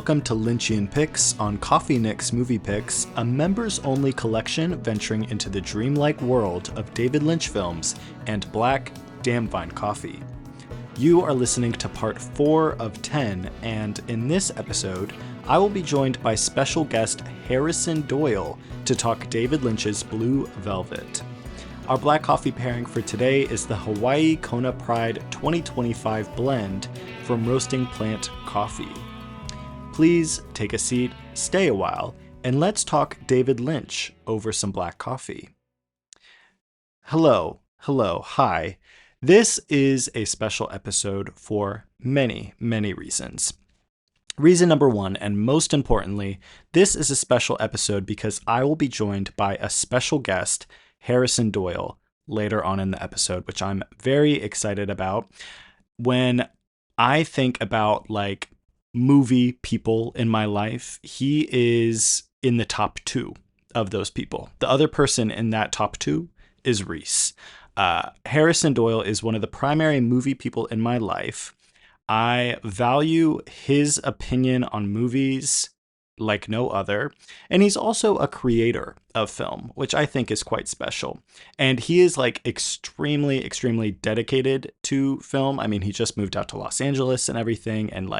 welcome to Lynchian Picks on Coffee Nick's Movie Picks, a members-only collection venturing into the dreamlike world of David Lynch films and black damn fine coffee. You are listening to part 4 of 10, and in this episode, I will be joined by special guest Harrison Doyle to talk David Lynch's Blue Velvet. Our black coffee pairing for today is the Hawaii Kona Pride 2025 blend from Roasting Plant Coffee. Please take a seat, stay a while, and let's talk David Lynch over some black coffee. Hello, hi. This is a special episode for many reasons. Reason number 1, and most importantly, this is a special episode because I will be joined by a special guest, Harrison Doyle, later on in the episode, which I'm very excited about. When I think about movie people in my life, he is in the top 2 of those people. The other person in that top 2 is Reese. Harrison Doyle is one of the primary movie people in my life. I value his opinion on movies like no other, and he's also a creator of film, which I think is quite special. And he is extremely dedicated to film. I mean, he just moved out to Los Angeles and everything, and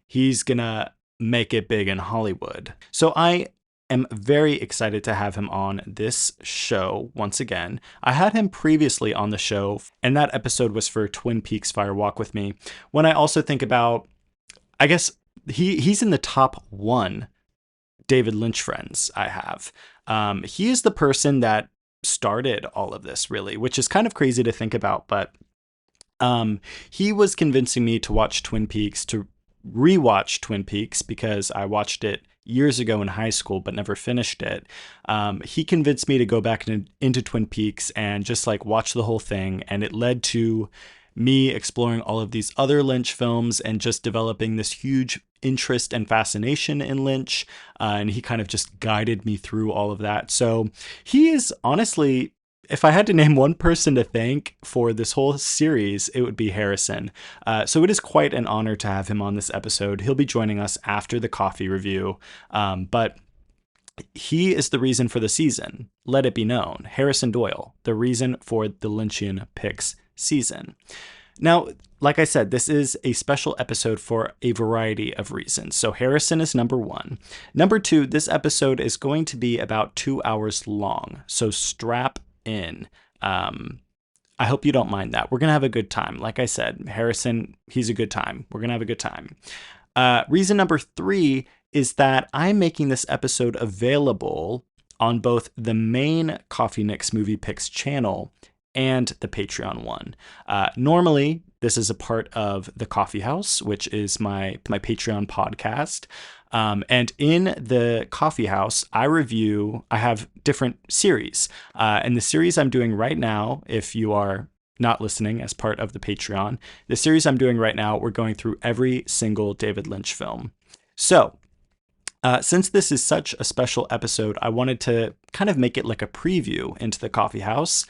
he's gonna make it big in Hollywood. So I am very excited to have him on this show once again. I had him previously on the show, and that episode was for Twin Peaks Fire Walk with Me. When I also think about, I guess he's in the top 1 David Lynch friends I have. He is the person that started all of this, really, which is kind of crazy to think about, but he was convincing me to watch Twin Peaks, to rewatch Twin Peaks, because I watched it years ago in high school but never finished it. He convinced me to go back into Twin Peaks and just watch the whole thing, and it led to me exploring all of these other Lynch films and just developing this huge interest and fascination in Lynch, and he kind of just guided me through all of that. So he is honestly, if I had to name one person to thank for this whole series, it would be Harrison. So it is quite an honor to have him on this episode. He'll be joining us after the coffee review, but he is the reason for the season. Let it be known. Harrison Doyle, the reason for the Lynchian Picks season. Now, like I said, this is a special episode for a variety of reasons. So Harrison is number 1. Number 2, this episode is going to be about 2 hours long. So strap in. I hope you don't mind that. We're going to have a good time. Like I said, Harrison, he's a good time. We're going to have a good time. Reason number 3 is that I'm making this episode available on both the main Coffee Nick's Movie Picks channel and the Patreon one. Normally, this is a part of The Coffee House, which is my Patreon podcast. And in the Coffee House, I have different series. And the series I'm doing right now, if you are not listening as part of the Patreon, the series I'm doing right now, we're going through every single David Lynch film. So, since this is such a special episode, I wanted to kind of make it like a preview into the Coffee House,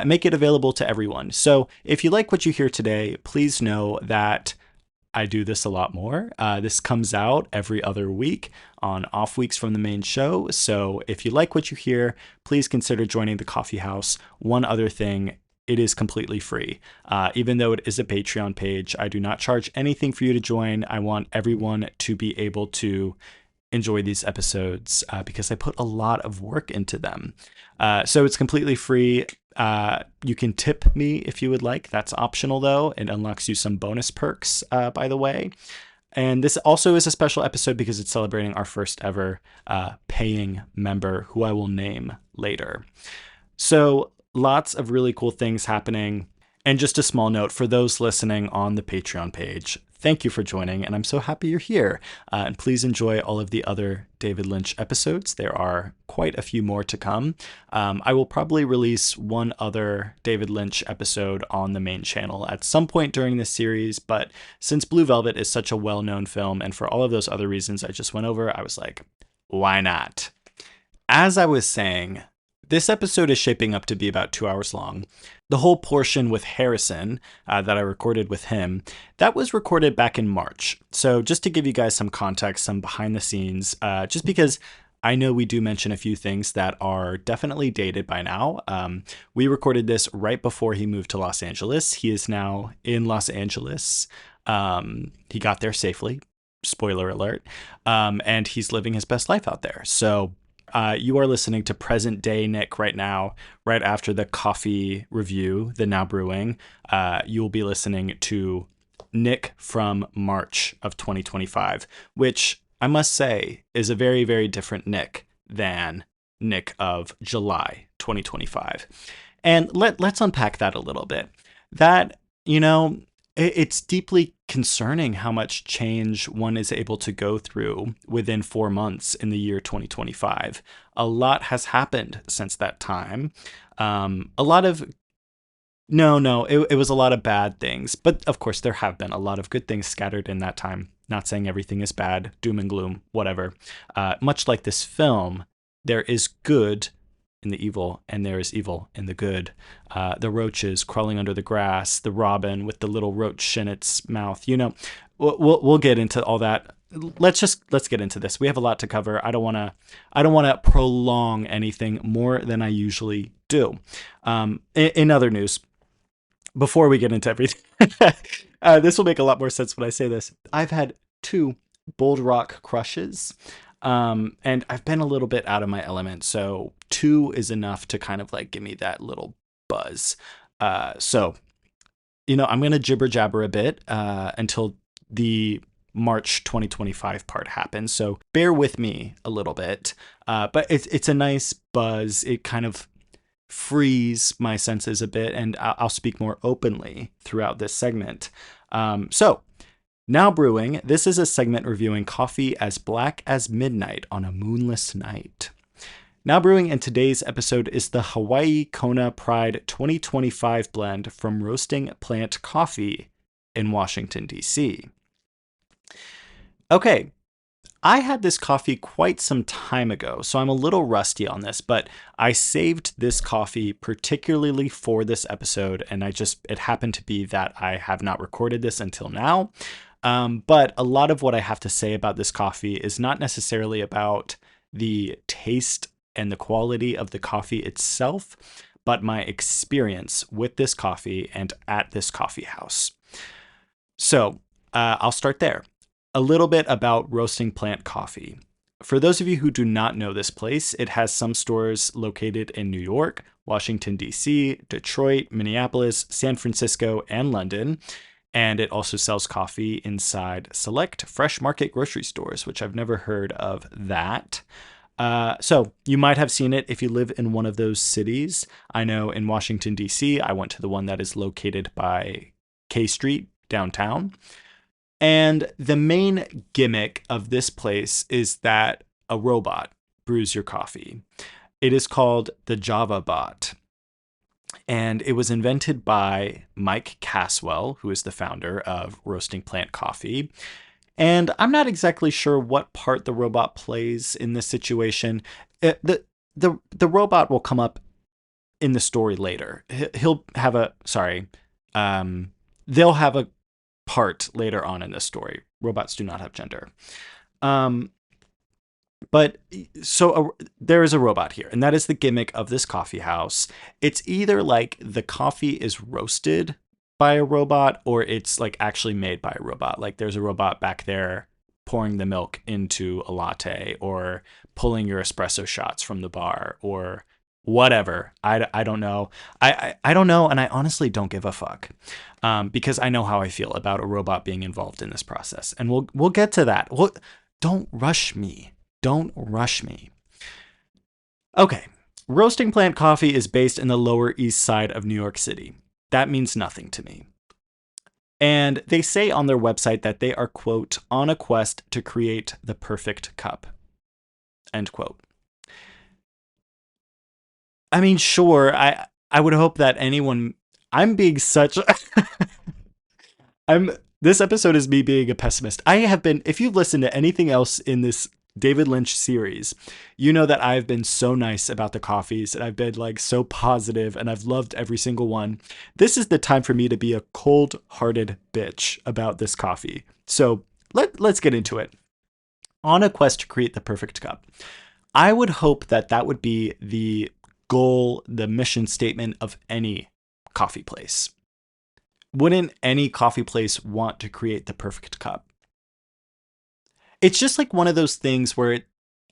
make it available to everyone. So if you like what you hear today, please know that I do this a lot more. This comes out every other week on off weeks from the main show. So if you like what you hear, please consider joining the Coffee House. One other thing, it is completely free. Even though it is a Patreon page, I do not charge anything for you to join. I want everyone to be able to enjoy these episodes because I put a lot of work into them. So it's completely free. You can tip me if you would like. That's optional though. It unlocks you some bonus perks, by the way. And this also is a special episode because it's celebrating our first ever paying member, who I will name later. So lots of really cool things happening. And just a small note for those listening on the Patreon page, thank you for joining, and I'm so happy you're here. And please enjoy all of the other David Lynch episodes. There are quite a few more to come. I will probably release one other David Lynch episode on the main channel at some point during this series, but since Blue Velvet is such a well-known film, and for all of those other reasons I just went over, I was like, why not? As I was saying, This episode is shaping up to be about 2 hours long. The whole portion with Harrison that I recorded with him, that was recorded back in March. So just to give you guys some context, some behind the scenes, just because I know we do mention a few things that are definitely dated by now. We recorded this right before he moved to Los Angeles. He is now in Los Angeles. He got there safely. Spoiler alert. And he's living his best life out there. So you are listening to present day Nick right now, right after the coffee review, the Now Brewing. You will be listening to Nick from March of 2025, which I must say is a very, very different Nick than Nick of July 2025. And let's unpack that a little bit. That, it's deeply concerning how much change one is able to go through within 4 months in the year 2025. A lot has happened since that time. It was a lot of bad things. But of course, there have been a lot of good things scattered in that time. Not saying everything is bad, doom and gloom, whatever. Much like this film, there is good in the evil, and there is evil in the good. The roaches crawling under the grass, the robin with the little roach in its mouth. We'll get into all that. Let's get into this. We have a lot to cover. I don't want to prolong anything more than I usually do. In other news, before we get into everything, this will make a lot more sense when I say this. I've had 2 Bold Rock crushes. And I've been a little bit out of my element, so 2 is enough to kind of like give me that little buzz. So I'm going to jibber jabber a bit until the March 2025 part happens. So bear with me a little bit. But it's a nice buzz. It kind of frees my senses a bit, and I'll speak more openly throughout this segment. So Now Brewing, this is a segment reviewing coffee as black as midnight on a moonless night. Now Brewing in today's episode is the Hawaii Kona Pride 2025 blend from Roasting Plant Coffee in Washington, D.C. Okay, I had this coffee quite some time ago, so I'm a little rusty on this, but I saved this coffee particularly for this episode, and it happened to be that I have not recorded this until now. But a lot of what I have to say about this coffee is not necessarily about the taste and the quality of the coffee itself, but my experience with this coffee and at this coffee house. So I'll start there. A little bit about Roasting Plant Coffee. For those of you who do not know this place, it has some stores located in New York, Washington, D.C., Detroit, Minneapolis, San Francisco, and London. And it also sells coffee inside select fresh market grocery stores, which I've never heard of that. So you might have seen it if you live in one of those cities. I know in Washington, D.C., I went to the one that is located by K Street downtown. And the main gimmick of this place is that a robot brews your coffee. It is called the Javabot. And it was invented by Mike Caswell, who is the founder of Roasting Plant Coffee. And I'm not exactly sure what part the robot plays in this situation. The robot will come up in the story later. They'll have a part later on in this story. Robots do not have gender. But so there is a robot here, and that is the gimmick of this coffee house. It's either like the coffee is roasted by a robot or it's like actually made by a robot. Like there's a robot back there pouring the milk into a latte or pulling your espresso shots from the bar or whatever. I don't know. I don't know, and I honestly don't give a fuck because I know how I feel about a robot being involved in this process, and we'll get to that. Don't rush me. Don't rush me. Okay, Roasting Plant Coffee is based in the Lower East Side of New York City. That means nothing to me. And they say on their website that they are, quote, on a quest to create the perfect cup, end quote. I mean, sure, I would hope that anyone... I'm being such... This episode is me being a pessimist. I have been... If you've listened to anything else in this David Lynch series, you know that I've been so nice about the coffees and I've been like so positive and I've loved every single one. This is the time for me to be a cold-hearted bitch about this coffee. So let's get into it. On a quest to create the perfect cup, I would hope that that would be the goal, the mission statement of any coffee place. Wouldn't any coffee place want to create the perfect cup? It's just like one of those things where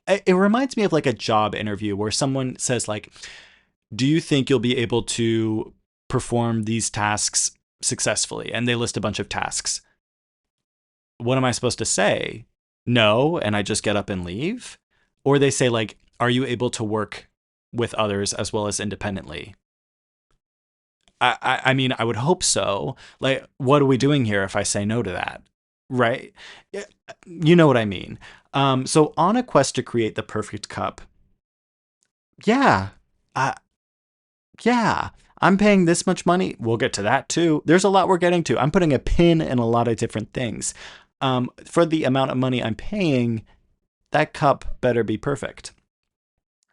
it reminds me of like a job interview where someone says like, do you think you'll be able to perform these tasks successfully? And they list a bunch of tasks. What am I supposed to say? No, and I just get up and leave? Or they say like, are you able to work with others as well as independently? I mean, I would hope so. Like, what are we doing here if I say no to that? Right? Yeah, you know what I mean. So on a quest to create the perfect cup, yeah, uh, yeah, I'm paying this much money. We'll get to that too. There's a lot we're getting to. I'm putting a pin in a lot of different things. For the amount of money I'm paying, that cup better be perfect.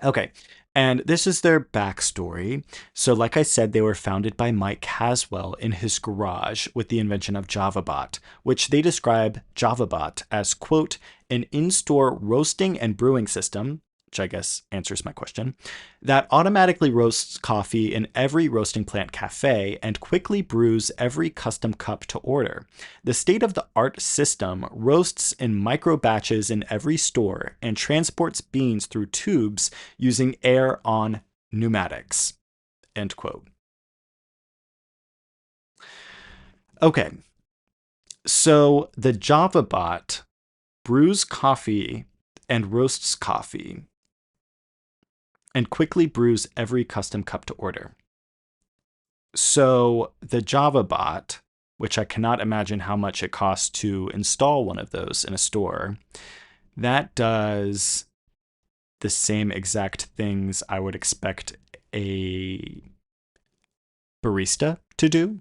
Okay. And this is their backstory. So, like I said, they were founded by Mike Haswell in his garage with the invention of Javabot, which they describe Javabot as, quote, an in-store roasting and brewing system, which I guess answers my question, that automatically roasts coffee in every roasting plant cafe and quickly brews every custom cup to order. The state-of-the-art system roasts in micro batches in every store and transports beans through tubes using air on pneumatics. End quote. Okay, so the Javabot brews coffee and roasts coffee and quickly brews every custom cup to order. So the Javabot, which I cannot imagine how much it costs to install one of those in a store, that does the same exact things I would expect a barista to do.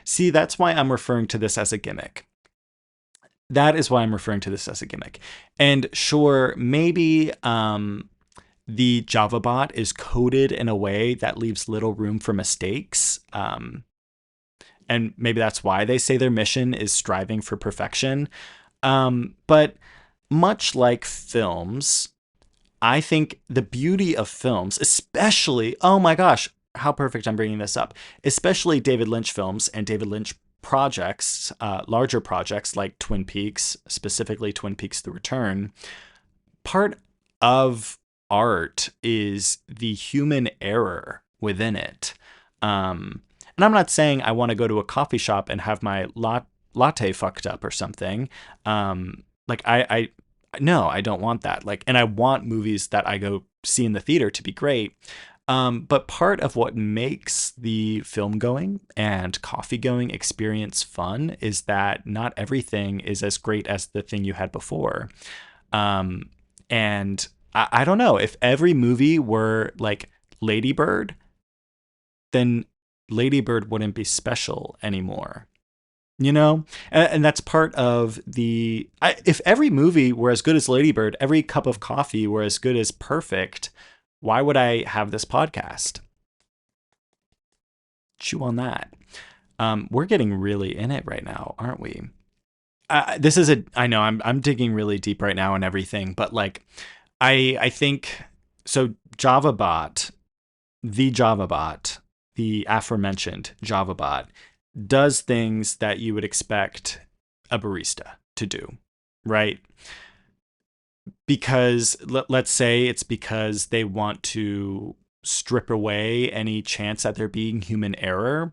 See, that's why I'm referring to this as a gimmick. That is why I'm referring to this as a gimmick. And sure, maybe the Javabot is coded in a way that leaves little room for mistakes. And maybe that's why they say their mission is striving for perfection. But much like films, I think the beauty of films, especially, oh my gosh, how perfect I'm bringing this up, especially David Lynch films and David Lynch projects, larger projects like Twin Peaks, specifically Twin Peaks: The Return, part of art is the human error within it. And I'm not saying I want to go to a coffee shop and have my latte fucked up or something. Like no, I don't want that. Like, and I want movies that I go see in the theater to be great. But part of what makes the film going and coffee going experience fun is that not everything is as great as the thing you had before. And I don't know, if every movie were like Lady Bird, then Lady Bird wouldn't be special anymore. You know, and that's part of the. If every movie were as good as Lady Bird, every cup of coffee were as good as perfect, why would I have this podcast? Chew on that. We're getting really in it right now, aren't we? This is I know I'm digging really deep right now and everything, but like, I think so. Javabot, the aforementioned Javabot, does things that you would expect a barista to do, right? Because let's say it's because they want to strip away any chance at there being human error.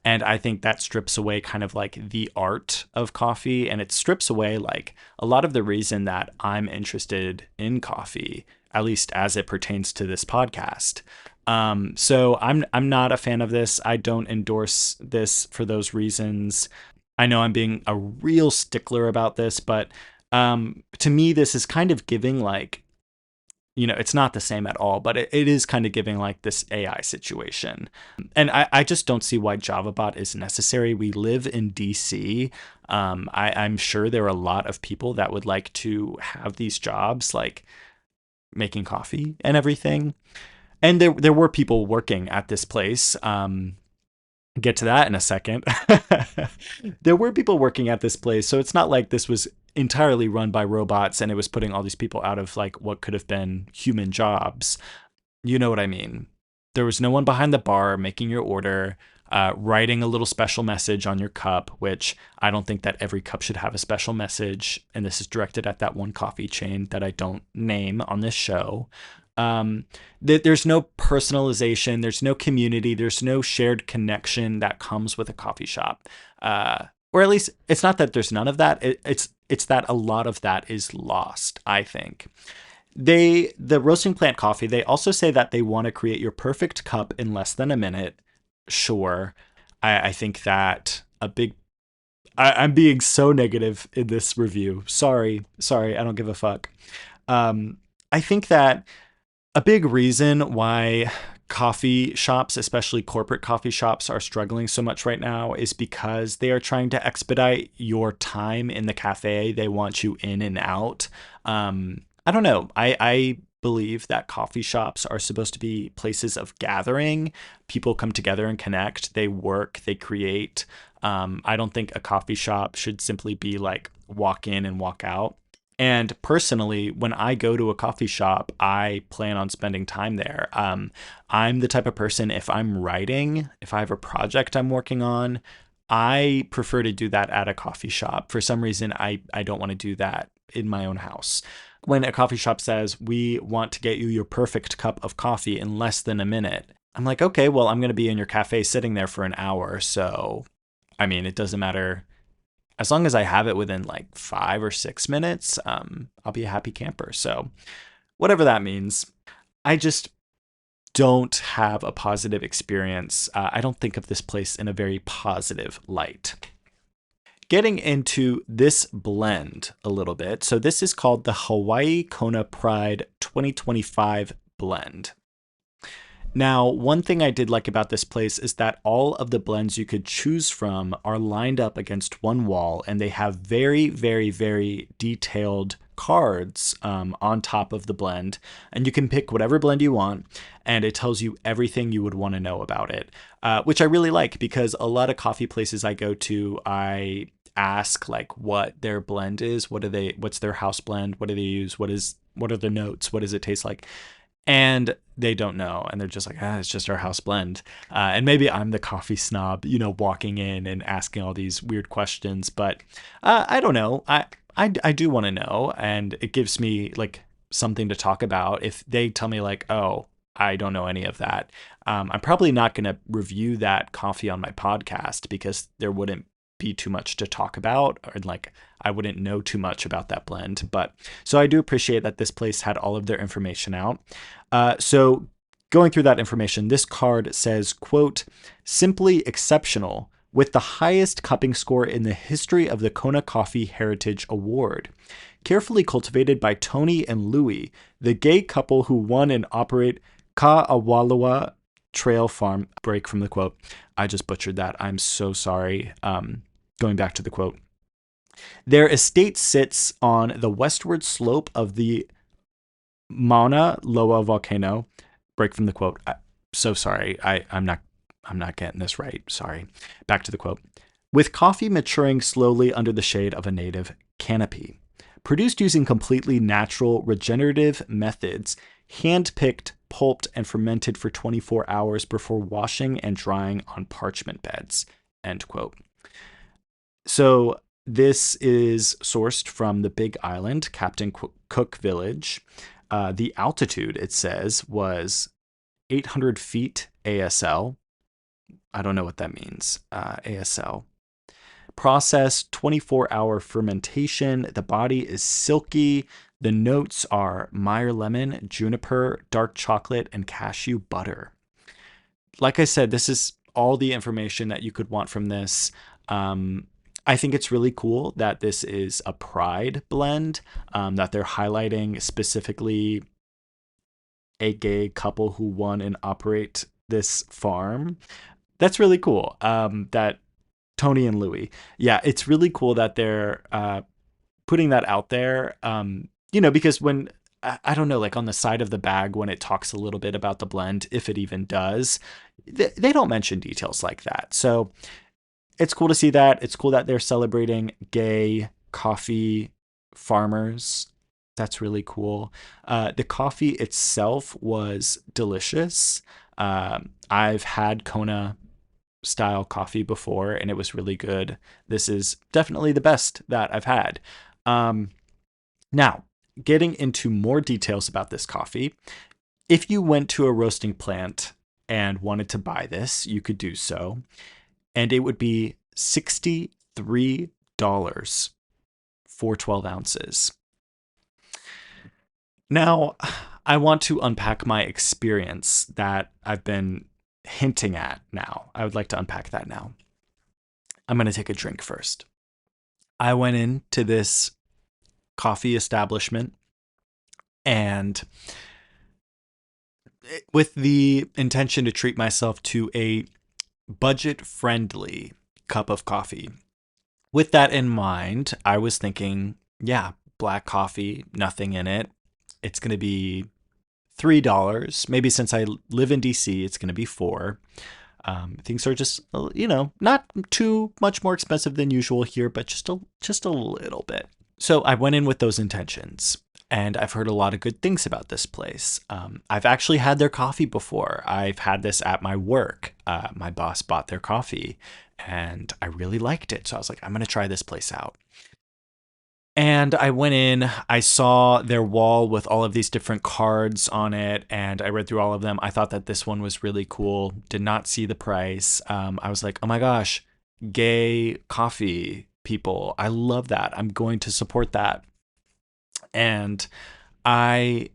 And I think that strips away kind of like the art of coffee, and it strips away like a lot of the reason that I'm interested in coffee, at least as it pertains to this podcast. So I'm not a fan of this. I don't endorse this for those reasons. I know I'm being a real stickler about this, but to me, this is kind of giving like, it's not the same at all, but it is kind of giving like this AI situation. And I just don't see why Javabot is necessary. We live in DC. I'm sure there are a lot of people that would like to have these jobs, like making coffee and everything. And there were people working at this place. Get to that in a second. There were people working at this place, so it's not like this was entirely run by robots and it was putting all these people out of like what could have been human jobs. You know what I mean? There was no one behind the bar making your order, writing a little special message on your cup, which I don't think that every cup should have a special message. And this is directed at that one coffee chain that I don't name on this show. There's no personalization, there's no community, there's no shared connection that comes with a coffee shop. Or at least it's not that there's none of that. It's that a lot of that is lost, I think. The roasting plant coffee, they also say that they want to create your perfect cup in less than a minute. Sure. I think that I'm being so negative in this review. Sorry, I don't give a fuck. I think that a big reason why coffee shops, especially corporate coffee shops, are struggling so much right now is because they are trying to expedite your time in the cafe. They want you in and out. I don't know. I believe that coffee shops are supposed to be places of gathering. People come together and connect. They work, they create. I don't think a coffee shop should simply be like walk in and walk out. And personally, when I go to a coffee shop, I plan on spending time there. I'm the type of person, if I'm writing, if I have a project I'm working on, I prefer to do that at a coffee shop. For some reason, I don't want to do that in my own house. When a coffee shop says, we want to get you your perfect cup of coffee in less than a minute, I'm like, okay, well, I'm going to be in your cafe sitting there for an hour. So, I mean, it doesn't matter. As long as I have it within like 5 or 6 minutes, I'll be a happy camper. So whatever that means, I just don't have a positive experience. I don't think of this place in a very positive light. Getting into this blend a little bit. So this is called the Hawaii Kona Pride 2025 blend. Now, one thing I did like about this place is that all of the blends you could choose from are lined up against one wall, and they have very, very, very detailed cards on top of the blend. And you can pick whatever blend you want, and it tells you everything you would want to know about it, which I really like because a lot of coffee places I go to, I ask like what their blend is, what's their house blend, what do they use, what are the notes, what does it taste like? And they don't know. And they're just like, it's just our house blend. And maybe I'm the coffee snob, walking in and asking all these weird questions. But I don't know. I do want to know. And it gives me like something to talk about. If they tell me like, oh, I don't know any of that, I'm probably not going to review that coffee on my podcast because there wouldn't be too much to talk about, or like I wouldn't know too much about that blend. But so I do appreciate that this place had all of their information out. So going through that information, this card says, quote, simply exceptional with the highest cupping score in the history of the Kona Coffee Heritage Award. Carefully cultivated by Tony and Louie, the gay couple who won and operate Ka'awalawa Trail Farm. Break from the quote. I just butchered that. I'm so sorry. Going back to the quote. Their estate sits on the westward slope of the Mauna Loa volcano. Break from the quote. So sorry. I'm not getting this right. Sorry. Back to the quote. With coffee maturing slowly under the shade of a native canopy. Produced using completely natural regenerative methods, hand-picked, pulped, and fermented for 24 hours before washing and drying on parchment beds. End quote. So this is sourced from the Big Island, Captain Cook Village. The altitude, it says, was 800 feet ASL. I don't know what that means, ASL. Process, 24-hour fermentation. The body is silky. The notes are Meyer lemon, juniper, dark chocolate, and cashew butter. Like I said, this is all the information that you could want from this. I think it's really cool that this is a Pride blend, that they're highlighting specifically a gay couple who won and operate this farm. That's really cool. That Tony and Louie. Yeah, it's really cool that they're putting that out there. Because when I don't know, like on the side of the bag when it talks a little bit about the blend, if it even does, they don't mention details like that. So it's cool to see that. It's cool that they're celebrating gay coffee farmers. That's really cool. The coffee itself was delicious. I've had Kona style coffee before and it was really good. This is definitely the best that I've had. Now, getting into more details about this coffee, if you went to a roasting plant and wanted to buy this, you could do so. And it would be $63 for 12 ounces. Now, I want to unpack my experience that I've been hinting at now. I would like to unpack that now. I'm going to take a drink first. I went into this coffee establishment and with the intention to treat myself to a budget-friendly cup of coffee. With that in mind, I was thinking, yeah, black coffee, nothing in it. It's going to be $3. Maybe since I live in DC, it's going to be $4. Things are just, not too much more expensive than usual here, but just a little bit. So I went in with those intentions, and I've heard a lot of good things about this place. I've actually had their coffee before. I've had this at my work. My boss bought their coffee, and I really liked it. So I was like, I'm going to try this place out. And I went in, I saw their wall with all of these different cards on it, and I read through all of them. I thought that this one was really cool. Did not see the price. I was like, oh my gosh, gay coffee people. I love that. I'm going to support that. And I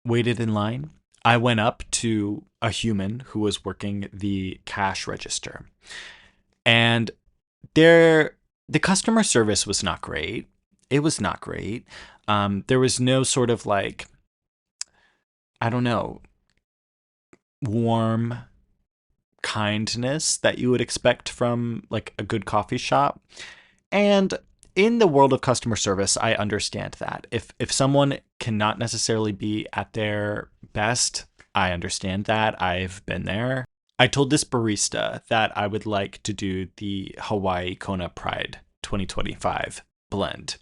waited in line. I went up to a human who was working the cash register. And the customer service was not great. It was not great. There was no sort of like, I don't know, warm kindness that you would expect from like a good coffee shop. And in the world of customer service, I understand that. If someone cannot necessarily be at their best, I understand that. I've been there. I told this barista that I would like to do the Hawaii Kona Pride 2025 blend.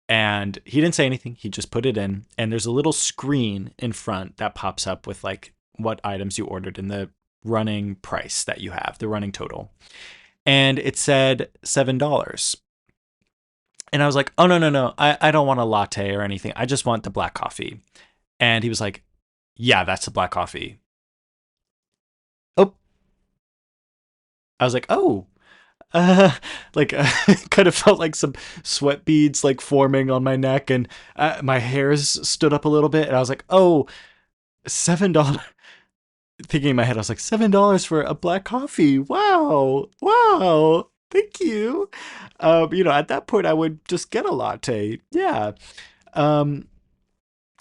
And he didn't say anything. He just put it in. And there's a little screen in front that pops up with like what items you ordered and the running price that you have, the running total. And it said $7. And I was like, oh, no. I don't want a latte or anything. I just want the black coffee. And he was like, yeah, that's the black coffee. Oh, I was like, oh, kind of felt like some sweat beads like forming on my neck, and my hairs stood up a little bit, and I was like, oh, $7. Thinking in my head, I was like, $7 for a black coffee. Wow, thank you. At that point, I would just get a latte. Yeah.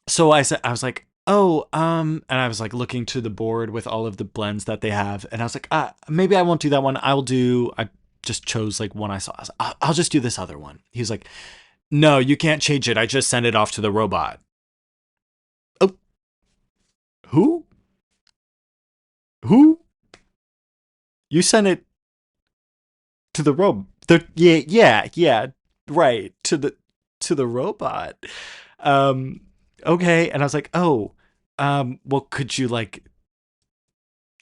So I was like, oh, and I was like looking to the board with all of the blends that they have, and I was like, maybe I won't do that one. I just chose like one I saw. I'll just do this other one. He was like, no, you can't change it. I just sent it off to the robot. Oh, who? You sent it to the yeah, right, to the robot. Okay, and I was like, oh, well, could you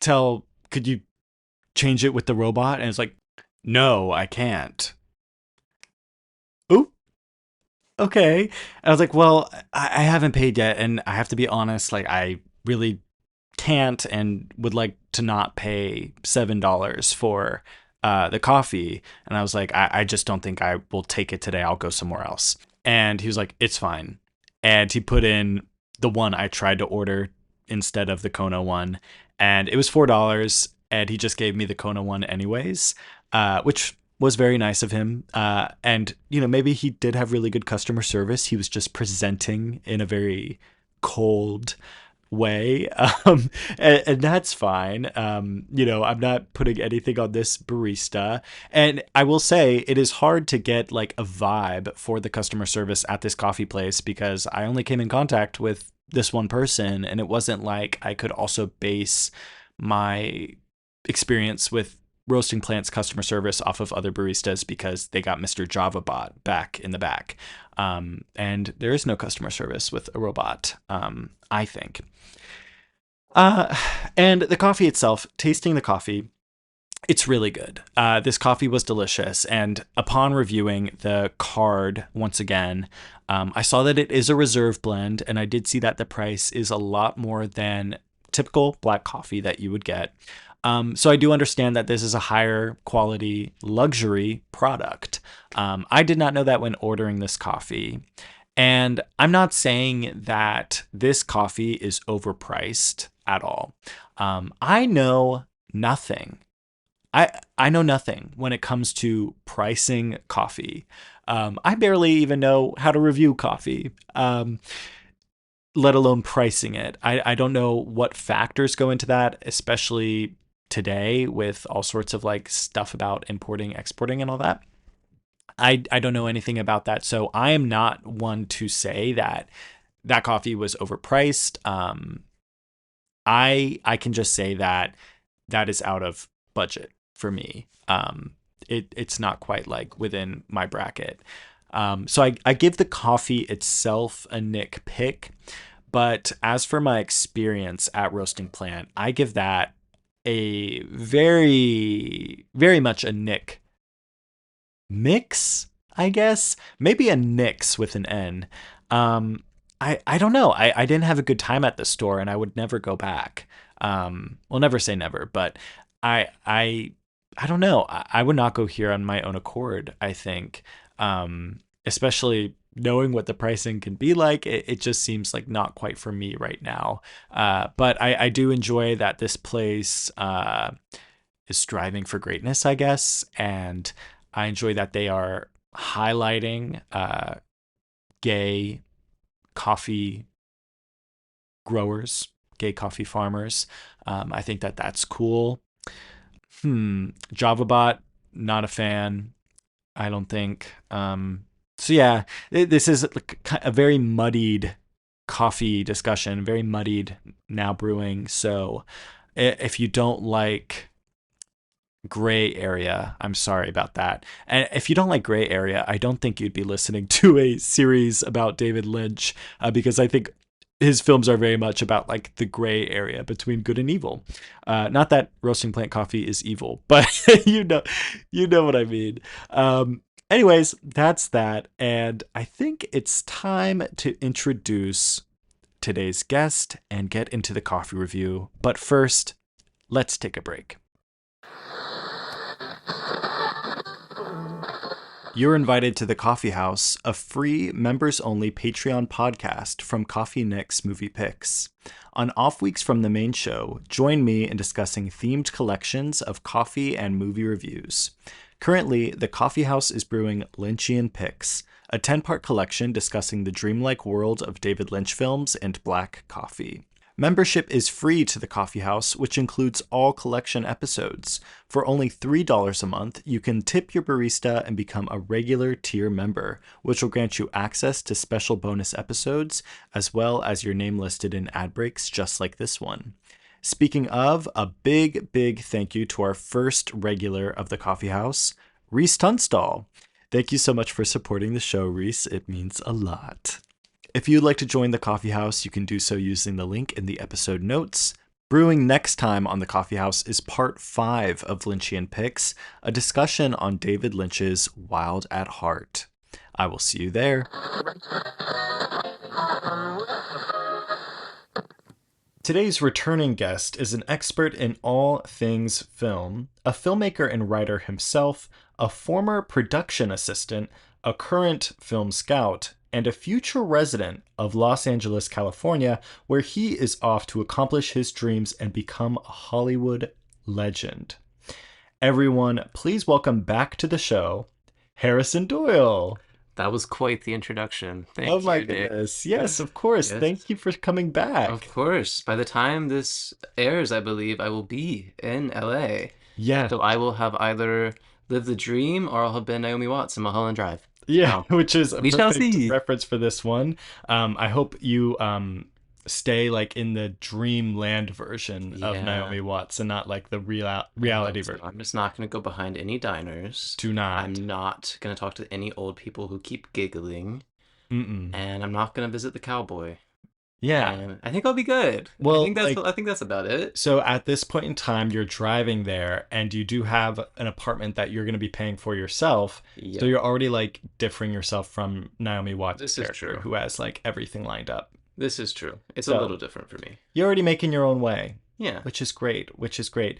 could you change it with the robot? And it's like, no, I can't. Oh, okay. And I was like, well, I haven't paid yet, and I have to be honest, like I really can't and would like to not pay $7 for the coffee. And I was like, I just don't think I will take it today. I'll go somewhere else. And he was like, it's fine. And he put in the one I tried to order instead of the Kona one. And it was $4. And he just gave me the Kona one anyways, which was very nice of him. And, maybe he did have really good customer service. He was just presenting in a very cold way. And that's fine. I'm not putting anything on this barista. And I will say it is hard to get like a vibe for the customer service at this coffee place because I only came in contact with this one person, and it wasn't like I could also base my experience with Roasting Plant's customer service off of other baristas because they got Mr. Javabot back in the back. And there is no customer service with a robot, I think. And the coffee itself, tasting the coffee, it's really good. This coffee was delicious. And upon reviewing the card once again, I saw that it is a reserve blend. And I did see that the price is a lot more than typical black coffee that you would get. So I do understand that this is a higher quality luxury product. I did not know that when ordering this coffee. And I'm not saying that this coffee is overpriced at all. I know nothing. I know nothing when it comes to pricing coffee. I barely even know how to review coffee, let alone pricing it. I don't know what factors go into that, especially today with all sorts of like stuff about importing, exporting, and all that. I don't know anything about that. So I am not one to say that that coffee was overpriced. I can just say that that is out of budget for me. It's not quite like within my bracket. So I give the coffee itself a Nick pick, but as for my experience at Roasting Plant, I give that a very, very much a Nick mix, I guess. Maybe a Nix with an N. I don't know. I didn't have a good time at the store, and I would never go back. We'll never say never, but I don't know. I would not go here on my own accord, I think. Especially knowing what the pricing can be like, it just seems like not quite for me right now. But I do enjoy that this place is striving for greatness, I guess. And I enjoy that they are highlighting gay coffee growers, gay coffee farmers. I think that that's cool. Javabot, not a fan, I don't think. So yeah, this is a very muddied coffee discussion, very muddied now brewing. So if you don't like gray area, I'm sorry about that. And if you don't like gray area, I don't think you'd be listening to a series about David Lynch, because I think his films are very much about like the gray area between good and evil. Not that Roasting Plant coffee is evil, but you know what I mean. Anyways, that's that. And I think it's time to introduce today's guest and get into the coffee review. But first, let's take a break. You're invited to The Coffee House, a free, members-only Patreon podcast from Coffee Nick's Movie Picks. On off weeks from the main show, join me in discussing themed collections of coffee and movie reviews. Currently, The Coffee House is brewing Lynchian Picks, a 10-part collection discussing the dreamlike world of David Lynch films and black coffee. Membership is free to The Coffee House, which includes all collection episodes. For only $3 a month, you can tip your barista and become a regular tier member, which will grant you access to special bonus episodes, as well as your name listed in ad breaks just like this one. Speaking of, a big thank you to our first regular of The Coffee House, Reese Tunstall. Thank you so much for supporting the show, Reese. It means a lot. If you'd like to join The Coffee House, you can do so using the link in the episode notes. Brewing next time on The Coffee House is part 5 of Lynchian Picks, a discussion on David Lynch's Wild at Heart. I will see you there. Today's returning guest is an expert in all things film, a filmmaker and writer himself, a former production assistant, a current film scout, and a future resident of Los Angeles, California, where he is off to accomplish his dreams and become a Hollywood legend. Everyone, please welcome back to the show, Harrison Doyle. That was quite the introduction. Oh Thank my you, Nick. goodness. Yes, of course. Yes, Thank you for coming of back. course. By the time this airs, I believe I will be in LA. Yes. So I will have either lived the dream or I'll have been Naomi Watts in Mulholland Drive. Yeah, So which is a we shall perfect see. reference for this one. I hope you stay like in the dreamland version of Yeah, Naomi Watts and not like the I reality hope so. version. I'm just not going to go behind any diners. Do not. I'm not going to talk to any old people who keep giggling. Mm-mm. And I'm not going to visit the cowboy. Yeah. And I think I'll be good. Well, like, I think that's about it. so at this point in time, you're driving there and you do have an apartment that you're going to be paying for yourself. So Yep. you're already like differing yourself from Naomi Watts' This is character, true. who has like everything lined up. This is true. It's a So little different for me. you're already making your own way, Yeah. which is great, which is great.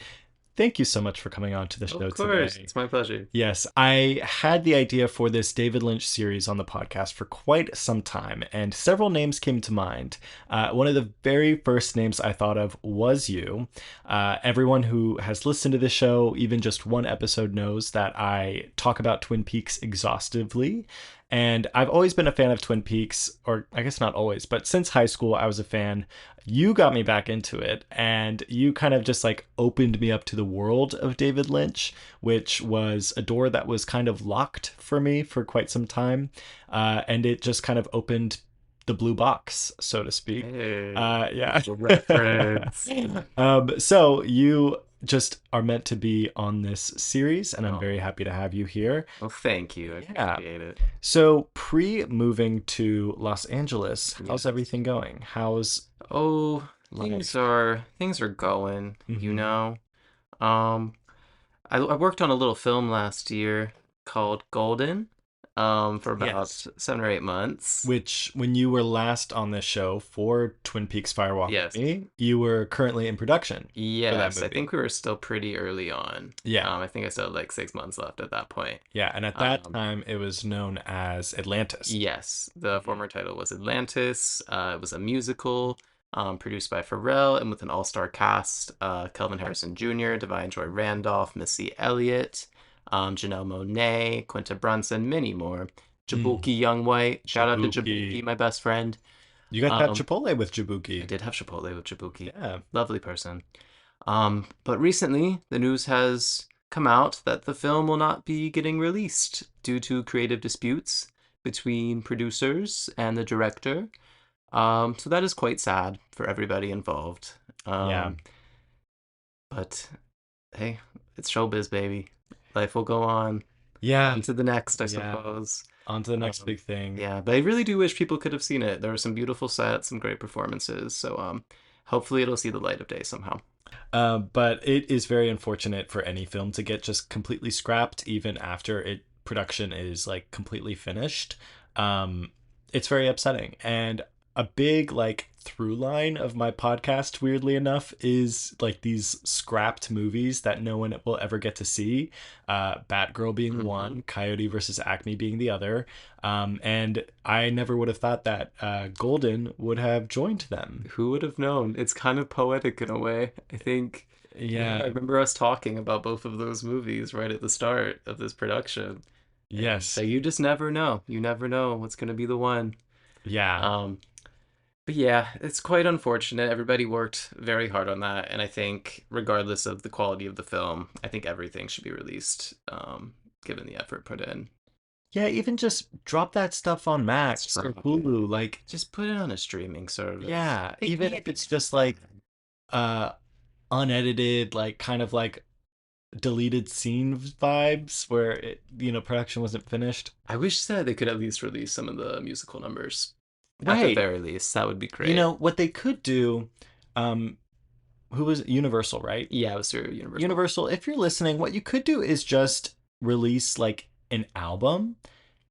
Thank you so much for coming on to the Of show course. today. It's my pleasure. Yes, I had the idea for this David Lynch series on the podcast for quite some time, and several names came to mind. One of the very first names I thought of was you. Everyone who has listened to this show, even just one episode, knows that I talk about Twin Peaks exhaustively. And I've always been a fan of Twin Peaks, or I guess not always, but since high school, I was a fan. You got me back into it, and you kind of just like opened me up to the world of David Lynch, which was a door that was kind of locked for me for quite some time. And it just kind of opened the blue box, so to speak. Hey, Yeah. the reference. So you just are meant to be on this series, and I'm very Oh, happy to have you here. well, thank you. I Yeah. appreciate it. So pre moving to Los Angeles, how's Yes. everything going? How's Oh, life? things are going, you Hmm. know. Um, I worked on a little film last year called Golden, for about Yes. 7 or 8 months. Which, when you were last on this show for Twin Peaks Firewalk with Yes. Me, you were currently in production for that Yes, I movie. think we were still pretty early on. Yeah. I think I still had like 6 months left at that point. Yeah. And at that Um, time, it was known as Atlantis. yes, the Mhm. former title was Atlantis. It was a musical, produced by Pharrell and with an all-star cast: Kelvin Harrison Jr., Divine Joy Randolph, Missy Elliott, Janelle Monáe, Quinta Brunson, many more. Mm. Jabuki Young White. Shout out to Jabuki, Jabuki. my best friend. You got that Um, Chipotle with I Jabuki. did have Chipotle with Jabuki. Yeah. Lovely person. But recently, the news has come out that the film will not be getting released due to creative disputes between producers and the director. So that is quite sad for everybody involved. Yeah. Um, but hey, it's showbiz, baby. Life will go on. Yeah. On to the next, I Yeah. suppose. On to the next Um, big thing. yeah, but I really do wish people could have seen it. There were some beautiful sets, some great performances. So hopefully it'll see the light of day somehow. But it is very unfortunate for any film to get just completely scrapped, even after it production is like completely finished. Um, it's very upsetting. And a big like through line of my podcast, weirdly enough, is like these scrapped movies that no one will ever get to see. Batgirl being Hmm. one, Coyote versus Acme being the other. And I never would have thought that Golden would have joined them. Who would have known? It's kind of poetic in a way. I think, yeah, I Yeah. remember us talking about both of those movies right at the start of this production. And so Yes. you just never know. You never know what's going to be the one. Yeah. Um, but yeah, it's quite unfortunate. Everybody worked very hard on that, and I think regardless of the quality of the film, I think everything should be released, given the effort put in. Yeah, even just drop that stuff on Let's Max or drop it. Hulu. Like, Just put it on a streaming service. yeah, It even can't if be it's just like bad. uh unedited, like kind of like deleted scene vibes where production wasn't finished. I wish that they could at least release some of the musical numbers. At the Right. very least, that would be great. What they could do, um, who was it? Universal, right? Yeah, it was through Universal. Universal, if you're listening, what you could do is just release like an album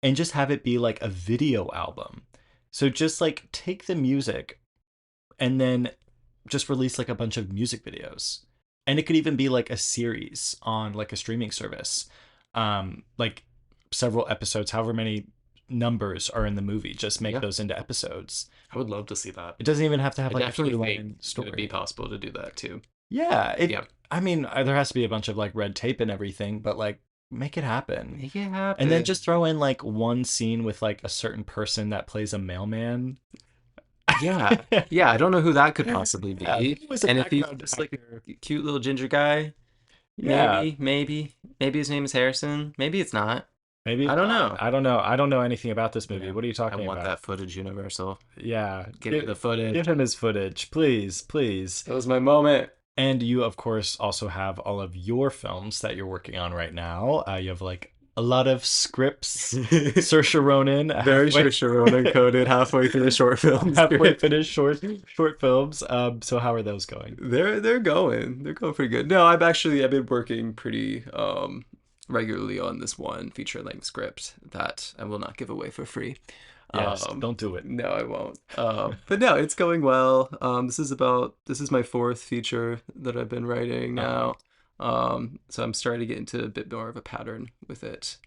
and just have it be like a video album. So just like take the music and then just release like a bunch of music videos. And it could even be like a series on like a streaming service. Like several episodes, however many numbers are in the movie, just make Yeah, those into episodes. I would love to see that. It doesn't even have to have I like a definitely through think line it would be story. possible to do that too. Yeah, Yeah. I mean, there has to be a bunch of like red tape and everything, but like make it happen. Make it And then happen. just throw in like one scene with like a certain person that plays a mailman. Yeah. Yeah, I don't know who that could possibly Yeah, be. he was a And if he's background just like actor. a cute little ginger guy, Yeah, maybe his name is Harrison. Maybe it's not. maybe I it's don't not. know. I don't know. I don't know anything about this movie. Yeah. What are you I talking want about? that footage, Universal. Yeah, Give me the footage. give him his footage, please, please. That was my moment. And you, of course, also have all of your films that you're working on right now. You have like a lot of scripts. Saoirse Ronan, Very halfway, sure Sharon coded halfway through the short film halfway script. finished short films. So how are those going? They're going pretty good. No, I've been working pretty regularly on this one feature length script that I will not give away for free. Yes, don't do it. No, I won't. But no, it's going well. This is my fourth feature that I've been writing Uh, now. So I'm starting to get into a bit more of a pattern with it.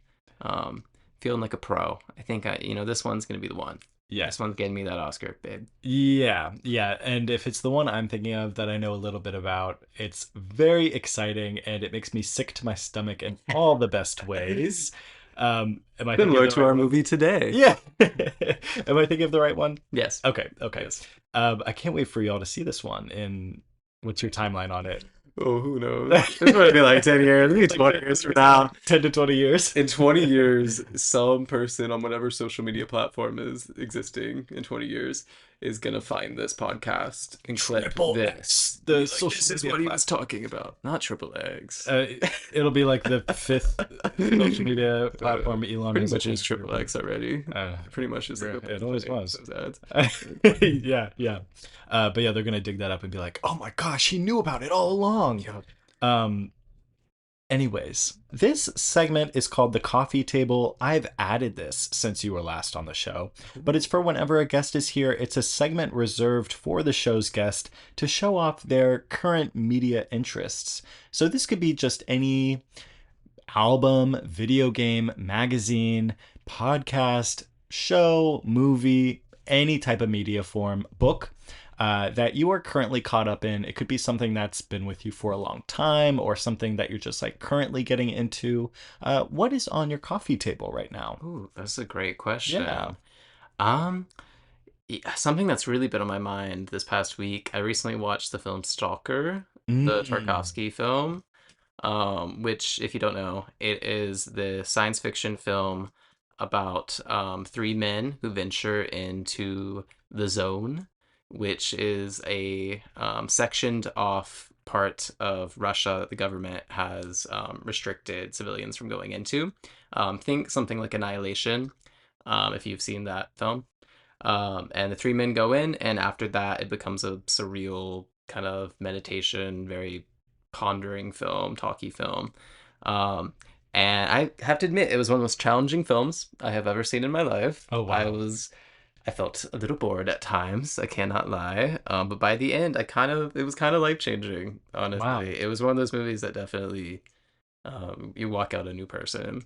Um, Feeling like a pro. I think this one's gonna be the one. yeah, This one's getting me that Oscar, babe. yeah. And if it's the one I'm thinking of that I know a little bit about, it's very exciting and it makes me sick to my stomach in all the best ways. Am I thinking Similar of the to right our one? movie today. Yeah. Am I thinking of the right one? Yes. Okay, okay. Yes. I can't wait for y'all to see this one. And what's your timeline on it? Oh, who knows? It's going to be like 10 years, maybe 20 years from now. 10 to 20 years. In 20 years, some person on whatever social media platform is existing in 20 years is going to find this podcast and clip Triple this. X, Be the like, social this is media what he was platform. talking about. Not triple eggs. It'll be like the fifth social media platform Elon Pretty has. much is triple X already. Uh, Pretty much is like it always was. those ads. Yeah, yeah. But yeah, they're gonna dig that up and be like, "Oh my gosh, he knew about it all along." Yeah. Um, Anyways, this segment is called the coffee table. I've added this since you were last on the show, but it's for whenever a guest is here. It's a segment reserved for the show's guest to show off their current media interests. So this could be just any album, video game, magazine, podcast, show, movie, any type of media form, book that you are currently caught up in. It could be something that's been with you for a long time or something that you're just like currently getting into. What is on your coffee table right now? Ooh, that's a great question. Yeah. Um, Something that's really been on my mind this past week. I recently watched the film Stalker, the Mm. Tarkovsky film, which, if you don't know, it is the science fiction film about three men who venture into the zone, which is a sectioned off part of Russia that the government has restricted civilians from going into. Think something like Annihilation, if you've seen that film. And the three men go in, and after that, it becomes a surreal kind of meditation, very pondering film, talky film. Um, and I have to admit, it was one of the most challenging films I have ever seen in my life. Oh, wow. I felt a little bored at times. I cannot lie. But by the end, it was kind of life changing. Wow. Honestly, it was one of those movies that definitely you walk out a new person.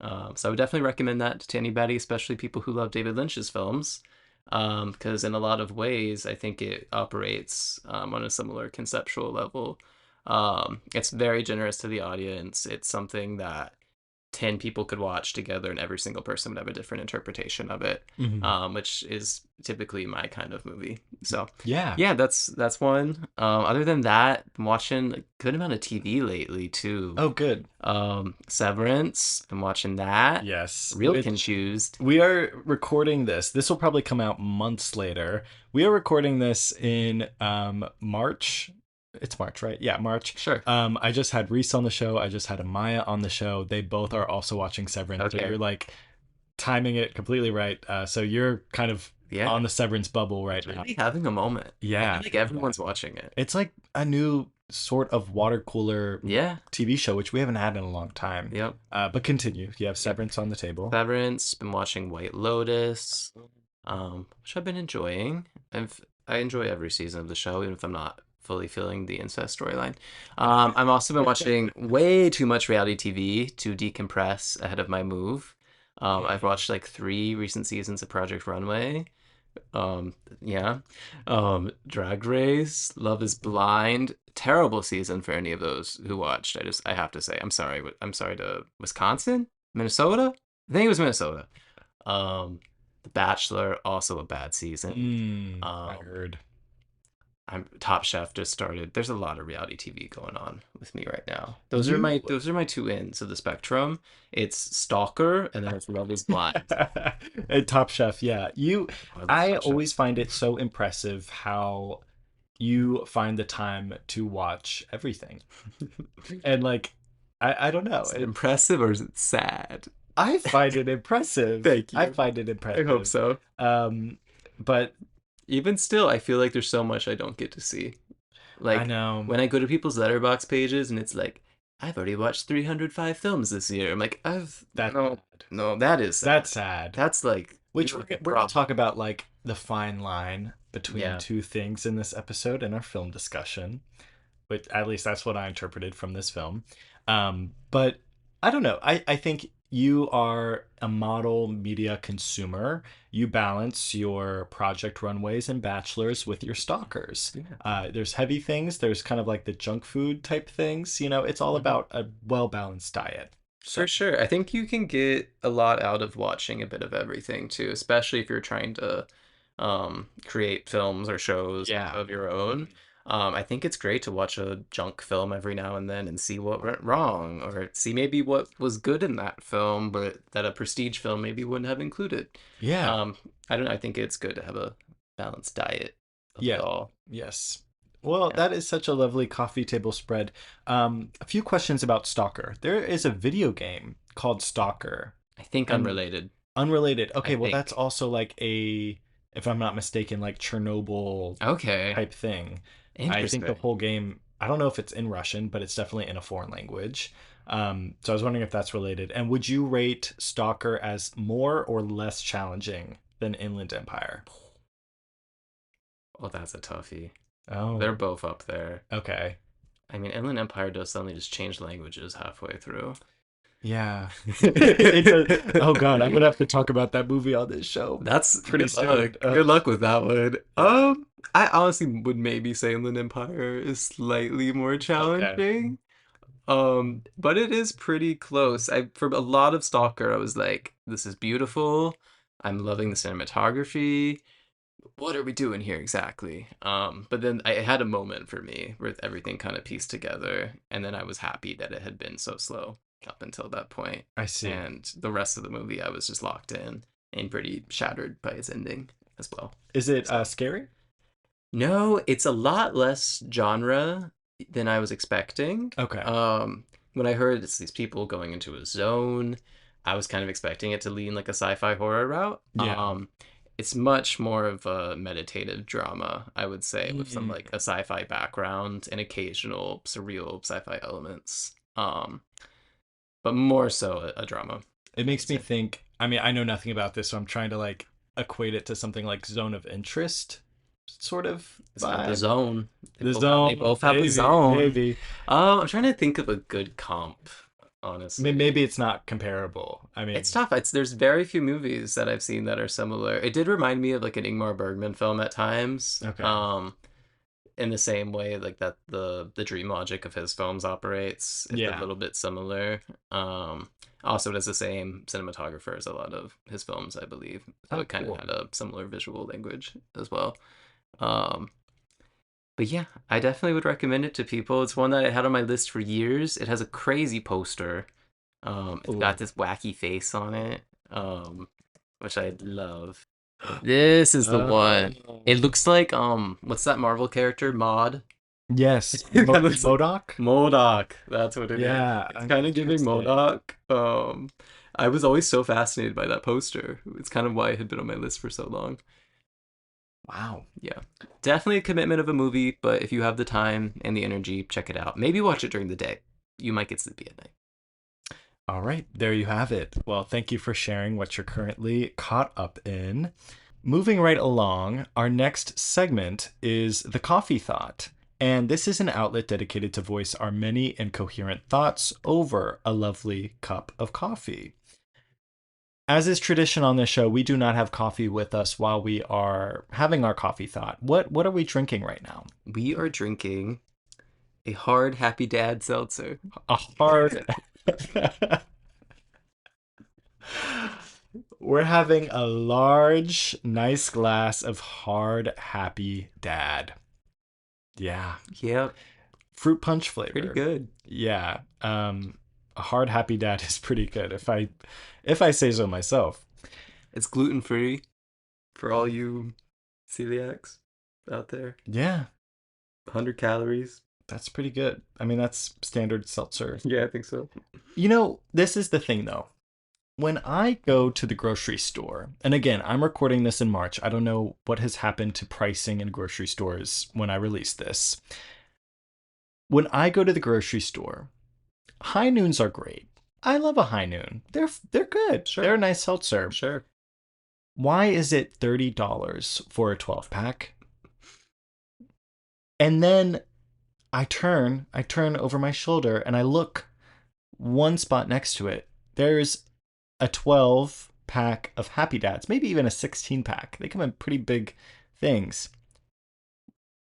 So I would definitely recommend that to anybody, especially people who love David Lynch's films, because in a lot of ways, I think it operates on a similar conceptual level. It's very generous to the audience. It's something that 10 people could watch together and every single person would have a different interpretation of it, Mhm. which is typically my kind of movie. So Yeah. yeah, that's one. Other than that, I'm watching a good amount of TV lately too. Oh, good. Severance, been watching that. Yes. Real Which confused. we are recording this. This will probably come out months later. We are recording this in March. It's March, right? Yeah, March. Sure. I just had Reese on the show. I just had Amaya on the show. They both are also watching Severance. So Okay. you're like timing it completely right. So you're kind of Yeah. on the Severance bubble right now. Really having a moment. I Yeah. feel like everyone's watching it. It's like a new sort of water cooler Yeah. TV show, which we haven't had in a long time. Yep. But continue. You have Severance on the table. Severance, been watching White Lotus, which I've been enjoying. I enjoy every season of the show, even if I'm not fully feeling the incest storyline. I've also been watching way too much reality TV to decompress ahead of my move. I've watched like 3 recent seasons of Project Runway, Um, yeah. Drag Race, Love is Blind. Terrible season for any of those who watched. I have to say, I'm sorry. I'm sorry to Wisconsin, Minnesota. I think it was Minnesota. The Bachelor, also a bad season. I Um, heard. Top Chef just started. There's a lot of reality TV going on with me right now. You Those are my two ends of the spectrum. It's Stalker and then it's Love is Blind. at Top Chef, yeah. I love I Top Chef. always find it so impressive how you find the time to watch everything. And like I don't know. Is it impressive or is it sad? I find it impressive. Thank I you. find it I hope impressive. so. Um, but Even still, I feel like there's so much I don't get to see. I Like know when I go to people's letterbox pages and it's like, I've already watched 305 films this year. I'm like, I've that's no, sad. no, that is sad. That's sad. That's like Which you have a we're gonna problem. talk about like the fine line between Yeah, two things in this episode in our film discussion. But at least that's what I interpreted from this film. But I don't know. I think you are a model media consumer. You balance your Project Runways and Bachelors with your stalkers. yeah, There's heavy things. There's kind of like the junk food type things. You know, it's all mhm. about a well balanced diet. So For sure. I think you can get a lot out of watching a bit of everything too, especially if you're trying to create films or shows yeah. of your own. I think it's great to watch a junk film every now and then and see what went wrong, or see maybe what was good in that film, but that a prestige film maybe wouldn't have included. Yeah. Um, I don't know. I think it's good to have a balanced diet of it Yeah. all. Yes. Well, Yeah. that is such a lovely coffee table spread. A few questions about Stalker. There is a video game called Stalker, I think and unrelated. unrelated. I Okay, well, that's think. also like if I'm not mistaken, like Chernobyl Okay. type thing. I think the Interesting. whole game, I don't know if it's in Russian, but it's definitely in a foreign language. So I was wondering if that's related. And would you rate Stalker as more or less challenging than Inland Empire? Well, that's a toughie. They're Oh, both up there. okay. I mean, Inland Empire does suddenly just change languages halfway through. Yeah. It's a, oh God, I'm gonna have to talk about that movie on this show That's pretty good soon. luck. Good luck with that one. I honestly would maybe say Inland Empire is slightly more Okay. challenging. But it is pretty close. I For a lot of Stalker, I was like, this is beautiful. I'm loving the cinematography. What are we doing here exactly? But then I had a moment for me with everything kind of pieced together, and then I was happy that it had been so slow up until that point. I see. And the rest of the movie, I was just locked in and pretty shattered by its ending as well. Is it So, scary? no, it's a lot less genre than I was expecting. Okay. When I heard it's these people going into a zone, I was kind of expecting it to lean like a sci-fi horror route. Yeah. It's much more of a meditative drama, I would say, with some Mm. like a sci-fi background and occasional surreal sci-fi elements. But more so a drama, It I would makes me say. think. I mean, I know nothing about this, so I'm trying to like equate it to something like Zone of Interest sort of It's got the vibe. zone. The They zone, both have the maybe, zone. maybe. I'm trying to think of a good comp, honestly. Maybe it's not comparable. I It's mean, tough. There's very few movies that I've seen that are similar. It did remind me of like an Ingmar Bergman film at times. okay. In the same way like that the dream logic of his films operates. It's a Yeah. little bit similar. Also it has the same cinematographer as a lot of his films, I believe. So Oh, it kind of cool. had a similar visual language as well. Um, but yeah, I definitely would recommend it to people. It's one that I had on my list for years. It has a crazy poster. It's got Ooh. this wacky face on it, which I love. This is the one. Oh. It looks like what's that Marvel character? Mod. Yes. It kind of looks like Modoc? Modoc. That's what it is. Yeah, It's kind of giving interesting. Modoc. I was always so fascinated by that poster. It's kind of why it had been on my list for so long. Wow. Yeah. Definitely a commitment of a movie, but if you have the time and the energy, check it out. Maybe watch it during the day. You might get sleepy at night. All right, there you have it. Well, thank you for sharing what you're currently caught up in. Moving right along, our next segment is the coffee thought. And this is an outlet dedicated to voice our many and coherent thoughts over a lovely cup of coffee. As is tradition on this show, we do not have coffee with us while we are having our coffee thought. What are we drinking right now? We are drinking a hard Happy Dad seltzer. A hard. We're having a large, nice glass of hard Happy Dad. Yeah. Yep, Fruit punch flavor. pretty good. Yeah. A hard Happy Dad is pretty good if I say so myself. It's gluten free for all you celiacs out there. Yeah, 100 calories. that's pretty good. I mean, that's standard seltzer. Yeah, I think so. This is the thing though. When I go to the grocery store, and again, I'm recording this in March. I don't know what has happened to pricing in grocery stores when I release this. When I go to the grocery store, high noons are great. I love a high noon. They're good. Sure. They're a nice seltzer. Sure. Why is it $30 for a 12 pack? And then I turn over my shoulder and I look one spot next to it. There's a 12 pack of Happy Dads, maybe even a 16 pack. They come in pretty big things.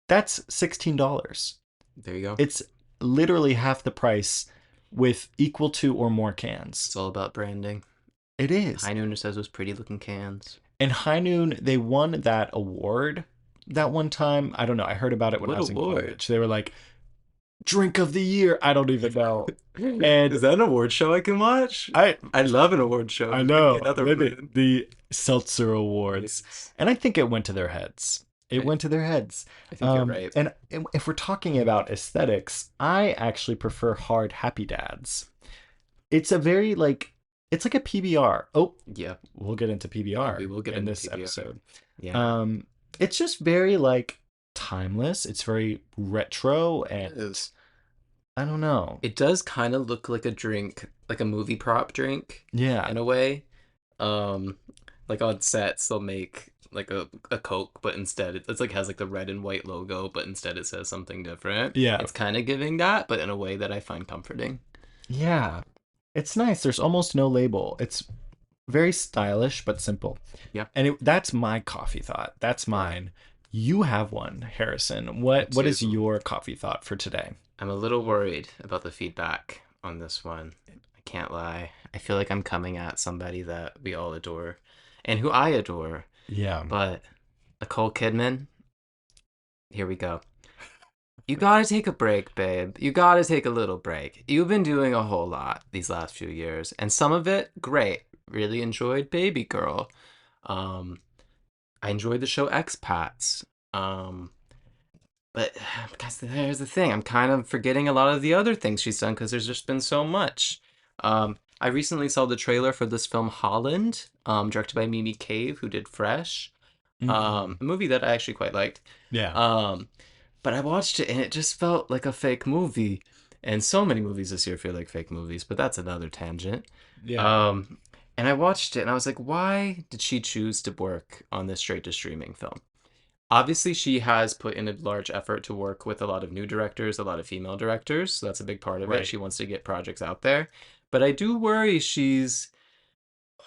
That's $16. There you go. It's literally half the price with equal to or more cans. It's all about branding. It is. High Noon just has those pretty looking cans. And High Noon, they won that award that one time. I don't know. I heard about it when What I was in award? college. They were like, drink of the year. I don't even know. And Is that an award show I can watch? I love an award show. I know. Another Maybe one. the Seltzer Awards. And I think it went to their heads. It Okay. went to their heads. I think you're right. And if we're talking about aesthetics, I actually prefer hard Happy Dads. It's a very it's like a PBR. Oh, Yeah. we'll get into PBR We will get in into this PBR. episode. Yeah. It's just very timeless. It's very retro and It is. I don't know. It does kind of look like a drink, like a movie prop drink Yeah. in a way. Like on sets they'll make like a Coke, but instead it's like has like the red and white logo, but instead it says something different. Yeah. It's kind of giving that, but in a way that I find comforting. Yeah. It's nice. There's almost no label. It's very stylish but simple. Yeah. And that's my coffee thought. That's mine. You have one, Harrison. What is too. your coffee thought for today? I'm a little worried about the feedback on this one. I can't lie. I feel like I'm coming at somebody that we all adore and who I adore. Yeah. But Nicole Kidman, here we go. You gotta take a break, babe. You gotta take a little break. You've been doing a whole lot these last few years, and some of it, great. Really enjoyed Baby Girl. I enjoyed the show Expats. But guys, there's the thing. I'm kind of forgetting a lot of the other things she's done because there's just been so much. I recently saw the trailer for this film Holland, directed by Mimi Cave, who did Fresh. A movie that I actually quite liked. Yeah. But I watched it and it just felt like a fake movie. And so many movies this year feel like fake movies, but that's another tangent. Yeah. And I watched it and I was like, why did she choose to work on this straight to streaming film? Obviously, she has put in a large effort to work with a lot of new directors, a lot of female directors. So that's a big part of Right. it. She wants to get projects out there. But I do worry she's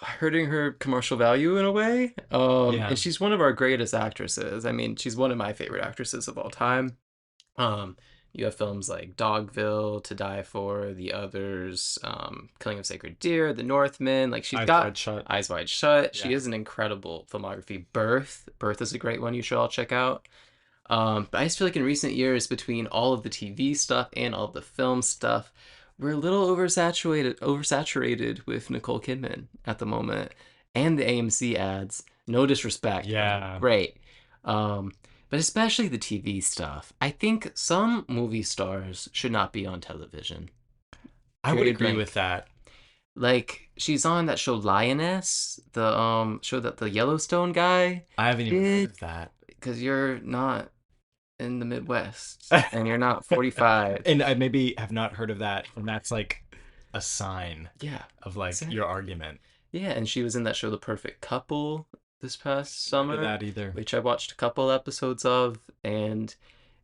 hurting her commercial value in a way. Yeah. And she's one of our greatest actresses. I mean, she's one of my favorite actresses of all time. You have films like Dogville, To Die For, The Others, Killing of Sacred Deer, The Northman. Like she's Eyes got Wide Shut. Eyes Wide Shut. She Yeah. is an incredible filmography. Birth is a great one you should all check out. But I just feel like in recent years, between all of the TV stuff and all of the film stuff, we're a little oversaturated with Nicole Kidman at the moment, and the AMC ads. No disrespect. Yeah. Great. But especially the TV stuff. I think some movie stars should not be on television. I would Period agree blank. with that. Like she's on that show Lioness, the show that the Yellowstone guy, I haven't even heard of that. because you're not in the Midwest and you're not 45. And I maybe have not heard of that, and that's like a sign Yeah. of like Exactly. your argument. Yeah, and she was in that show The Perfect Couple this past summer, That either. which I watched a couple episodes of, and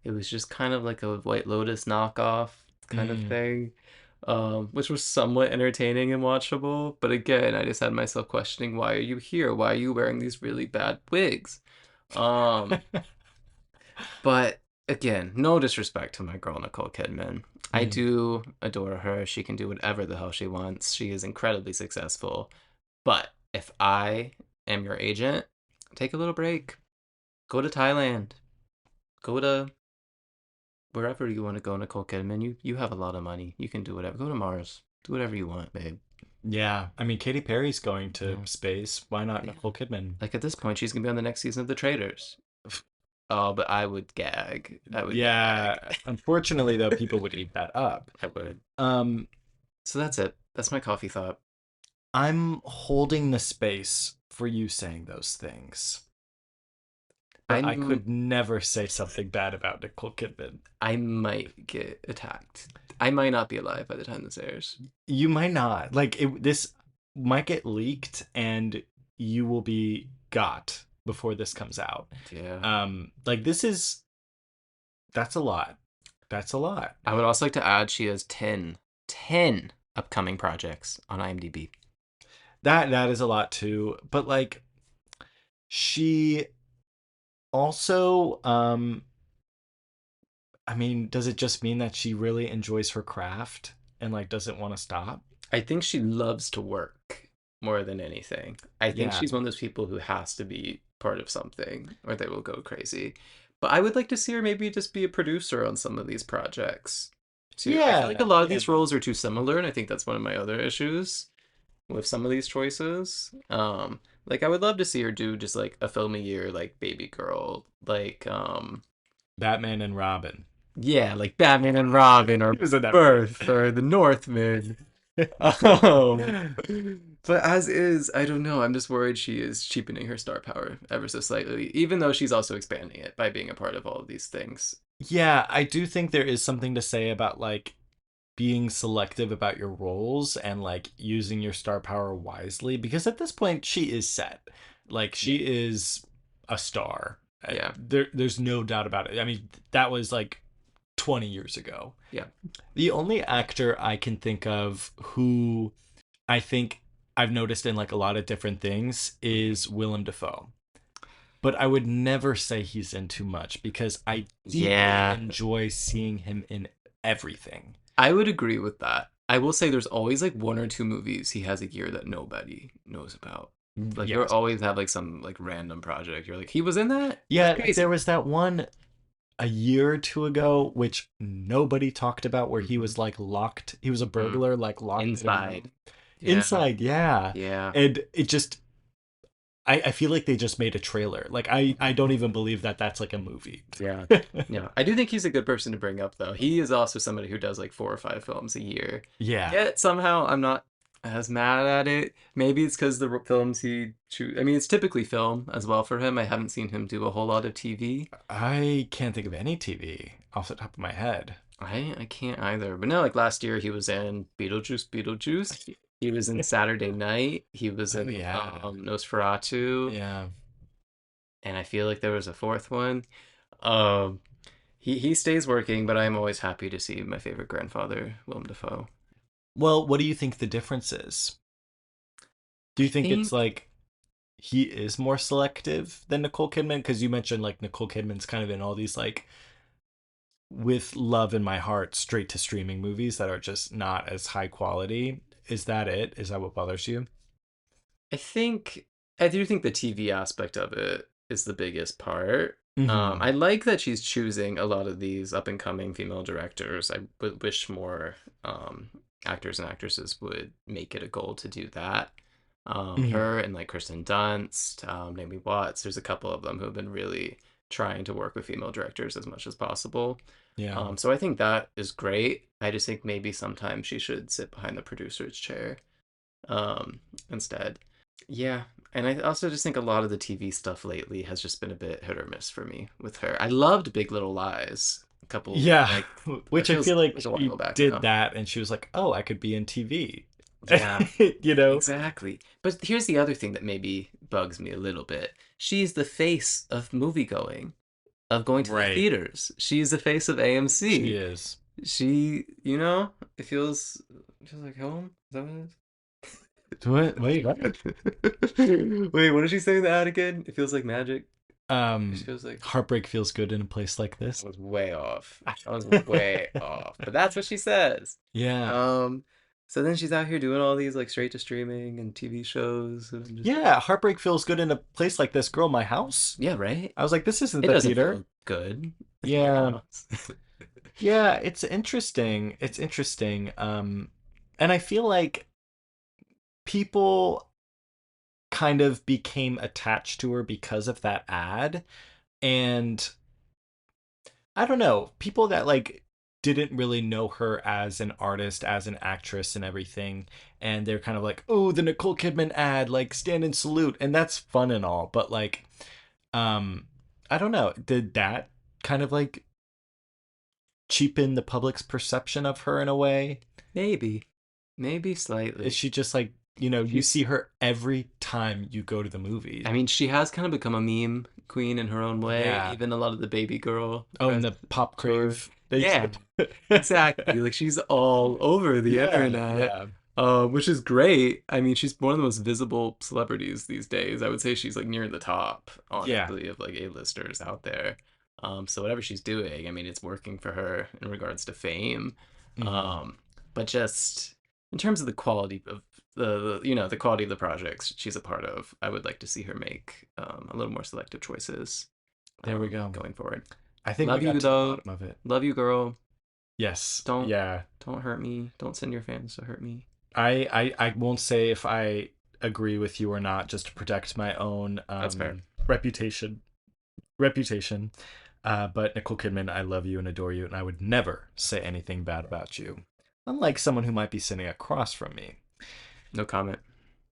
it was just kind of like a White Lotus knockoff kind of thing. which was somewhat entertaining and watchable. But again, I just had myself questioning, why are you here? Why are you wearing these really bad wigs? Um, but again, no disrespect to my girl Nicole Kidman. I Mm. do adore her. She can do whatever the hell she wants. She is incredibly successful. But if I am your agent, take a little break. Go to Thailand. Go to wherever you want to go, Nicole Kidman. You have a lot of money. You can do whatever. Go to Mars. Do whatever you want, babe. Yeah, I mean, Katy Perry's going to Yeah. space. Why not Yeah. Nicole Kidman? Like at this point, she's gonna be on the next season of The Traders. Oh, but I would gag. I would Yeah, gag. unfortunately, though, people would eat that up. I would. Um, So that's it. That's my coffee thought. I'm holding the space for you saying those things, but I I'm could never say something bad about Nicole Kidman. I might get attacked. I might not be alive by the time this airs. You might not. This might get leaked, and you will be got before this comes out. Yeah. Like this is that's a lot. That's a lot. I would also like to add she has 10 upcoming projects on IMDb. That is a lot too. But like she also I mean, does it just mean that she really enjoys her craft and like doesn't want to stop? I think she loves to work more than anything. I think Yeah. she's one of those people who has to be part of something or they will go crazy. But I would like to see her maybe just be a producer on some of these projects too. I feel like a Yeah. lot of Yeah. these roles are too similar, and I think that's one of my other issues with some of these choices. Like I would love to see her do just like a film a year, like Baby Girl, like Batman and Robin. yeah, like Batman and Robin or He was in that. Birth or The Northman. Um, but as is, I don't know. I'm just worried she is cheapening her star power ever so slightly, even though she's also expanding it by being a part of all of these things. Yeah, I do think there is something to say about like being selective about your roles and like using your star power wisely because at this point she is set. Like she Yeah. is a star. Yeah. There's no doubt about it. I mean, that was like 20 years ago. Yeah. The only actor I can think of who I think I've noticed in like a lot of different things is Willem Dafoe. But I would never say he's in too much because I deeply Yeah. enjoy seeing him in everything. I would agree with that. I will say there's always like one or two movies he has a year that nobody knows about. Like you'll Yes. always have like some like random project. You're like, he was in that? Yeah, That's like, crazy. there was that one a year or two ago, which nobody talked about, where he was like locked. He was a burglar, like locked in a Inside. room. Yeah. Inside, yeah. Yeah. And it just, I feel like they just made a trailer. Like I don't even believe that that's like a movie. Yeah. Yeah. I do think he's a good person to bring up though. He is also somebody who does like 4 or 5 films a year. Yeah. Yet somehow I'm not as mad at it. Maybe it's because the films he choose. I mean, it's typically film as well for him. I haven't seen him do a whole lot of TV. I can't think of any TV off the top of my head. I can't either. But no, like last year he was in Beetlejuice. He was in Saturday Night. He was Oh in yeah. Nosferatu. Yeah. And I feel like there was a fourth one. Um, he stays working, but I'm always happy to see my favorite grandfather, Willem Dafoe. Well, what do you think the difference is? Do you think it's Think like he is more selective than Nicole Kidman? Because you mentioned like Nicole Kidman's kind of in all these like with love in my heart straight to streaming movies that are just not as high quality. Is that it? Is that what bothers you? I think I do think the TV aspect of it is the biggest part. Mm-hmm. I like that she's choosing a lot of these up and coming female directors. I would wish more actors and actresses would make it a goal to do that. Mm-hmm. Her and like Kristen Dunst, Naomi Watts. There's a couple of them who have been really trying to work with female directors as much as possible. Yeah. So I think that is great. I just think maybe sometimes she should sit behind the producer's chair instead. Yeah, and I also just think a lot of the TV stuff lately has just been a bit hit or miss for me with her. I loved Big Little Lies. A couple Yeah. like that Which I feels feel like like a she while back did now. that and she was like, oh, I could be in TV. Yeah, You know? exactly. But here's the other thing that maybe bugs me a little bit. She's the face of movie going, of going to the Right. theaters. She's the face of She AMC. is. it feels like home. Is that what it What? Wait, what? is? Wait, what did she say in the ad again? It feels like magic. It Um, feels like Heartbreak feels good in a place like I this. was way off. I was way off. But that's what she says. Yeah. Um, so then she's out here doing all these like straight to streaming and TV shows, and I'm just like, Yeah, heartbreak feels good in a place like this. Girl, my house. yeah, right. I was like, this isn't It the doesn't theater. feel good in your Yeah. house. Yeah, it's interesting. It's interesting. And I feel like people kind of became attached to her because of that ad. And I don't know, people that like didn't really know her as an artist, as an actress and everything, and they're kind of like, "Oh, the Nicole Kidman ad, like stand and salute." And that's fun and all, but like um I don't know, did that kind of like cheapen the public's perception of her in a way? Maybe, maybe Is slightly. she just like, you She's see her every time you go to the movies? I mean, she has kind of become a meme queen in her own way. Yeah. Even a lot of the baby girl Oh, and press the pop tour. crave they used Yeah, to put. exactly. Like she's all over the Yeah, internet, yeah. which is great. I mean, she's one of the most visible celebrities these days. I would say she's like near the top, Yeah. honestly, of like A-listers out there. So whatever she's doing, I mean, it's working for her in regards to fame. Hmm. Um, but just in terms of the quality of the quality of the projects she's a part of, I would like to see her make a little more selective choices There we go. going forward. I think we Love got you to the though. bottom of it. Love you, girl. Yes. Don't Yeah. don't hurt me. Don't send your fans to hurt me. I won't say if I agree with you or not, just to protect my own That's fair. reputation. Reputation. But Nicole Kidman, I love you and adore you, and I would never say anything bad about you. Unlike someone who might be sitting across from me. No comment.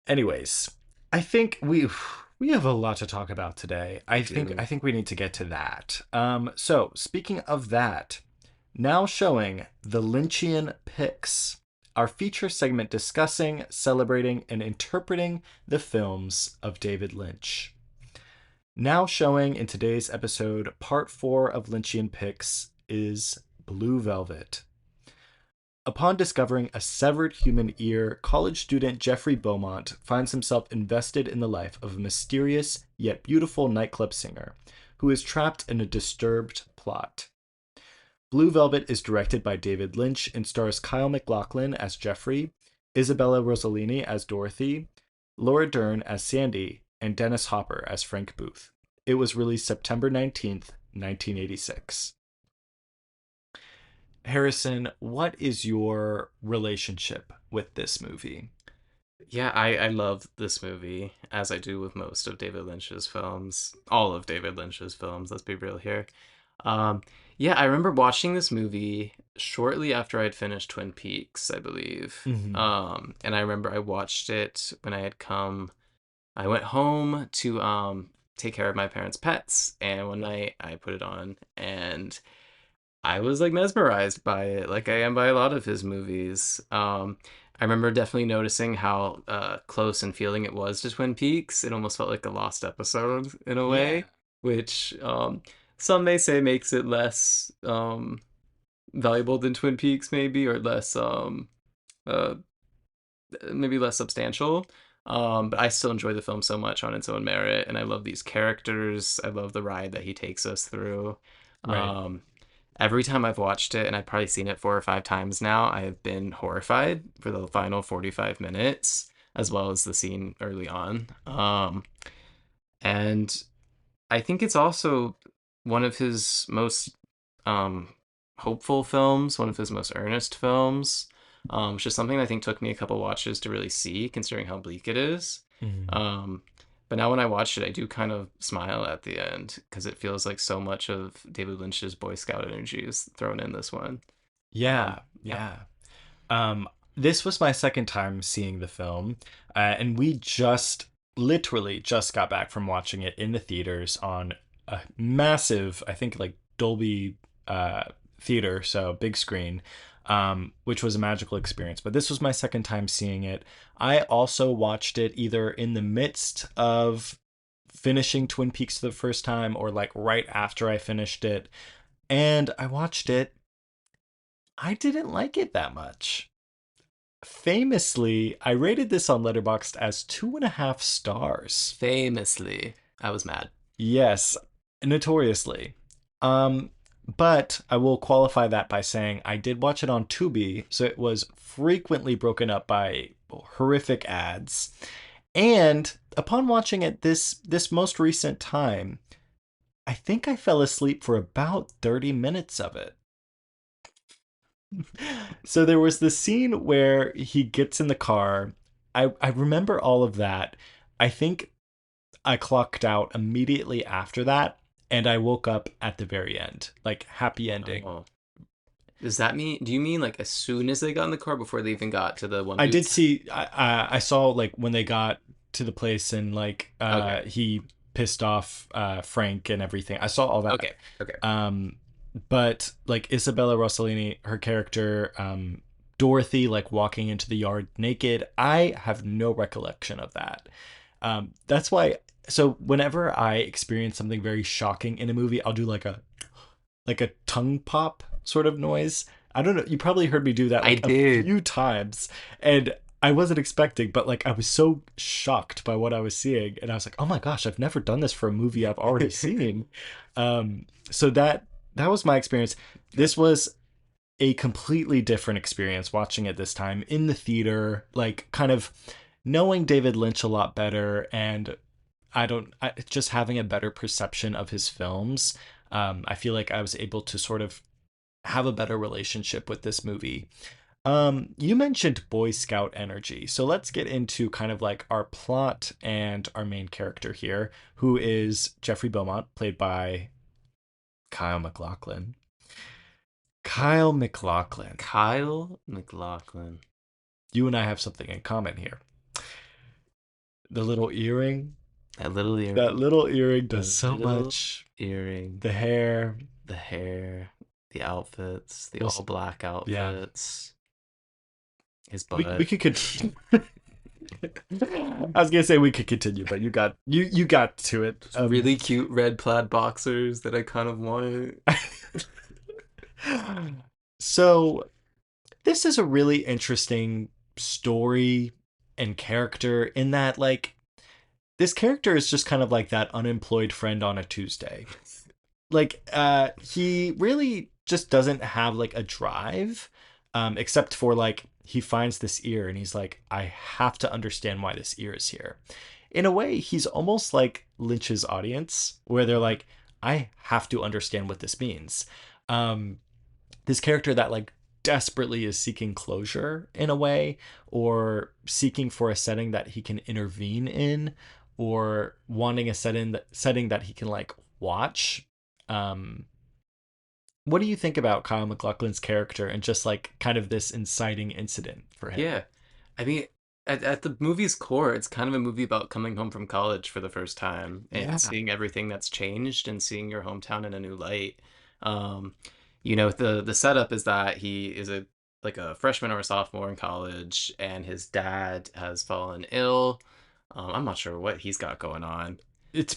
Anyways, I think we have a lot to talk about today. I We think do. I think we need to get to that. So speaking of that, now showing the Lynchian Picks, our feature segment discussing, celebrating, and interpreting the films of David Lynch. Now showing in today's episode, part 4 of Lynchian Picks is Blue Velvet. Upon discovering a severed human ear, college student Jeffrey Beaumont finds himself invested in the life of a mysterious yet beautiful nightclub singer who is trapped in a disturbed plot. Blue Velvet is directed by David Lynch and stars Kyle MacLachlan as Jeffrey, Isabella Rossellini as Dorothy, Laura Dern as Sandy, and Dennis Hopper as Frank Booth. It was released September 19th, 1986. Harrison, what is your relationship with this movie? Yeah, I love this movie, as I do with most of David Lynch's films. All of David Lynch's films, let's be real here. Um, yeah, I remember watching this movie shortly after I'd finished Twin Peaks, I believe. Hmm. And I remember I watched it when I went home to take care of my parents' pets, and one night I put it on and I was like mesmerized by it, like I am by a lot of his movies. I remember definitely noticing how close and feeling it was to Twin Peaks. It almost felt like a lost episode in a Yeah. way, which some may say makes it less valuable than Twin Peaks, maybe, or less uh, maybe less substantial. But I still enjoy the film so much on its own merit, and I love these characters. I love the ride that he takes us through. Right. Um, every time I've watched it, and I've probably seen it 4 or 5 times now, I have been horrified for the final 45 minutes, as well as the scene early on. And I think it's also one of his most um, hopeful films, one of his most earnest films, which is something I think took me a couple watches to really see, considering how bleak it is. Mhm. Um, but now when I watch it, I do kind of smile at the end because it feels like so much of David Lynch's Boy Scout energy is thrown in this one. Yeah, Yeah. yeah. This was my second time seeing the film, and we just literally just got back from watching it in the theaters on a massive, I think like Dolby theater, so big screen, which was a magical experience. But this was my second time seeing it. I also watched it either in the midst of finishing Twin Peaks for the first time or like right after I finished it. And I watched it I didn't like it that much. Famously, I rated this on Letterboxd as 2.5 stars. Famously, I was mad. Yes, notoriously. Um, but I will qualify that by saying I did watch it on Tubi, so it was frequently broken up by horrific ads. And upon watching it this most recent time, I think I fell asleep for about 30 minutes of it. So there was this scene where he gets in the car. I remember all of that. I think I clocked out immediately after that, and I woke up at the very end. Like, happy ending. Oh. Does that mean, do you mean like as soon as they got in the car before they even got to the one I did dude's? see I saw like when they got to the place and like Okay. he pissed off Frank and everything. I saw all that. Okay. Okay. Um but like Isabella Rossellini, her character, Dorothy like walking into the yard naked, I have no recollection of that. That's why, so whenever I experience something very shocking in a movie, I'll do like a tongue pop sort of noise. I don't know. You probably heard me do that I like a did. few times, and I wasn't expecting, but like I was so shocked by what I was seeing, and I was like, "Oh my gosh, I've never done this for a movie I've already seen." So that was my experience. This was a completely different experience watching it this time in the theater, like kind of knowing David Lynch a lot better, and just having a better perception of his films. I feel like I was able to sort of have a better relationship with this movie. You mentioned Boy Scout energy, so let's get into kind of like our plot and our main character here, who is Jeffrey Beaumont, played by Kyle MacLachlan. Kyle MacLachlan. Kyle MacLachlan. You and I have something in common here. The little earring. That little That earring. little earring The does so little much. earring. The hair. The hair. The outfits. The We'll, all black yeah. outfits. His We butt. could continue. I was gonna say we could continue, but you got to it. Really cute red plaid boxers that I kind of wanted. So this is a really interesting story and character in that like this character is just kind of like that unemployed friend on a Tuesday. Like he really just doesn't have like a drive, except for like he finds this ear and he's like, I have to understand why this ear is here. In a way, he's almost like Lynch's audience, where they're like, I have to understand what this means. um this character that like desperately is seeking closure in a way, or seeking for a setting that he can intervene in, or wanting a setting that he can like watch. um what do you think about Kyle MacLachlan's character and just like kind of this inciting incident for him? Yeah. I mean, at the movie's core, it's kind of a movie about coming home from college for the first time and Yeah. seeing everything that's changed and seeing your hometown in a new light. Um, the setup is that he is a like a freshman or a sophomore in college, and his dad has fallen ill. I'm not sure what he's got going on. It's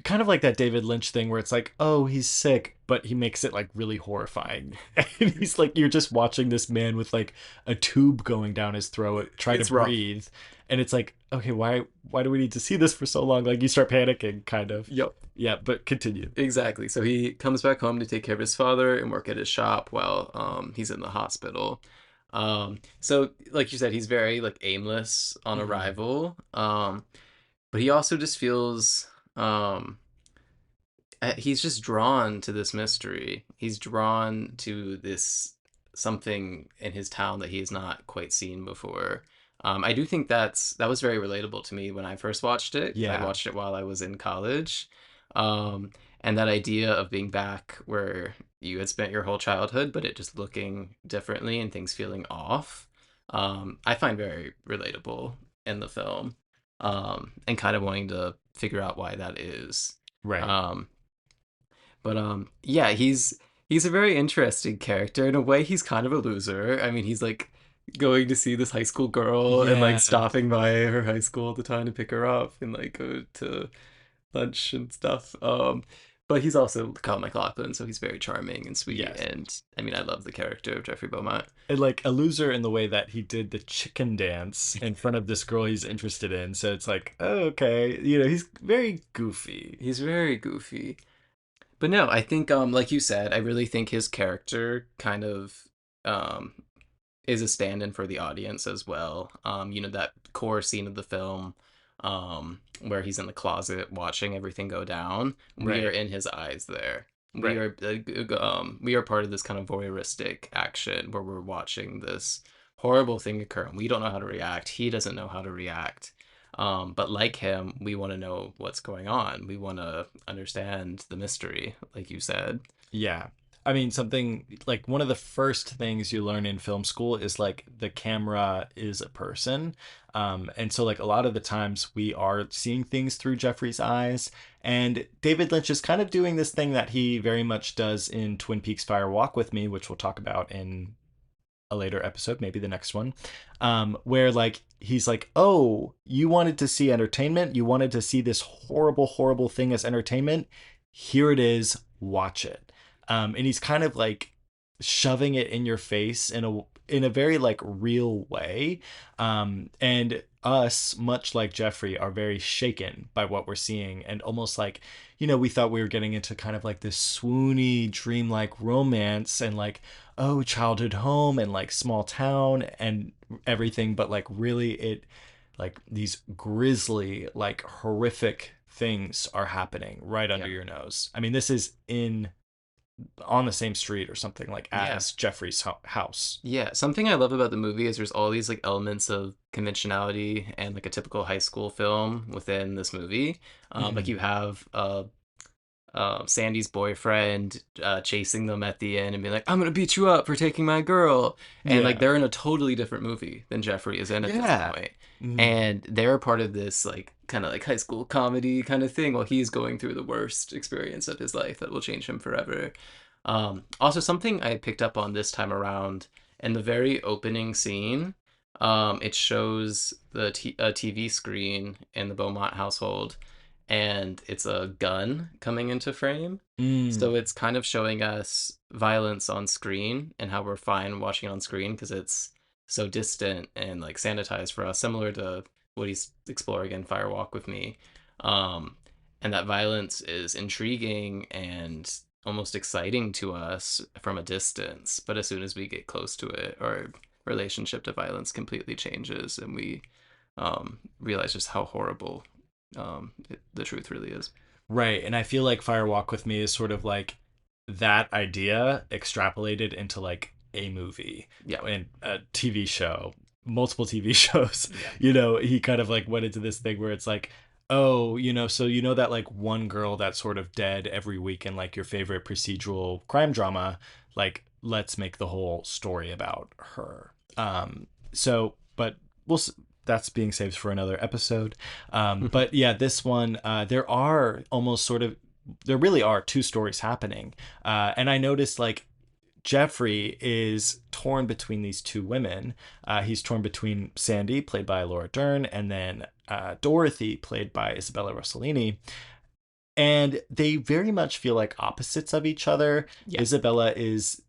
kind of like that David Lynch thing where it's like, oh, he's sick, but he makes it like really horrifying. And he's like, you're just watching this man with like a tube going down his throat try to It's rough. breathe, and it's like, okay, why do we need to see this for so long? Like you start panicking kind of. Yep. Yeah, but continue. Exactly. So he comes back home to take care of his father and work at his shop while he's in the hospital. So like you said, he's very like aimless on Mhm. arrival. But he also just feels he's just drawn to this mystery. He's drawn to this something in his town that he has not quite seen before. I do think that was very relatable to me when I first watched it, because I'd Yeah. watched it while I was in college. Um, and that idea of being back where you had spent your whole childhood, but it just looking differently and things feeling off, I find very relatable in the film, and kind of wanting to figure out why that is. Right. Um, but yeah, he's a very interesting character. In a way, he's kind of a loser. I mean, he's like going to see this high school girl and like Yeah. stopping by her high school all the time to pick her up and like go to lunch and stuff. But he's also Kyle MacLachlan, so he's very charming and sweet. Yes. And I mean, I love the character of Jeffrey Beaumont. And like a loser in the way that he did the chicken dance in front of this girl he's interested in. So it's like, oh, okay, he's very goofy. He's very goofy. But no, I think like you said, I really think his character kind of um is a stand-in for the audience as well. That core scene of the film where he's in the closet watching everything go down. We are Right. in his eyes there. Right. We are part of this kind of voyeuristic action where we're watching this horrible thing occur and we don't know how to react. He doesn't know how to react. But like him, we want to know what's going on. We want to understand the mystery, like you said. Yeah. I mean, something like one of the first things you learn in film school is like the camera is a person. And so, like, a lot of the times we are seeing things through Jeffrey's eyes. And David Lynch is kind of doing this thing that he very much does in Twin Peaks Fire Walk with Me, which we'll talk about in a later episode, maybe the next one, where like he's like, oh, you wanted to see entertainment? You wanted to see this horrible, horrible thing as entertainment? Here it is, watch it. And he's kind of like shoving it in your face in a very like real way. And us, much like Jeffrey, are very shaken by what we're seeing, and almost like, we thought we were getting into kind of like this swoony, dreamlike romance and like, oh, childhood home and like small town and everything, but like really it like these grisly, like horrific things are happening right under Yeah. your nose. I mean, this is in on the same street or something like Yeah. as Jeffrey's house. Yeah, something I love about the movie is there's all these like elements of conventionality and like a typical high school film within this movie. Like Mm. you have Sandy's boyfriend chasing them at the end and being like, "I'm gonna beat you up for taking my girl," and like Yeah. they're in a totally different movie than Jeffrey is in at this Yeah. point. Mm. And they're part of this like kind of like high school comedy kind of thing while he's going through the worst experience of his life that will change him forever. Also, something I picked up on this time around in the very opening scene, it shows a TV screen in the Beaumont household, and it's a gun coming into frame. Mm. So it's kind of showing us violence on screen and how we're fine watching it on screen because it's so distant and like sanitized for us, similar to what he's exploring in Fire Walk with Me. Um, and that violence is intriguing and almost exciting to us from a distance. But as soon as we get close to it, our relationship to violence completely changes and we realize just how horrible the truth really is. Right. And I feel like Fire Walk with Me is sort of like that idea extrapolated into like a movie Yeah. and a TV show, multiple TV shows. Yeah. He kind of like went into this thing where it's like, oh, so that like one girl that's sort of dead every week in like your favorite procedural crime drama, like let's make the whole story about her. But we'll that's being saved for another episode. But yeah, this one, there really are two stories happening. And I noticed like Jeffrey is torn between these two women. He's torn between Sandy, played by Laura Dern, and then Dorothy, played by Isabella Rossellini. And they very much feel like opposites of each other. Yeah. Isabella is,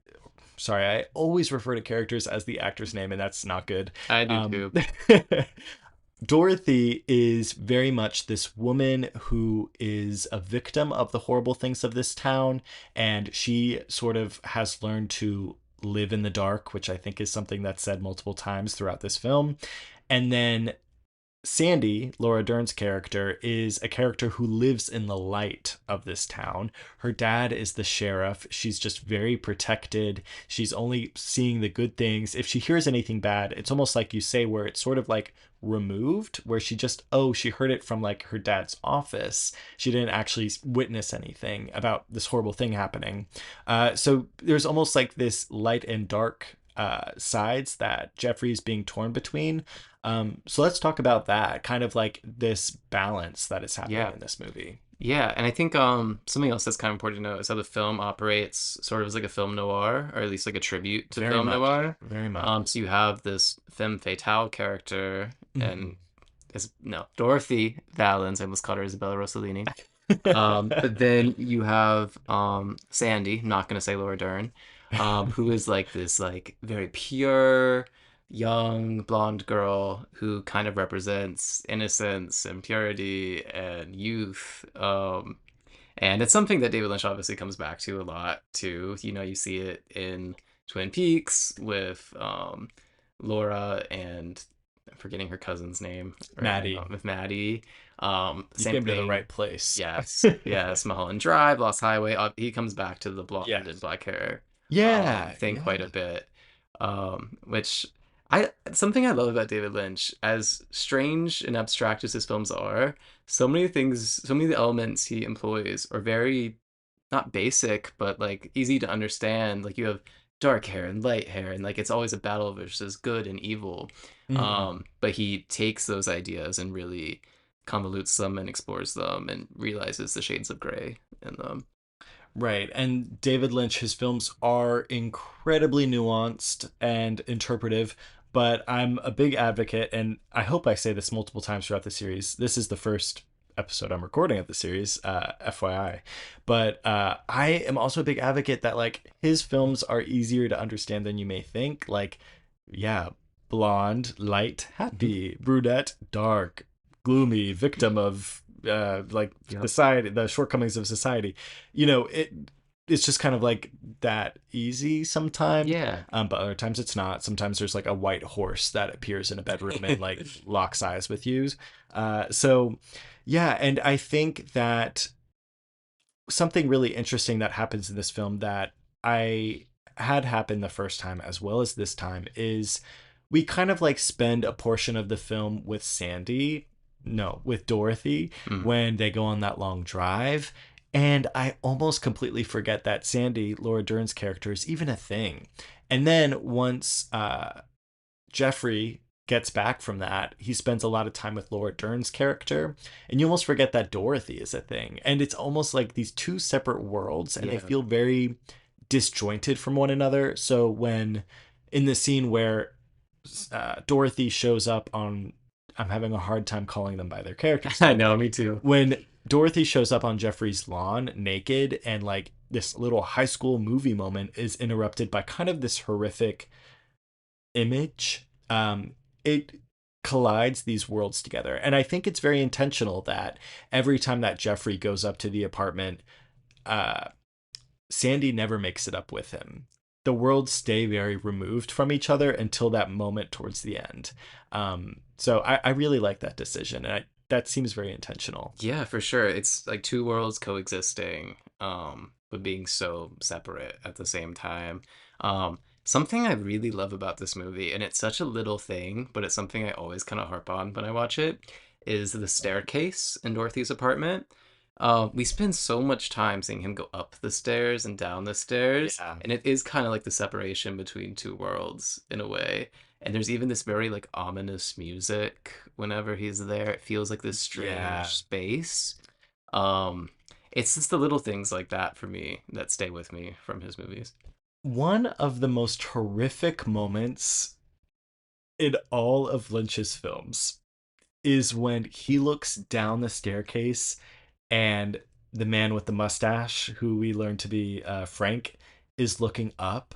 sorry, I always refer to characters as the actor's name, and that's not good. I do too. Dorothy is very much this woman who is a victim of the horrible things of this town, and she sort of has learned to live in the dark, which I think is something that's said multiple times throughout this film. And then Sandy, Laura Dern's character, is a character who lives in the light of this town. Her dad is the sheriff. She's just very protected. She's only seeing the good things. If she hears anything bad, it's almost like you say, where it's sort of like removed, where she heard it from like her dad's office. She didn't actually witness anything about this horrible thing happening. So there's almost like this light and dark sides that Jeffrey's being torn between. So let's talk about that, kind of like this balance that is happening in this movie. Yeah, and I think something else that's kind of important to know is how the film operates sort of as like a film noir, or at least like a tribute to Very film much. noir. Very much. So you have this femme fatale character, and Dorothy Valens. I almost called her Isabella Rossellini. But then you have Sandy, not gonna say Laura Dern, who is like this like very pure young blonde girl who kind of represents innocence and purity and youth. And it's something that David Lynch obviously comes back to a lot too. You know, you see it in Twin Peaks with Laura and I'm forgetting her cousin's name right now Maddie, with Maddie. you Same came to the thing. right place. Yes, yes, Mulholland Drive, Lost Highway. He comes back to the blonde and Yes. black hair Yeah, thing yeah. quite a bit. Which I something I love about David Lynch, as strange and abstract as his films are, so many things, so many of the elements he employs are very not basic, but like easy to understand. Like you have dark hair and light hair, and like it's always a battle versus good and evil. Mhm. But he takes those ideas and really convolutes them and explores them and realizes the shades of gray in them. Right. And David Lynch, his films are incredibly nuanced and interpretive, but I'm a big advocate, and I hope I say this multiple times throughout the series. This is the first episode I'm recording of the series, FYI. But I am also a big advocate that, like, his films are easier to understand than you may think. Like, yeah, blonde, light, Mhm. happy, brunette, dark, gloomy, victim of like Yep. society, the shortcomings of society. It's just kind of like that easy sometimes. Yeah. But other times it's not. Sometimes there's like a white horse that appears in a bedroom and like locks eyes with you. So yeah, and I think that something really interesting that happens in this film that I had happen the first time as well as this time is we kind of like spend a portion of the film with Sandy, no, with Dorothy Mm. when they go on that long drive. And I almost completely forget that Sandy, Laura Dern's character, is even a thing. And then once Jeffrey gets back from that, he spends a lot of time with Laura Dern's character, and you almost forget that Dorothy is a thing. And it's almost like these two separate worlds, and they Yeah. feel very disjointed from one another. So when in the scene where Dorothy shows up on, I'm having a hard time calling them by their characters I name. know, me too. When Dorothy shows up on Jeffrey's lawn naked, and like this little high school movie moment is interrupted by kind of this horrific image, it collides these worlds together. And I think it's very intentional that every time that Jeffrey goes up to the apartment, uh, Sandy never makes it up with him. The worlds stay very removed from each other until that moment towards the end. So I really like that decision, and that seems very intentional. Yeah, for sure. It's like two worlds coexisting, but being so separate at the same time. Something I really love about this movie, and it's such a little thing, but it's something I always kind of harp on when I watch it, is the staircase in Dorothy's apartment. We spend so much time seeing him go up the stairs and down the stairs, Yeah. and it is kind of like the separation between two worlds in a way. And there's even this very like ominous music whenever he's there. It feels like this strange Yeah. space. Um, it's just the little things like that for me that stay with me from his movies. One of the most horrific moments in all of Lynch's films is when he looks down the staircase and the man with the mustache, who we learn to be Frank, is looking up.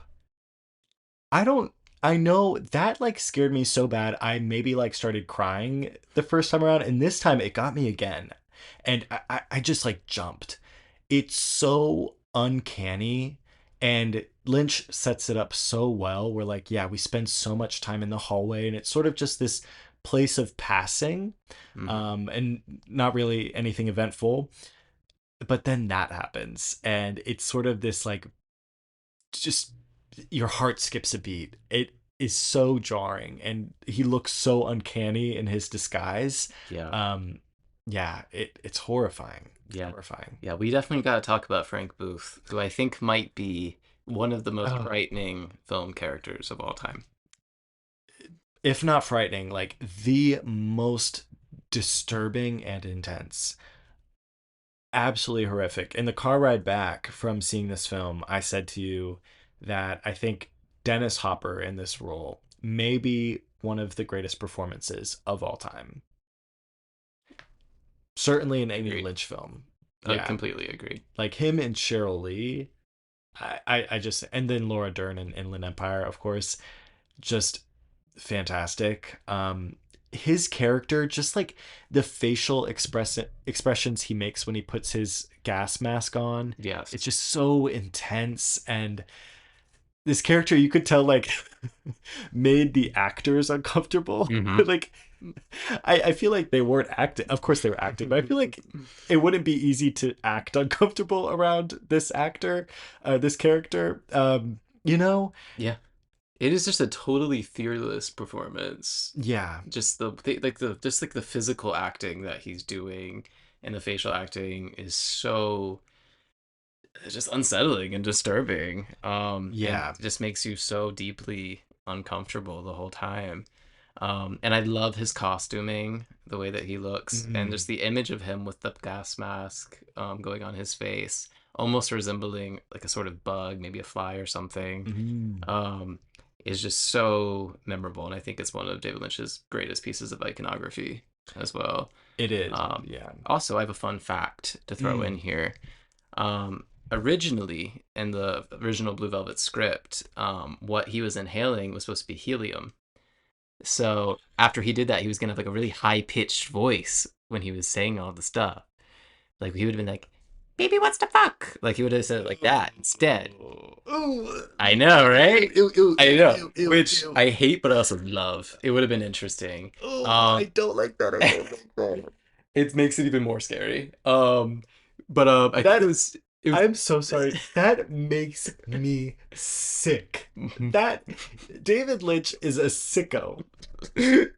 I don't. I know that like scared me so bad. I maybe like started crying the first time around, and this time it got me again, and I just like jumped. It's so uncanny, and Lynch sets it up so well. We're like, yeah, we spend so much time in the hallway, and it's sort of just this place of passing, Hmm. and not really anything eventful. But then that happens, and it's sort of this like just your heart skips a beat. It is so jarring, and he looks so uncanny in his disguise. Yeah, Um, yeah, it's horrifying. It's yeah, horrifying. yeah. We definitely got to talk about Frank Booth, who I think might be one of the most Oh, frightening film characters of all time. if not frightening, like the most disturbing and intense. Absolutely horrific. In the car ride back from seeing this film, I said to you that I think Dennis Hopper in this role may be one of the greatest performances of all time. Certainly in any Agreed. Lynch film. I Yeah, completely agree. like him and Cheryl Lee. I just, and then Laura Dern and Inland Empire, of course, just fantastic. His character, just like the facial expressions he makes when he puts his gas mask on, Yes. it's just so intense. And this character, you could tell, like, made the actors uncomfortable. Mm-hmm. Like, I feel like they weren't acting. Of course, they were acting, but I feel like it wouldn't be easy to act uncomfortable around this actor, this character. You know, Yeah. It is just a totally fearless performance. yeah, Just the physical acting that he's doing and the facial acting is so just unsettling and disturbing. And yeah. just makes you so deeply uncomfortable the whole time. And I love his costuming, the way that he looks, and Mm, just the image of him with the gas mask going on his face, almost resembling like a sort of bug, maybe a fly or something, mm. um, is just so memorable. And I think it's one of David Lynch's greatest pieces of iconography as well. It is, Um, yeah. Also, I have a fun fact to throw in Mm. here. Originally, in the original Blue Velvet script, what he was inhaling was supposed to be helium. So after he did that, he was gonna have like a really high pitched voice when he was saying all the stuff. Like he would have been like, "Baby, what's the fuck?" Like he would have said it like that instead. Ooh. I know, right? Ew, ew, I ew, know, ew, ew, which ew. I hate, but I also love. It would have been interesting. Oh, I Um, don't like that. I don't like that. it makes it even more scary. But I think That it was I'm so sorry. That makes me sick. That David Lynch is a sicko.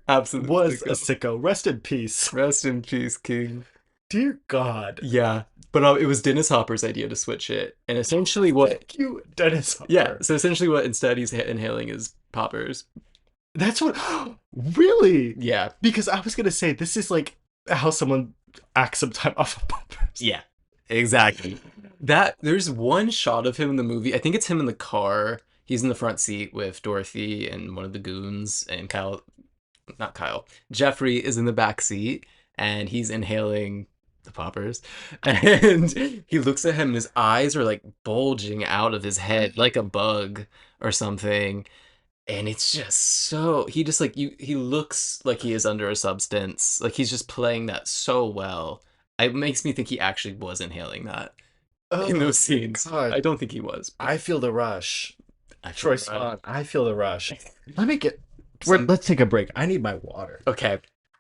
absolute Was a sicko. sicko. Rest in peace. Rest in peace, King. Dear God. Yeah, but it was Dennis Hopper's idea to switch it, and essentially Thank you, Dennis yeah, Hopper. so essentially what instead he's inhaling is poppers. That's what. Really? Yeah, Because I was gonna say this is like how someone acts some time off of poppers. yeah, exactly. That there's one shot of him in the movie. I think it's him in the car. He's in the front seat with Dorothy and one of the goons, and Kyle, not Kyle, Jeffrey is in the back seat, and he's inhaling the poppers, and he looks at him, and his eyes are like bulging out of his head like a bug or something. And it's just so he just like you he looks like he is under a substance. Like he's just playing that so well. It makes me think he actually was inhaling that in Oh those scenes. I God. don't think he was, but I feel the rush. I feel Troy right. Sivan, I feel the rush. Let me get. Some Let's take a break. I need my water. okay.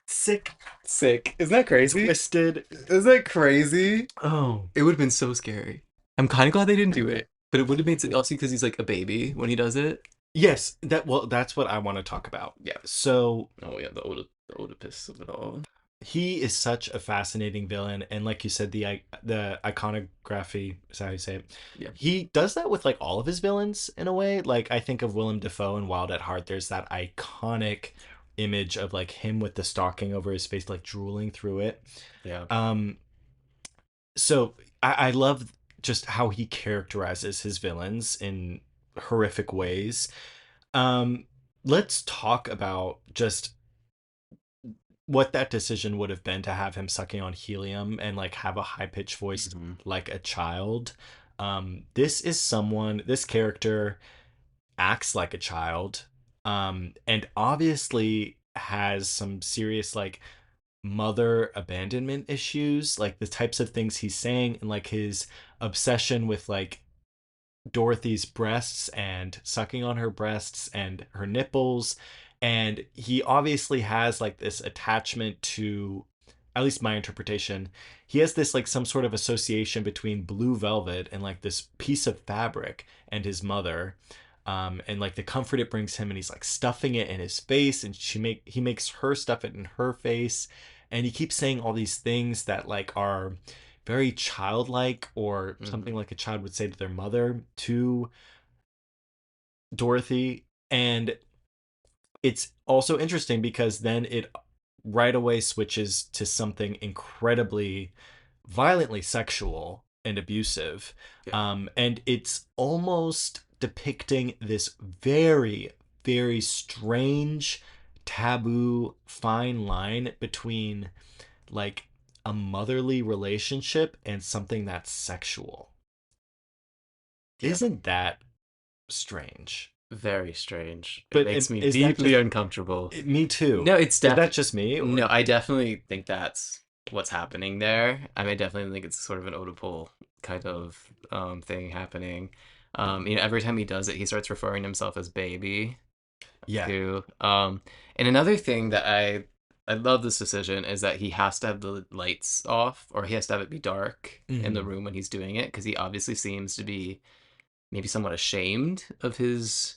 Sick, Sick. Isn't that crazy? twisted. Isn't that crazy? Oh, It would have been so scary. I'm kind of glad they didn't do it, but it would have made sense also because he's like a baby when he does it. yes. That's what I want to talk about. Yeah. So Oh yeah, the Oedipus of it all. he is such a fascinating villain, and like you said, the iconography is how you say it. Yeah. He does that with like all of his villains in a way. Like I think of Willem Dafoe in Wild at Heart. There's that iconic image of like him with the stocking over his face, like drooling through it. Yeah. Um, so I love just how he characterizes his villains in horrific ways. Um, let's talk about just what that decision would have been to have him sucking on helium and like have a high pitched voice Hmm. like a child. This character acts like a child, and obviously has some serious like mother abandonment issues, like the types of things he's saying and like his obsession with like Dorothy's breasts and sucking on her breasts and her nipples. And he obviously has like this attachment to, at least my interpretation, he has this like some sort of association between blue velvet and like this piece of fabric and his mother. And like the comfort it brings him, and he's like stuffing it in his face, and he makes her stuff it in her face, and he keeps saying all these things that like are very childlike or Hmm. something like a child would say to their mother to Dorothy. And it's also interesting because then it right away switches to something incredibly violently sexual and abusive. Yeah. And it's almost depicting this very, very strange, taboo, fine line between like a motherly relationship and something that's sexual. Yeah. Isn't that strange? Very strange. It But makes me is that deeply just uncomfortable. me too? No, it's Is that definitely just me no. or I definitely think that's what's happening there. I mean, I definitely think it's sort of an Oedipal kind of thing happening. Every time he does it, he starts referring to himself as baby yeah. too. And another thing that I love this decision is that he has to have the lights off, or he has to have it be dark in the Mhm. room when he's doing it, because he obviously seems to be maybe somewhat ashamed of his,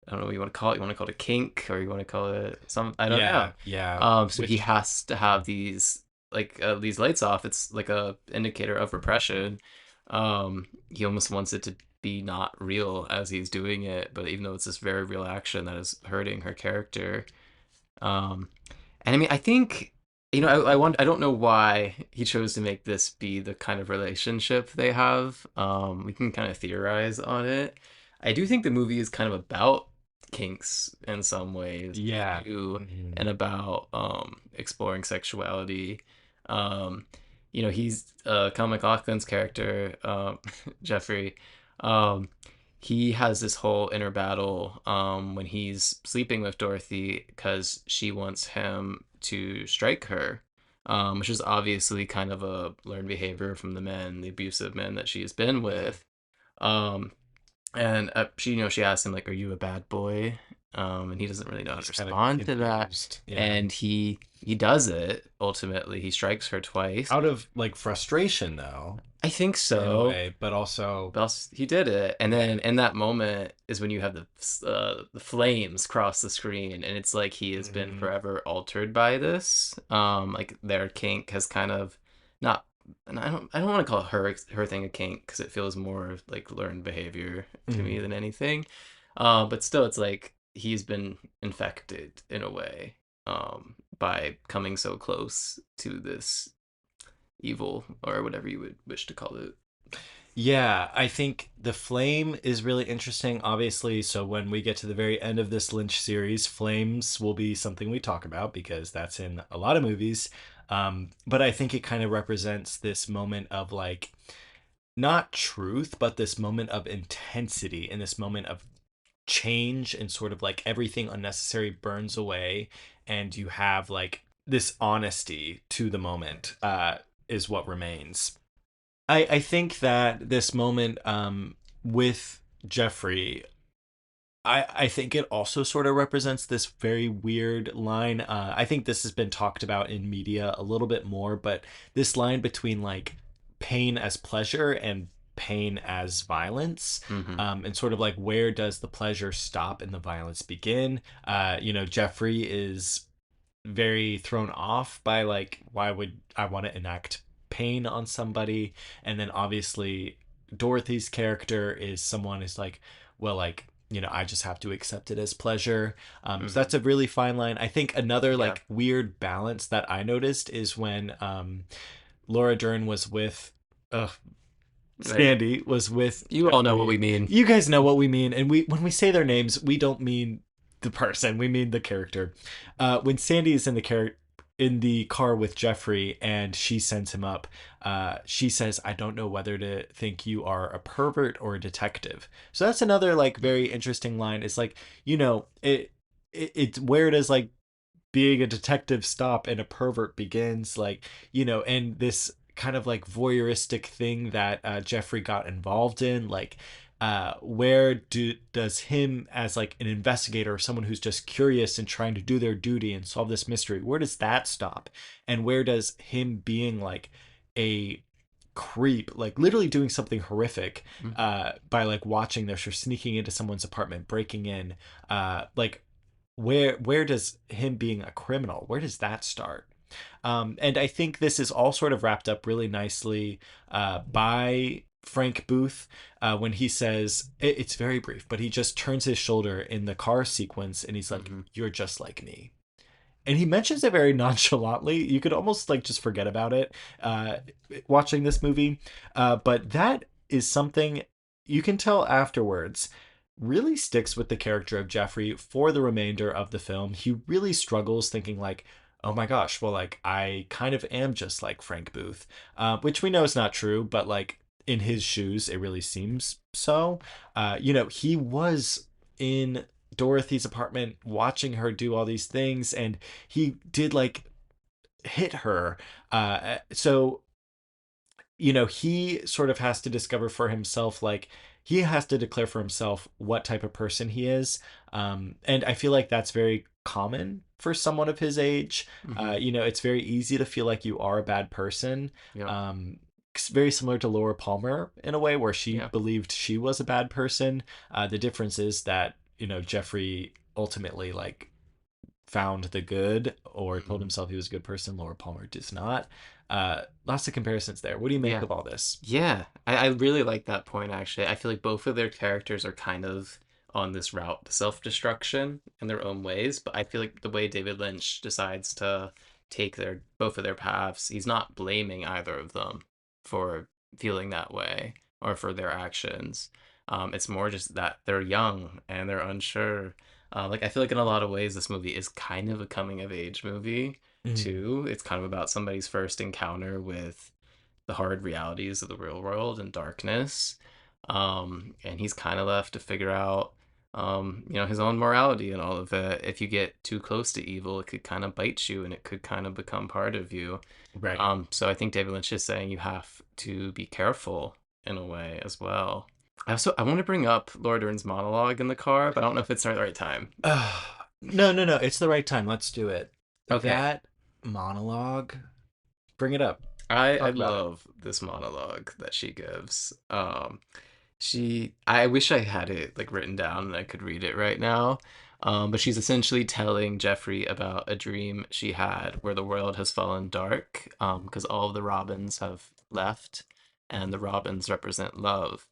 I don't know what you want to call it. You want to call it a kink, or you want to call it some, I don't know. Yeah, yeah. So he Which has to have these lights off. It's like a indicator of repression. He almost wants it to be not real as he's doing it, but even though it's this very real action that is hurting her character. Um, and I mean, I think, I don't know why he chose to make this be the kind of relationship they have. We can kind of theorize on it. I do think the movie is kind of about kinks in some ways yeah. too, Mhm. and about exploring sexuality. Um, he's Kyle MacLachlan's character, Jeffrey. Um, he has this whole inner battle when he's sleeping with Dorothy because she wants him to strike her, which is obviously kind of a learned behavior from the abusive men that she has been with. Um, and she asks him like, "Are you a bad boy?" And he doesn't really know how to He's kind of respond to that. confused. Yeah. And he does it. Ultimately, he strikes her twice. Out of like frustration though, I think in a so. way, but also But he did it, and then in that moment is when you have the flames cross the screen, and it's like he has been mhm. forever altered by this. Like their kink has kind of not, and I don't want to call her thing a kink because it feels more like learned behavior to me Mhm. than anything. But still, it's like he's been infected in a way by coming so close to this evil, or whatever you would wish to call it. Yeah, I think the flame is really interesting, obviously. So when we get to the very end of this Lynch series, flames will be something we talk about because that's in a lot of movies. But I think it kind of represents this moment of like not truth, but this moment of intensity and this moment of change and sort of like everything unnecessary burns away and you have like this honesty to the moment is what remains. I think that this moment with Jeffrey, I think it also sort of represents this very weird line. I think this has been talked about in media a little bit more, but this line between like pain as pleasure and pain as violence, Mm-hmm. and sort of like where does the pleasure stop and the violence begin? Jeffrey is very thrown off by like why would I want to enact pain on somebody, and then obviously Dorothy's character is someone who's like, well, like, I just have to accept it as pleasure. So Mm-hmm. that's a really fine line. I think another Yeah. like weird balance that I noticed is when Laura Dern was with Right. Sandy was with You all know what we Jeffrey. mean. You guys know what we mean, and we when we say their names, we don't mean the person, we mean the character. When Sandy is in the car with Jeffrey and she sends him up, she says, "I don't know whether to think you are a pervert or a detective." So that's another like very interesting line. It's like it's where does like being a detective stop and a pervert begins, like, and this kind of like voyeuristic thing that Jeffrey got involved in, like where does him as like an investigator or someone who's just curious and trying to do their duty and solve this mystery, where does that stop, and where does him being like a creep, like literally doing something horrific Mhm. by like watching this or sneaking into someone's apartment, breaking in, like where does him being a criminal, where does that start? And I think this is all sort of wrapped up really nicely by Frank Booth when he says it's very brief, but he just turns his shoulder in the car sequence and he's like, Mhm. "You're just like me." And he mentions it very nonchalantly. You could almost like just forget about it uh, watching this movie. But that is something you can tell afterwards really sticks with the character of Jeffrey for the remainder of the film. He really struggles thinking like, oh my gosh, well, like, I kind of am just like Frank Booth, which we know is not true, but like in his shoes, it really seems so. He was in Dorothy's apartment watching her do all these things, and he did like hit her. So he sort of has to discover for himself, like, he has to declare for himself what type of person he is. And I feel like that's very common for someone of his age. Hmm. It's very easy to feel like you are a bad person. Yep. It's very similar to Laura Palmer in a way, where she Yeah. believed she was a bad person. The difference is that, Jeffrey ultimately, like, found the good or told Hmm. himself he was a good person. Laura Palmer does not. Lots of comparisons there. What do you make Yeah. of all this? Yeah, I really like that point actually. I feel like both of their characters are kind of on this route to self-destruction in their own ways, but I feel like the way David Lynch decides to take their both of their paths, he's not blaming either of them for feeling that way or for their actions. It's more just that they're young and they're unsure. Like I feel like in a lot of ways this movie is kind of a coming of age movie Mm. too. It's kind of about somebody's first encounter with the hard realities of the real world and darkness. And he's kind of left to figure out, his own morality and all of it. If you get too close to evil, it could kind of bite you and it could kind of become part of you. Right. So I think David Lynch is saying you have to be careful in a way as well. I want to bring up Laura Dern's monologue in the car, but I don't know if it's the right time. No, no, no. It's the right time. Let's do it. Okay. That monologue, bring it up. I Talk about it. love this monologue that she gives. I wish I had it like written down and I could read it right now. But she's essentially telling Jeffrey about a dream she had where the world has fallen dark, because all of the robins have left, and the robins represent love.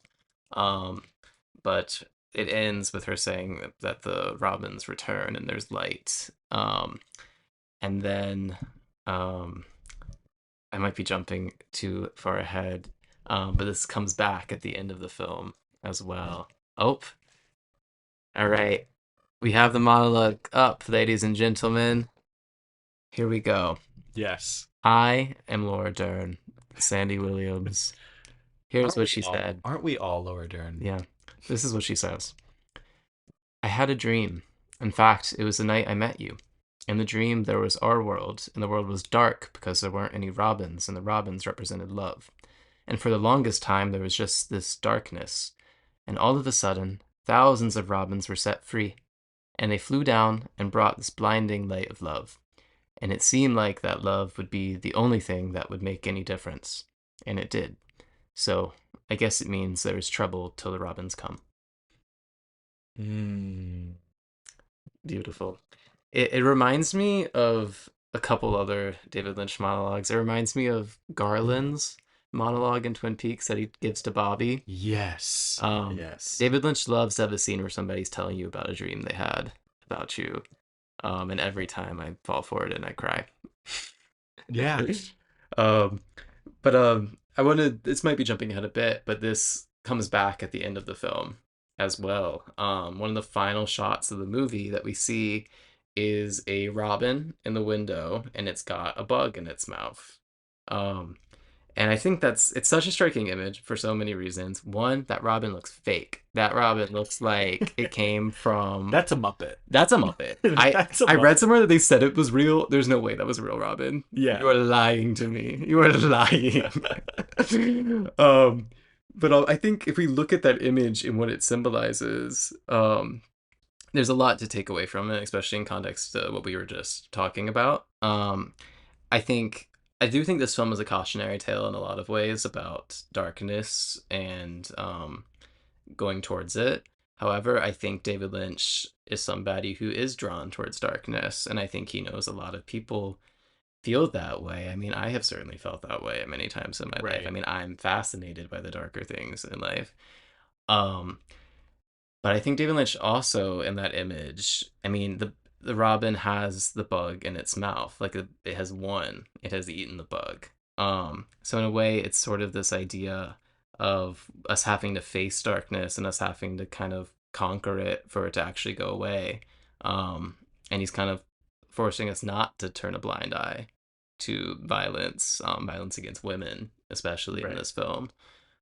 Um, but it ends with her saying that the robins return and there's light. And then um, I might be jumping too far ahead, but this comes back at the end of the film as well. Oh, all right. We have the monologue up, ladies and gentlemen. Here we go. Yes. I am Laura Dern, Sandy Williams. Here's Aren't what we she all? said. Aren't we all, Laura Dern? Yeah, this is what she says. I had a dream. In fact, it was the night I met you. In the dream, there was our world, and the world was dark because there weren't any robins, and the robins represented love. And for the longest time, there was just this darkness. And all of a sudden, thousands of robins were set free, and they flew down and brought this blinding light of love. And it seemed like that love would be the only thing that would make any difference. And it did. So I guess it means there's trouble till the robins come. Mm. Beautiful. It reminds me of a couple other David Lynch monologues. It reminds me of Garland's monologue in Twin Peaks that he gives to Bobby. Yes. Um, Yes. David Lynch loves to have a scene where somebody's telling you about a dream they had about you. And every time I fall for it and I cry. Yeah. um, but I wanted, this might be jumping ahead a bit, but this comes back at the end of the film as well. One of the final shots of the movie that we see is a robin in the window and it's got a bug in its mouth. Um, and I think it's such a striking image for so many reasons. One, that robin looks fake. That robin looks like it came from That's a Muppet. that's a Muppet. That's a I read Muppet. somewhere that they said it was real. There's no way that was a real Robin. You Yeah. are lying to me. You are lying. um, but I think if we look at that image and what it symbolizes, there's a lot to take away from it, especially in context to what we were just talking about. I think I do think this film is a cautionary tale in a lot of ways about darkness and going towards it. However, I think David Lynch is somebody who is drawn towards darkness, and I think he knows a lot of people feel that way. I mean, I have certainly felt that way many times in my life. I Right. mean, I'm fascinated by the darker things in life. Um, but I think David Lynch also in that image, I mean, the robin has the bug in its mouth. Like it has won. It has eaten the bug. So in a way, it's sort of this idea of us having to face darkness and us having to kind of conquer it for it to actually go away. And he's kind of forcing us not to turn a blind eye to violence, violence against women, especially in Right. this film.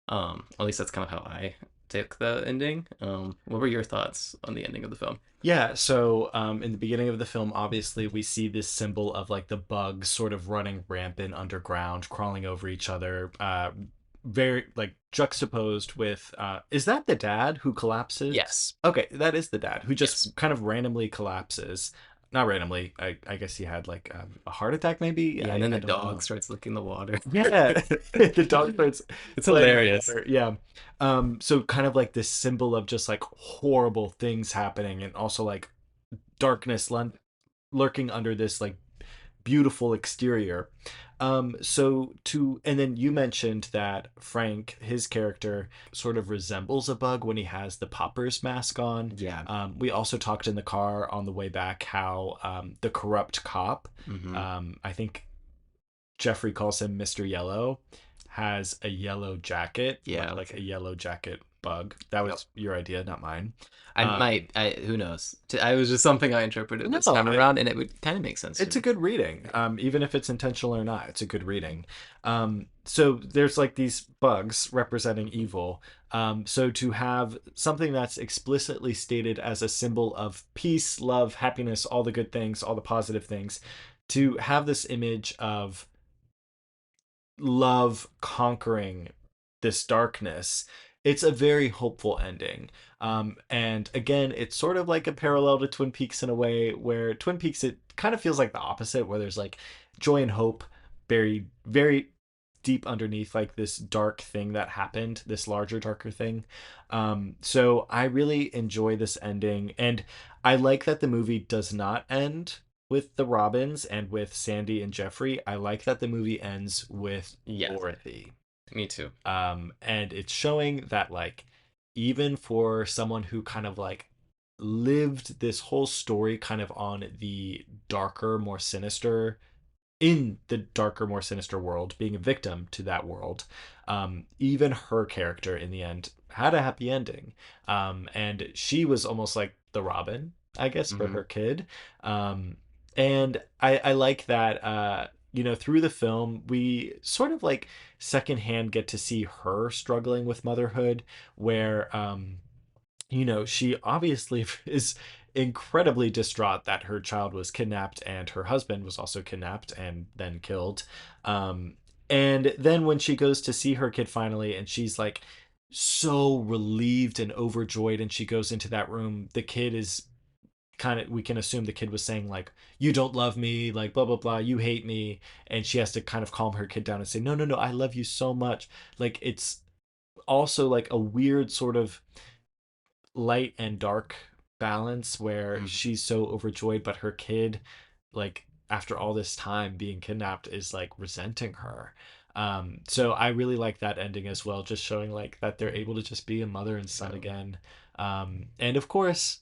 At least that's kind of how I took the ending. What were your thoughts on the ending of the film? Yeah, so in the beginning of the film, obviously, we see this symbol of like the bugs sort of running rampant underground, crawling over each other, very like juxtaposed with is that the dad who collapses? Yes. Okay, that is the dad who Yes. just kind of randomly collapses. Not randomly, I guess he had like a heart attack, maybe. Yeah, and then I the don't dog know. starts licking the water. Yeah, the dog starts It's playing with hilarious. water. Yeah. So kind of like this symbol of just like horrible things happening and also like darkness lurking under this like beautiful exterior. And then you mentioned that Frank, his character, sort of resembles a bug when he has the Poppers mask on. Yeah. We also talked in the car on the way back how the corrupt cop, Hmm. I think Jeffrey calls him Mr. Yellow, has a yellow jacket, Yeah. like a yellow jacket bug. That Yep. was your idea, not mine. I might. I Who knows? I was just something I interpreted No, this time around, and it would kind of make sense to it's a me. good reading. Even if it's intentional or not, it's a good reading. So there's like these bugs representing evil. So to have something that's explicitly stated as a symbol of peace, love, happiness, all the good things, all the positive things, to have this image of love conquering this darkness, it's a very hopeful ending. And again, it's sort of like a parallel to Twin Peaks in a way where Twin Peaks, it kind of feels like the opposite, where there's like joy and hope buried very deep underneath like this dark thing that happened, this larger, darker thing. So I really enjoy this ending. And I like that the movie does not end with the Robins and with Sandy and Jeffrey. I like that the movie ends with Yes, Dorothy. me too. And it's showing that like even for someone who kind of like lived this whole story kind of on the darker, more sinister in the darker, more sinister world, being a victim to that world, even her character in the end had a happy ending. And she was almost like the Robin, I guess, for Hmm. her kid. And I like that, through the film, we sort of like secondhand get to see her struggling with motherhood, where, she obviously is incredibly distraught that her child was kidnapped and her husband was also kidnapped and then killed. Um, and then when she goes to see her kid finally, and she's like so relieved and overjoyed, and she goes into that room, the kid is we can assume the kid was saying like, you don't love me, like blah blah blah, you hate me. And she has to kind of calm her kid down and say, no no no, I love you so much. Like it's also like a weird sort of light and dark balance where Hmm. she's so overjoyed, but her kid, like after all this time being kidnapped, is like resenting her. So I really like that ending as well, just showing like that they're able to just be a mother and son Yeah. again. And of course,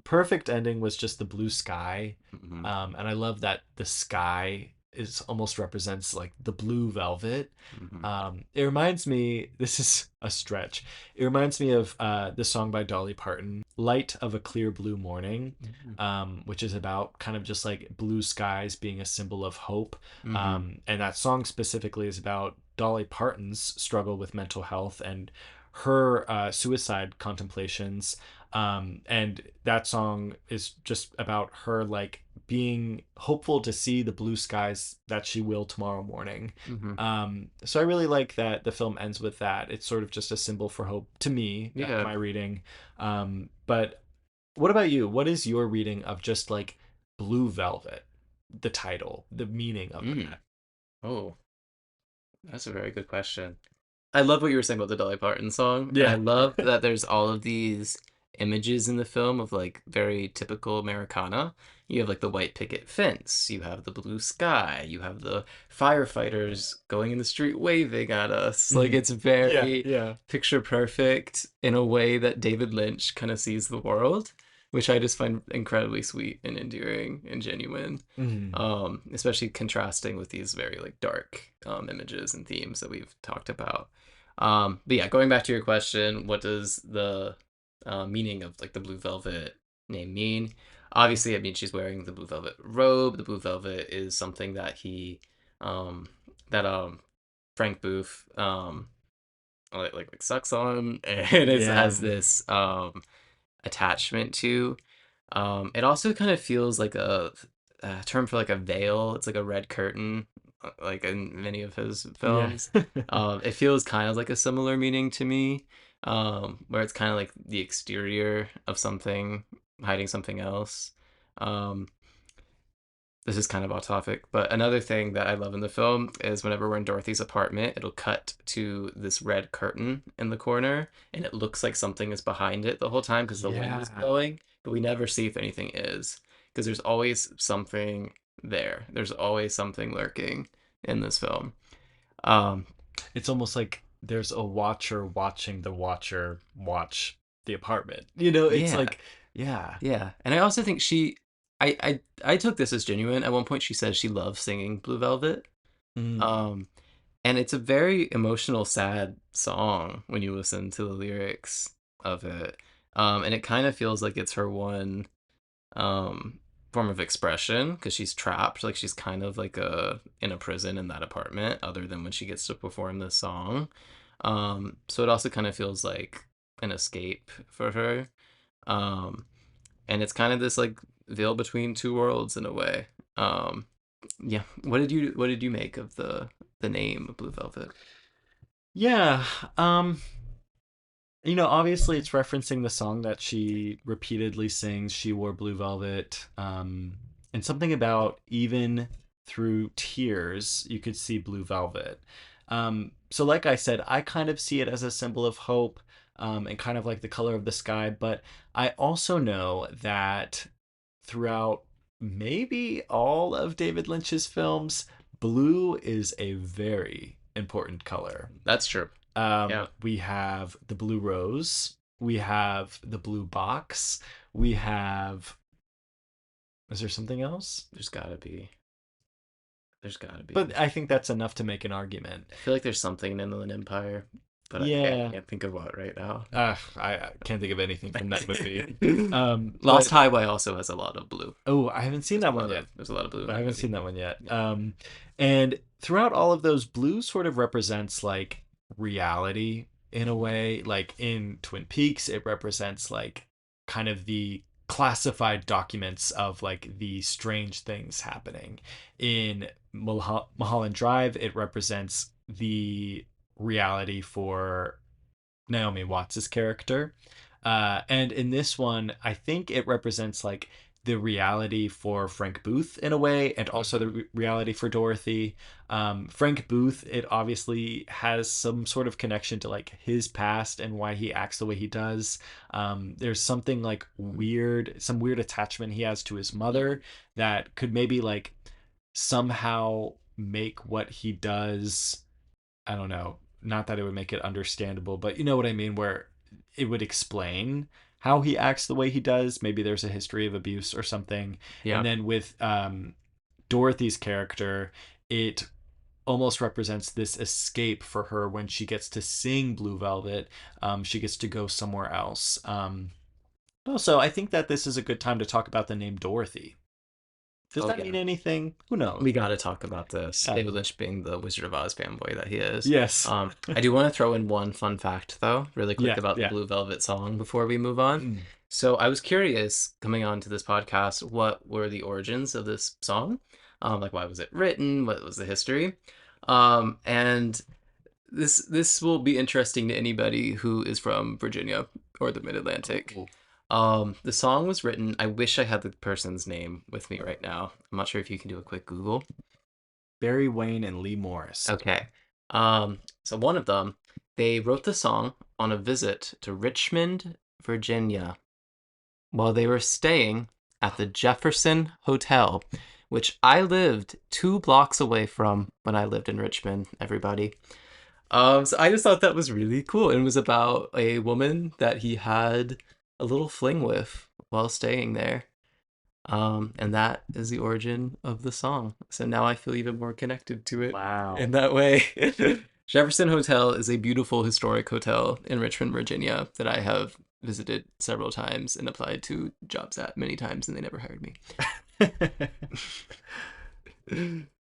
perfect ending was just the blue sky. Hmm. And I love that the sky is almost represents like the blue velvet. Hmm. It reminds me, this is a stretch. It reminds me of the song by Dolly Parton, Light of a Clear Blue Morning, which is about kind of just like blue skies being a symbol of hope. Hmm. And that song specifically is about Dolly Parton's struggle with mental health and her suicide contemplations. And that song is just about her like being hopeful to see the blue skies that she will tomorrow morning. Hmm. So I really like that the film ends with that. It's sort of just a symbol for hope to me, Yeah. my reading. But what about you? What is your reading of just like Blue Velvet, the title, the meaning of Mm. that? Oh, that's a very good question. I love what you were saying about the Dolly Parton song, and I Yeah. love that there's all of these images in the film of like very typical Americana. You have like the white picket fence, you have the blue sky, you have the firefighters going in the street waving at us. Like Mhm. it's Yeah, very yeah. picture perfect in a way that David Lynch kind of sees the world, which I just find incredibly sweet and endearing and genuine. Mhm. Especially contrasting with these very like dark images and themes that we've talked about. But yeah, going back to your question, what does the meaning of like the blue velvet name mean? Obviously, I mean she's wearing the blue velvet robe. The blue velvet is something that that Frank Booth like sucks on, and it Yeah. has this attachment to. It also kind of feels like a term for like a veil. It's like a red curtain, like in many of his Yeah. films. It feels kind of like a similar meaning to me, where it's kind of like the exterior of something hiding something else. Um, this is kind of off topic, but another thing that I love in the film is whenever we're in Dorothy's apartment, it'll cut to this red curtain in the corner, and it looks like something is behind it the whole time because the wind is Yeah. blowing, but we never see if anything is because there's always something there. There's always something lurking in this film. Um, It's almost like there's a watcher watching the watcher watch the apartment. You know, it's yeah, like, yeah. yeah, and I also think I took this as genuine. At one point, she says she loves singing Blue Velvet. Mm. Um, And it's a very emotional, sad song when you listen to the lyrics of it. And it kind of feels like it's her one um, form of expression because she's trapped. Like she's kind of like in a prison in that apartment, other than when she gets to perform this song. So it also kind of feels like an escape for her. Um, and it's kind of this like veil between two worlds in a way. Um, yeah. What did you make of the name Blue Velvet? Yeah. Um, obviously it's referencing the song that she repeatedly sings, She Wore Blue Velvet. And something about even through tears, you could see blue velvet. So like I said, I kind of see it as a symbol of hope, and kind of like the color of the sky, but I also know that throughout maybe all of David Lynch's films, blue is a very important color. That's true. Yeah, We have the blue rose, we have the blue box, we have. Is there something else? there's gotta be. There's gotta be. But I think that's enough to make an argument. I feel like there's something in Inland Empire, but I can't, Yeah. can't think of what right now. I can't think of anything from that movie. Lost But Highway also has a lot of blue. oh, I haven't seen that A one lot yet. of there's a lot of blue in I that haven't movie. seen that one yet. Yeah. And throughout all of those, blue sort of represents like reality in a way. Like in Twin Peaks, it represents like kind of the classified documents of like the strange things happening. In Mulholland Drive, it represents the reality for Naomi Watts' character. And in this one, I think it represents like the reality for Frank Booth in a way, and also the reality for Dorothy. Frank Booth, it obviously has some sort of connection to like his past and why he acts the way he does. There's something like weird, some weird attachment he has to his mother that could maybe like somehow make what he does, I don't know, not that it would make it understandable, but you know what I mean, where it would explain how he acts the way he does. Maybe there's a history of abuse or something. And Yeah. then with Dorothy's character, it almost represents this escape for her when she gets to sing Blue Velvet. She gets to go somewhere else. Also, I think that this is a good time to talk about the name Dorothy. Does Oh that yeah. mean anything? Who knows? We got to talk about this. Yeah. David Lynch being the Wizard of Oz fanboy that he is. Yes. I do want to throw in one fun fact, though, really quick Yeah. about the Yeah. Blue Velvet song before we move on. Mm. So I was curious coming on to this podcast, what were the origins of this song? Like, why was it written? What was the history? And this will be interesting to anybody who is from Virginia or the Mid Atlantic. Ooh. The song was written. I wish I had the person's name with me right now. I'm not sure if you can do a quick Google. Barry Wayne and Lee Morris. Okay. So one of them, they wrote the song on a visit to Richmond, Virginia, while they were staying at the Jefferson Hotel, which I lived 2 blocks away from when I lived in Richmond, everybody. So I just thought that was really cool. And it was about a woman that he had a little fling with while staying there. And that is the origin of the song. So now I feel even more connected to it Wow. in that way. Jefferson Hotel is a beautiful historic hotel in Richmond, Virginia that I have visited several times and applied to jobs at many times, and they never hired me.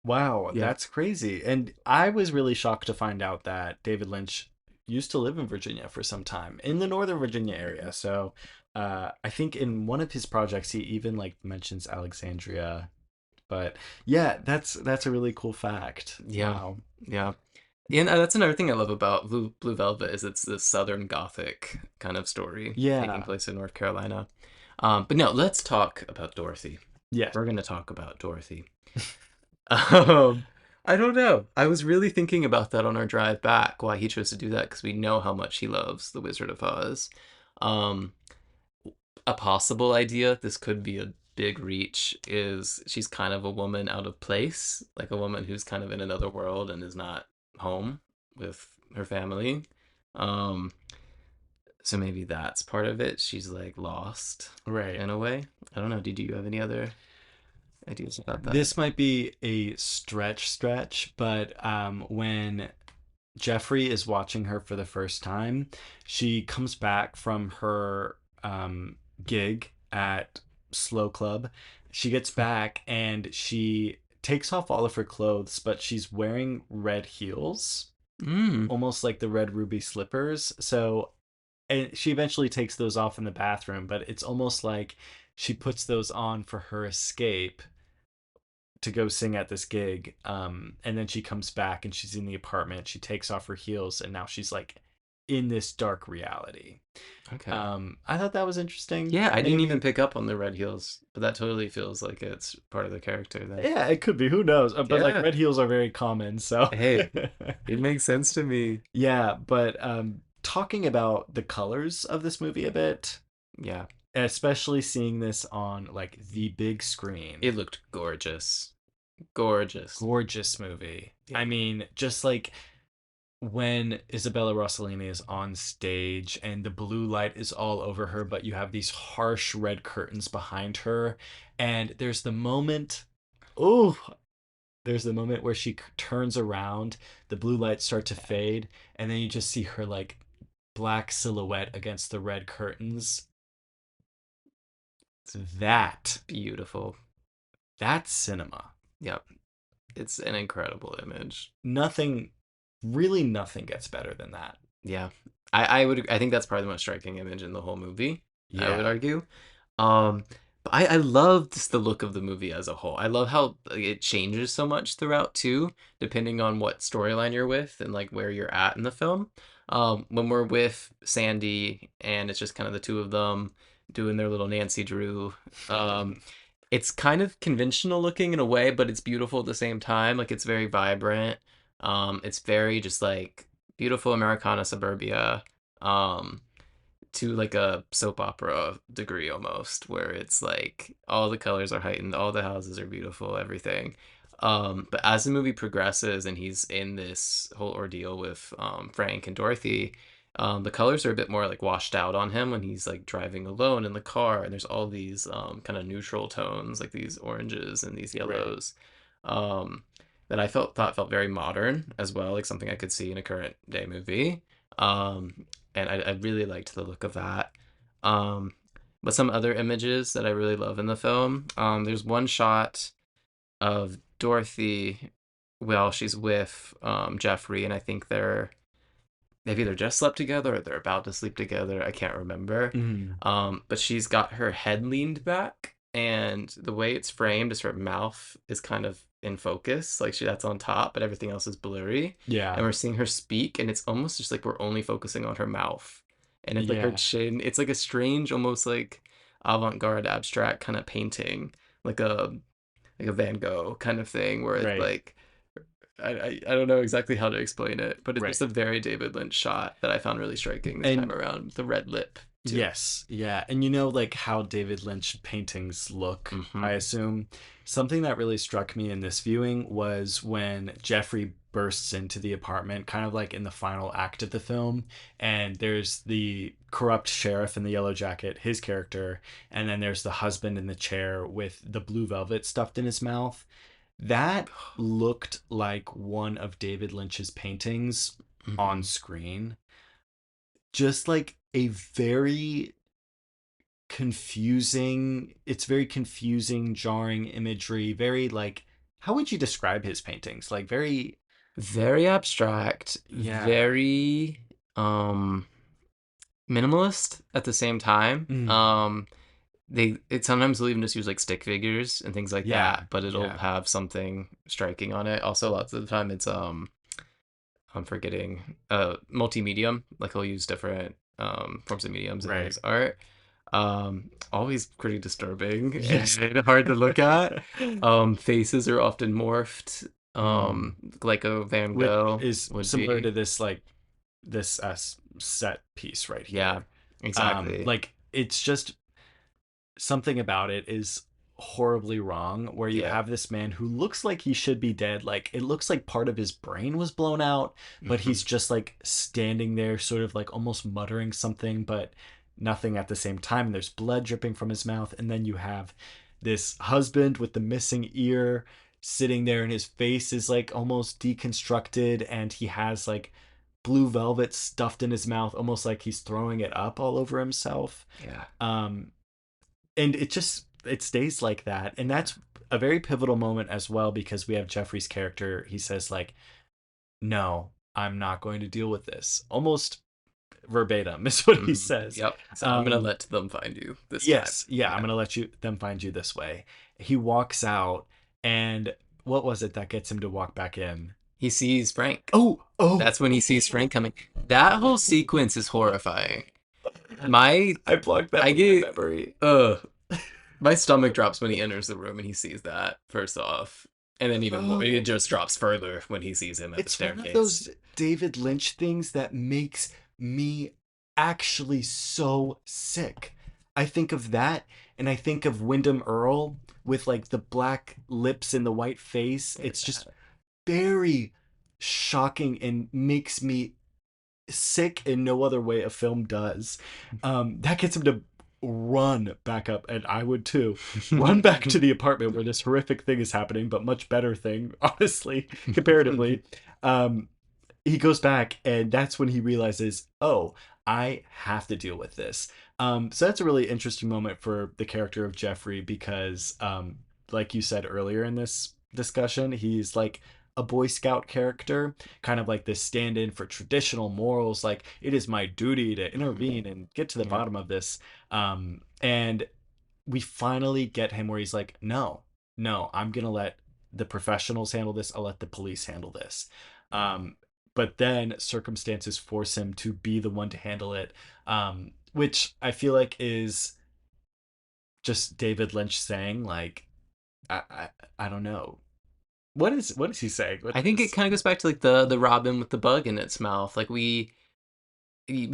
Wow, Yeah. that's crazy. And I was really shocked to find out that David Lynch used to live in Virginia for some time in the Northern Virginia area. So I think in one of his projects he even like mentions Alexandria. But yeah, that's a really cool fact. Yeah. Wow. Yeah. And that's another thing I love about Blue Velvet is it's this Southern Gothic kind of story taking Yeah. place in North Carolina. But no, let's talk about Dorothy. Yes. We're gonna talk about Dorothy. Um, I don't know. I was really thinking about that on our drive back, why he chose to do that, because we know how much he loves The Wizard of Oz. Um, a possible idea, this could be a big reach, is she's kind of a woman out of place, like a woman who's kind of in another world and is not home with her family. Um, so maybe that's part of it. She's like lost Right. in a way. I don't know. Did you have any other ideas about that? This might be a stretch, but when Jeffrey is watching her for the first time, she comes back from her gig at Slow Club. She gets back and she takes off all of her clothes, but she's wearing red heels, Mm, almost like the red ruby slippers. So, and she eventually takes those off in the bathroom, but it's almost like she puts those on for her escape to go sing at this gig. And then she comes back and she's in the apartment. She takes off her heels and now she's like in this dark reality. okay. I thought that was interesting. Yeah, I didn't even Maybe, pick up on the red heels, but that totally feels like it's part of the character then. yeah, it could be. Who knows? But like Yeah. red heels are very common. So, Hey, it makes sense to me. yeah. But talking about the colors of this movie a bit, Yeah. especially seeing this on like the big screen. It looked gorgeous. Gorgeous. Gorgeous movie. I Yeah. mean, just like when Isabella Rossellini is on stage and the blue light is all over her, but you have these harsh red curtains behind her, and oh, there's the moment where she turns around, the blue lights start to fade, and then you just see her like black silhouette against the red curtains. That Beautiful. that's cinema. Yep. It's an incredible image. Nothing, really, nothing gets better than that. Yeah. I think that's probably the most striking image in the whole movie, I would Yeah, argue. Um, but I love just the look of the movie as a whole. I love how like, it changes so much throughout too, depending on what storyline you're with and like where you're at in the film. When we're with Sandy and it's just kind of the two of them doing their little Nancy Drew, um, it's kind of conventional looking in a way, but it's beautiful at the same time. Like it's very vibrant. It's very just like beautiful Americana suburbia. Um, to like a soap opera degree almost, where it's like all the colors are heightened, all the houses are beautiful, everything. But as the movie progresses and he's in this whole ordeal with Frank and Dorothy, the colors are a bit more like washed out on him when he's like driving alone in the car, and there's all these kind of neutral tones, like these oranges and these right. yellows, um, that I thought felt very modern as well, like something I could see in a current day movie. And I really liked the look of that. Um, but some other images that I really love in the film, there's one shot of Dorothy while she's with Jeffrey, and I think they've either just slept together or they're about to sleep together. I can't remember. Mm, But she's got her head leaned back, and the way it's framed is her mouth is kind of in focus, like that's on top, but everything else is blurry. yeah, And we're seeing her speak, and it's almost just like we're only focusing on her mouth, and it's like her yeah, chin. It's like a strange, almost like avant-garde abstract kind of painting, like a Van Gogh kind of thing, where it's right, like I don't know exactly how to explain it, but it's right. just a very David Lynch shot that I found really striking this time And around. The red lip too. yes, yeah. And you know, like how David Lynch paintings look, Hmm. I assume. Something that really struck me in this viewing was when Jeffrey bursts into the apartment, kind of like in the final act of the film. And there's the corrupt sheriff in the yellow jacket, his character. And then there's the husband in the chair with the blue velvet stuffed in his mouth. That looked like one of David Lynch's paintings on Hmm. screen. Just like a very confusing, it's very confusing, jarring imagery, very like, how would you describe his paintings? Like very, Very abstract, yeah. very minimalist at the same time. Mm, It sometimes will even just use like stick figures and things like yeah, that, but it'll yeah. have something striking on it. Also, lots of the time it's I'm forgetting multi-medium. Like he'll use different forms of mediums in Right. his art. Always pretty disturbing Yes. and hard to look at. Faces are often morphed. Mm. Like a Van Which Gogh is would similar be. to this like this set piece right Yeah, here. exactly. Like it's just something about it is horribly wrong where you Yeah. have this man who looks like he should be dead, like it looks like part of his brain was blown out, but Hmm. he's just like standing there sort of like almost muttering something but nothing at the same time, and there's blood dripping from his mouth. And then you have this husband with the missing ear sitting there, and his face is like almost deconstructed, and he has like blue velvet stuffed in his mouth, almost like he's throwing it up all over himself. Yeah. um and it just it stays like that, and Yeah. that's a very pivotal moment as well, because we have Jeffrey's character. He says like, no, I'm not going to deal with this, almost verbatim is what he Hmm. says. Yep. So I'm gonna um let them find you this time. yes, yeah, I'm Yeah. gonna let them find you this way. He walks out, and what was it that gets him to walk back in? He sees Frank. Oh, oh. That's when he sees Frank coming. That whole sequence is horrifying. My I blocked that I from my get memory. my stomach drops when he enters the room and he sees that first off. And then even more it Oh, just drops further when he sees him at the it's one of staircase. those David Lynch things that makes me actually so sick. I think of that, and I think of Wyndham Earl with like the black lips and the white face. Very It's just bad. very shocking and makes me sick in no other way a film does. That gets him to run back up, and I would too. Run back to the apartment where this horrific thing is happening, but much better thing, honestly, comparatively. Um, he goes back, and that's when he realizes, oh, I have to deal with this. So that's a really interesting moment for the character of Jeffrey, because like you said earlier in this discussion, he's like a Boy Scout character, kind of like this stand-in for traditional morals, like it is my duty to intervene and get to the Yeah. bottom of this. And we finally get him where he's like, no, no, I'm gonna let the professionals handle this. I'll let the police handle this. Um, but then circumstances force him to be the one to handle it, which I feel like is just David Lynch saying like, I, I, I don't know. What is he saying with I think it this? kind of goes back to like the robin with the bug in its mouth. Like we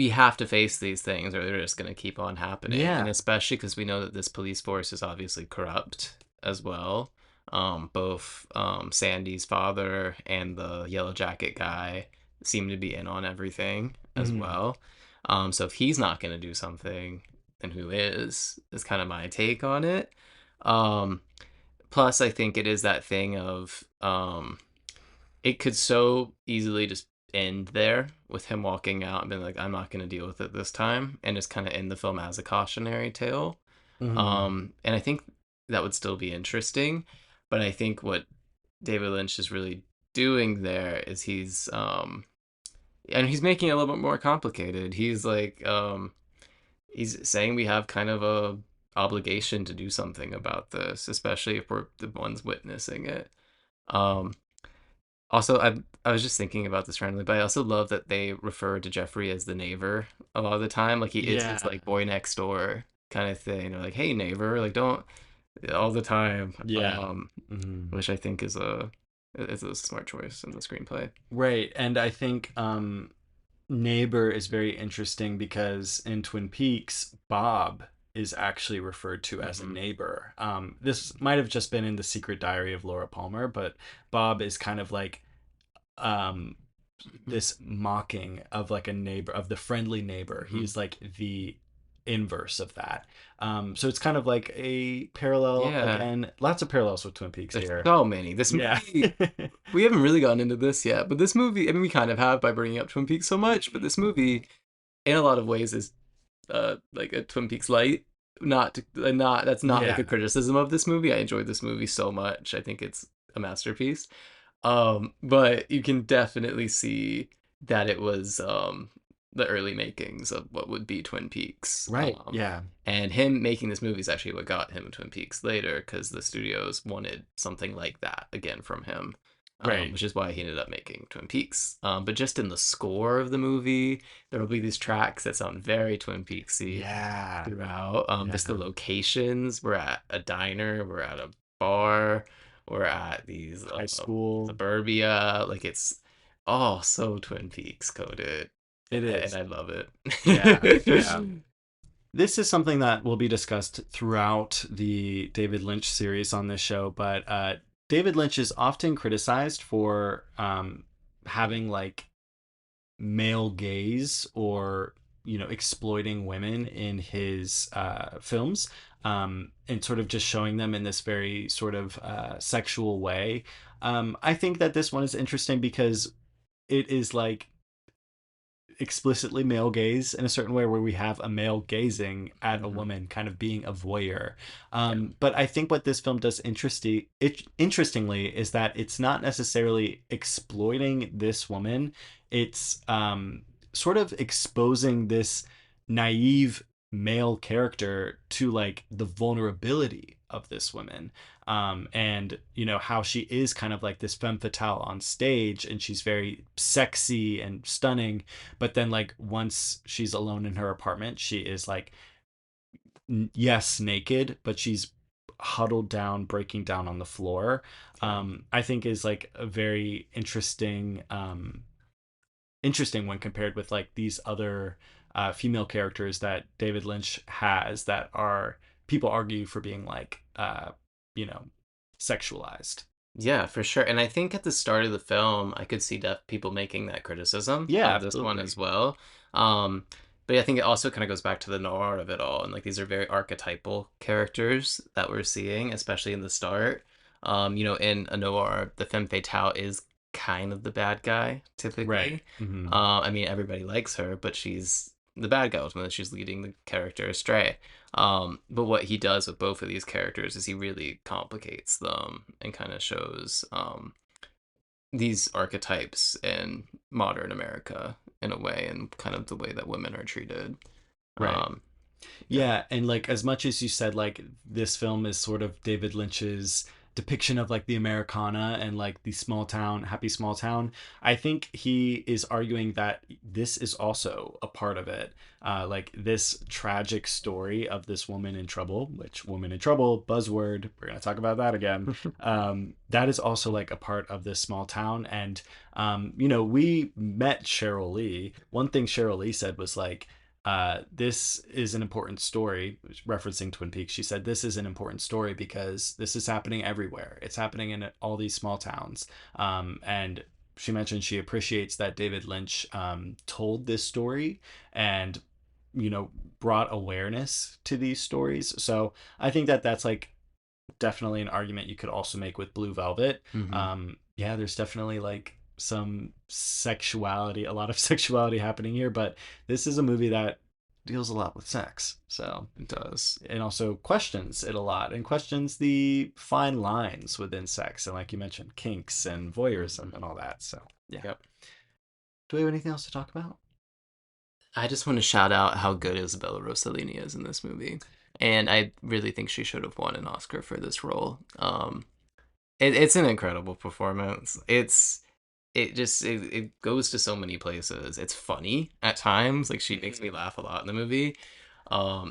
have to face these things or they're just going to keep on happening, and Yeah. especially because we know that this police force is obviously corrupt as well. Both Sandy's father and the yellow jacket guy seem to be in on everything as Mhm. well. So if he's not going to do something, then who is kind of my take on it. um Plus I think it is that thing of it could so easily just end there with him walking out and being like, I'm not going to deal with it this time, and just kind of end the film as a cautionary tale. Mhm. And I think that would still be interesting, but I think what David Lynch is really doing there is he's making it a little bit more complicated. He's saying we have kind of a obligation to do something about this, especially if we're the ones witnessing it. Um, Also, I was just thinking about this randomly, but I also love that they refer to Jeffrey as the neighbor a lot of the time. Like he is his Yeah. like boy next door kind of thing. They're like, "Hey neighbor," like don't all the time. Yeah. Mhm. Which I think is a smart choice in the screenplay. Right. And I think Neighbor is very interesting because in Twin Peaks, Bob is actually referred to as a Hmm. neighbor. This might have just been in The Secret Diary of Laura Palmer, but Bob is kind of like um, this mocking of like a neighbor, of the friendly neighbor. Hmm. He's like the inverse of that. So it's kind of like a parallel, Yeah, again, lots of parallels with Twin Peaks there's here. so many. This Yeah. movie, we haven't really gotten into this yet, but this movie, I mean, we kind of have by bringing up Twin Peaks so much, but this movie, in a lot of ways, is like a Twin Peaks light. Not that's not like Yeah. a criticism of this movie. I enjoyed this movie so much. I think it's a masterpiece. But you can definitely see that it was the early makings of what would be Twin Peaks. Right. Yeah. And him making this movie is actually what got him Twin Peaks later, because the studios wanted something like that again from him. Right. Which is why he ended up making Twin Peaks. But just in the score of the movie, there will be these tracks that sound very Twin Peaksy Yeah. throughout. Yeah. Just the locations. We're at a diner. We're at a bar. We're at these High school. suburbia. Like it's all so Twin Peaks coded, It and is. I love it. Yeah. Yeah. This is something that will be discussed throughout the David Lynch series on this show, but David Lynch is often criticized for having like male gaze or exploiting women in his films, and sort of just showing them in this very sort of sexual way. I think that this one is interesting because it is like explicitly male gaze in a certain way where we have a male gazing at a Mhm. woman kind of being a voyeur. Yeah. But I think what this film does interestingly is that it's not necessarily exploiting this woman. It's sort of exposing this naive male character to like the vulnerability of this woman, and how she is kind of like this femme fatale on stage, and she's very sexy and stunning, but then like once she's alone in her apartment, she is like, yes, naked, but she's huddled down, breaking down on the floor. Yeah. I think is like a very interesting when compared with like these other female characters that David Lynch has that are, people argue for being like you know sexualized. Yeah, for sure. And I think at the start of the film, I could see people making that criticism Yeah, of this one absolutely. as well. Um, but I think it also kind of goes back to the noir of it all. And like these are very archetypal characters that we're seeing, especially in the start. In a noir, the femme fatale is kind of the bad guy, Right. typically. Hmm. I mean, everybody likes her, but she's the bad guy ultimately. She's leading the character astray. But what he does with both of these characters is he really complicates them and kind of shows these archetypes in modern America in a way, and kind of the way that women are treated. Right. Um, yeah. Yeah, and like as much as you said like this film is sort of David Lynch's depiction of like the Americana and like the small town, happy small town, I think he is arguing that this is also a part of it. Like this tragic story of this woman in trouble, which woman in trouble, buzzword, we're gonna talk about that again. That is also like a part of this small town. And we met Cheryl Lee. One thing Cheryl Lee said was like, this is an important story, referencing Twin Peaks. She said, this is an important story because this is happening everywhere. It's happening in all these small towns. And she mentioned she appreciates that David Lynch told this story and, brought awareness to these stories. So I think that that's like definitely an argument you could also make with Blue Velvet. Hmm. Yeah, there's definitely like some sexuality, a lot of sexuality happening here, but this is a movie that deals a lot with sex. So, It does. and also questions it a lot and questions the fine lines within sex. And like you mentioned, kinks and voyeurism and all that. So, yeah. Yep. Do we have anything else to talk about? I just want to shout out how good Isabella Rossellini is in this movie, and I really think she should have won an Oscar for this role. It's an incredible performance. It goes to so many places. It's funny at times. Like she makes me laugh a lot in the movie.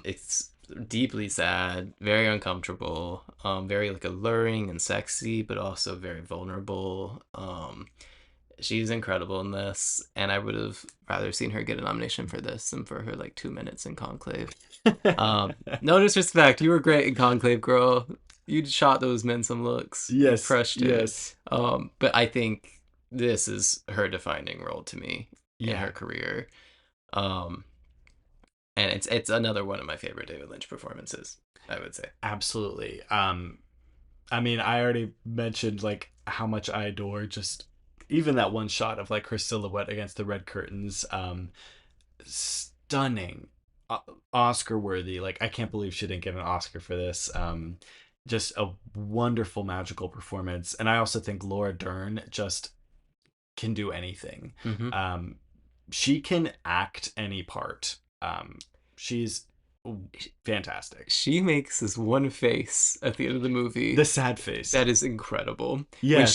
It's deeply sad, very uncomfortable, very like alluring and sexy, but also very vulnerable. She's incredible in this, and I would have rather seen her get a nomination for this than for her like 2 minutes in Conclave. No disrespect, you were great in Conclave, girl. You shot those men some looks. You Yes, crushed it. yes. But I think this is her defining role to me in Yeah, her career. Um, and it's another one of my favorite David Lynch performances, I would say. absolutely. I mean, I already mentioned like how much I adore just even that one shot of like her silhouette against the red curtains. Stunning, Oscar worthy. Like, I can't believe she didn't get an Oscar for this. Just a wonderful magical performance, and I also think Laura Dern just can do anything. Hmm. Um, she can act any part. She's fantastic. She makes this one face at the end of the movie The sad face. that is incredible. When Yes.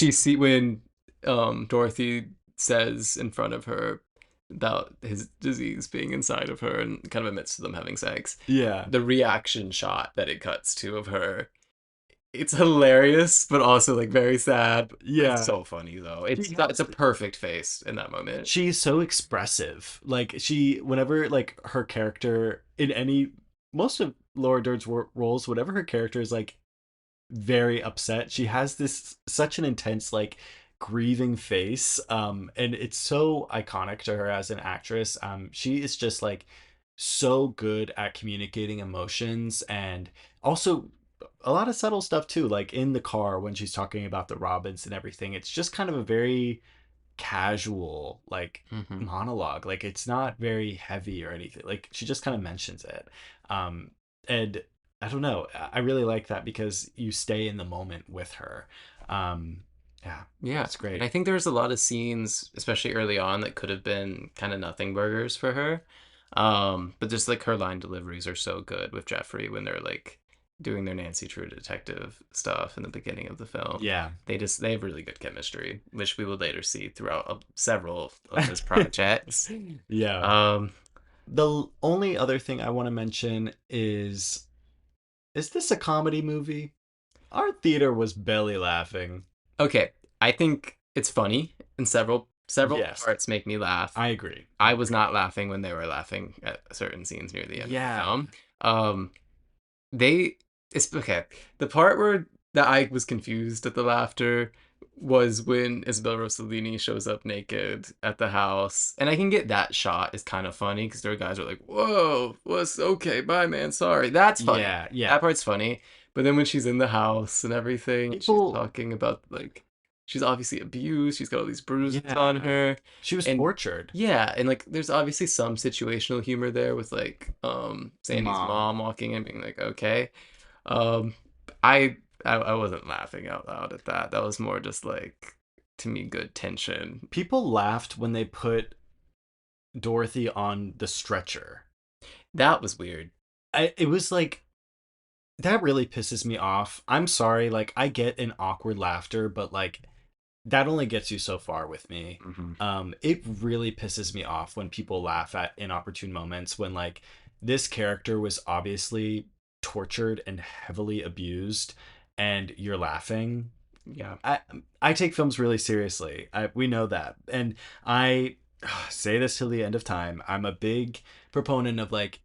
Dorothy says in front of her about his disease being inside of her and kind of admits to them having sex, Yeah. the reaction shot that it cuts to of her, it's hilarious, but also like very sad. It's Yeah. so funny though. She It's has a perfect face in that moment. she's so expressive. Like, whenever like her character in any most of Laura Dern's roles, whatever her character is like very upset, she has this such an intense like grieving face. And it's so iconic to her as an actress. She is just like so good at communicating emotions, and also a lot of subtle stuff too, like in the car when she's talking about the robins and everything. It's just kind of a very casual like Hmm. monologue. Like, it's not very heavy or anything. Like, she just kind of mentions it. And I don't know, I really like that because you stay in the moment with her. um yeah, Yeah, it's and I great. think there's a lot of scenes, especially early on, that could have been kind of nothing burgers for her. But just like her line deliveries are so good with Jeffrey when they're like doing their Nancy Drew detective stuff in the beginning of the film. Yeah. They have really good chemistry, which we will later see throughout several of his projects. Yeah. Um, The only other thing I want to mention is this a comedy movie? Our theater was belly laughing. okay, I think it's funny, and several Yes, parts make me laugh. I agree. I was not laughing when they were laughing at certain scenes near the end of the Yeah. film. Um, they it's okay. The part where that I was confused at the laughter was when Isabel Rossellini shows up naked at the house, and I can get that shot is kind of funny because there are guys who are like, "Whoa, what's okay? Bye, man. Sorry." That's funny. Yeah, yeah. That part's funny. But then when she's in the house and everything, she's People, talking about like she's obviously abused. She's got all these bruises on yeah. her, She was and tortured. yeah, and like there's obviously some situational humor there with like Sandy's Mom. mom walking in being like, okay. Um I wasn't laughing out loud at that. That was more just like to me good tension. People laughed when they put Dorothy on the stretcher. That was weird. It was like, that really pisses me off. I'm sorry, like, I get an awkward laughter, but like, that only gets you so far with me. Hmm. It really pisses me off when people laugh at inopportune moments when like this character was obviously tortured and heavily abused, and you're laughing. Yeah. I I take films really seriously. We know that, and I say this till the end of time. I'm a big proponent of like,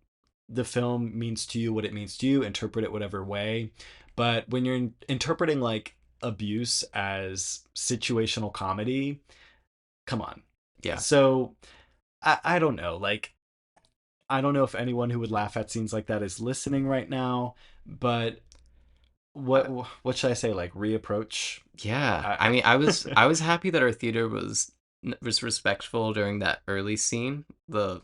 the film means to you what it means to you. Interpret it whatever way, but when you're interpreting like abuse as situational comedy, come on. Yeah. So I don't know. Like, I don't know if anyone who would laugh at scenes like that is listening right now, but what Uh, what should I say? Like, reapproach. yeah. I I, mean, I was happy that our theater was respectful during that early scene, the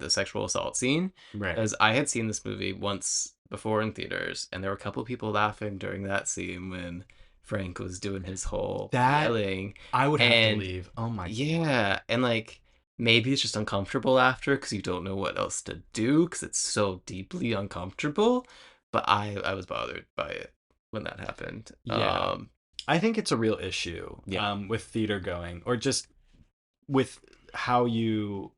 sexual assault scene, right. because I had seen this movie once before in theaters, and there were a couple people laughing during that scene when Frank was doing his whole That yelling, I would have to and leave. Oh my. yeah, and like maybe it's just uncomfortable after because you don't know what else to do because it's so deeply uncomfortable. But I was bothered by it when that happened. Yeah. I think it's a real issue Yeah. with theater going, or just with how your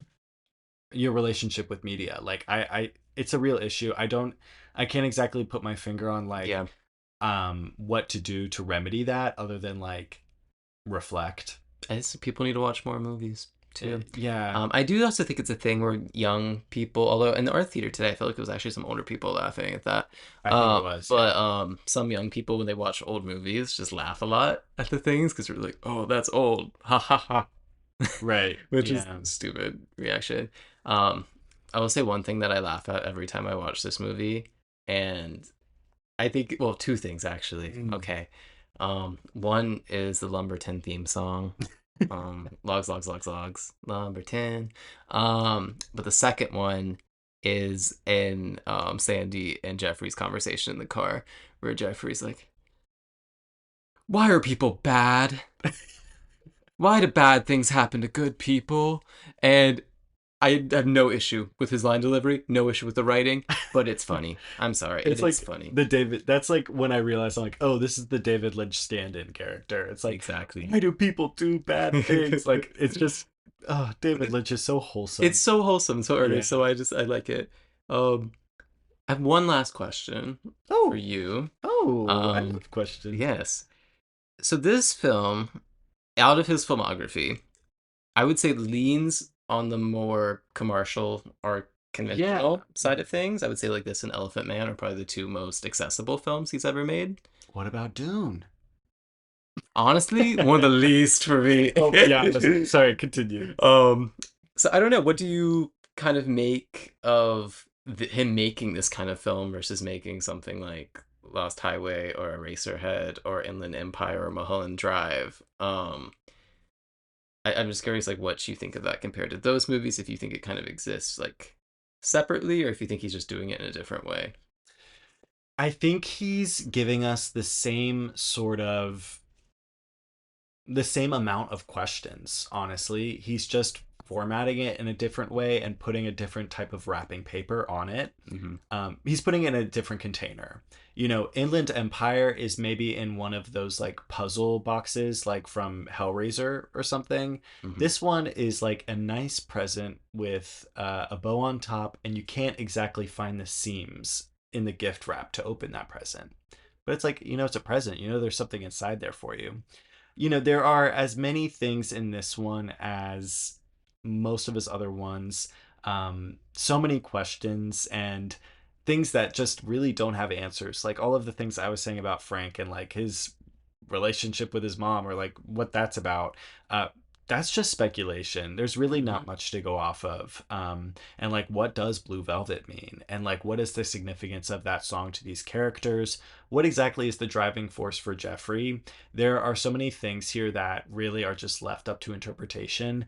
relationship with media. Like, it's a real issue. I can't exactly put my finger on like Yeah. what to do to remedy that, other than like reflect. I just people need to watch more movies too. Yeah, I do also think it's a thing where young people, although in the art theater today, I feel like it was actually some older people laughing at that. I think it was. Yeah. But some young people when they watch old movies just laugh a lot at the things because they're like, "Oh, that's old," ha ha ha, Right. which is Yeah. a stupid reaction. Um, I will say one thing that I laugh at every time I watch this movie, and I think well, two things actually. Mm. Okay. One is the Lumberton theme song. Logs, logs, logs, logs, Lumberton. But the second one is in Sandy and Jeffrey's conversation in the car, where Jeffrey's like, "Why are people bad? Why do bad things happen to good people?" And I have no issue with his line delivery, no issue with the writing, but it's funny. I'm sorry, it It's is like funny. the David. That's like when I realized I'm like, oh, this is the David Lynch stand-in character. It's like, Exactly. why do people do bad things? Like it's just, oh, David Lynch is so It's wholesome. so wholesome, so Yeah. earnest. So I like it. Um, I have one last question for Oh, you. oh, I Um, love questions. yes. So this film, out of his filmography, I would say leans on the more commercial or Yeah. conventional side of things. I would say like this and Elephant Man are probably the two most accessible films he's ever made. What about Dune? Honestly, one of the least for me. Oh, yeah. Sorry, continue. um, so I don't know. What do you kind of make of him making this kind of film versus making something like Lost Highway or Eraserhead or Inland Empire or Mulholland Drive? I'm just curious, like, what you think of that compared to those movies. If you think it kind of exists like separately, or if you think he's just doing it in a different way. I think he's giving us the same amount of questions, honestly. He's just formatting it in a different way and putting a different type of wrapping paper on it. Mm-hmm. He's putting it in a different container. You know, Inland Empire is maybe in one of those like puzzle boxes, like from Hellraiser or something. Mm-hmm. This one is like a nice present with a bow on top, and you can't exactly find the seams in the gift wrap to open that present. But it's like, it's a present. There's something inside there for you. There are as many things in this one as most of his other ones. So many questions and things that just really don't have answers. Like all of the things I was saying about Frank and like his relationship with his mom or like what that's about. Uh, that's just speculation. There's really Mm-hmm. not much to go off of. And like, what does Blue Velvet mean? And like, what is the significance of that song to these characters? What exactly is the driving force for Jeffrey? There are so many things here that really are just left up to interpretation.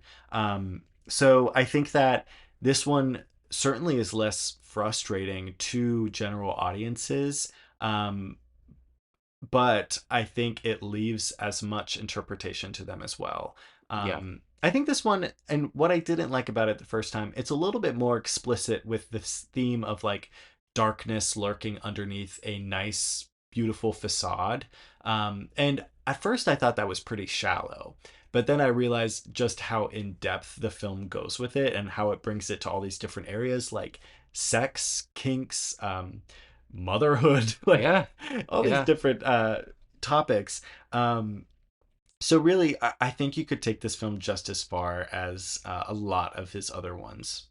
So I think that this one certainly is less frustrating to general audiences. Um, but I think it leaves as much interpretation to them as well. Yeah. I think this one, and what I didn't like about it the first time, it's a little bit more explicit with this theme of like darkness lurking underneath a nice, beautiful facade. And at first, I thought that was pretty shallow. But then I realized just how in depth the film goes with it and how it brings it to all these different areas like sex, kinks, motherhood, like Yeah. all these Yeah. different topics. Um, so really, I think you could take this film just as far as a lot of his other ones.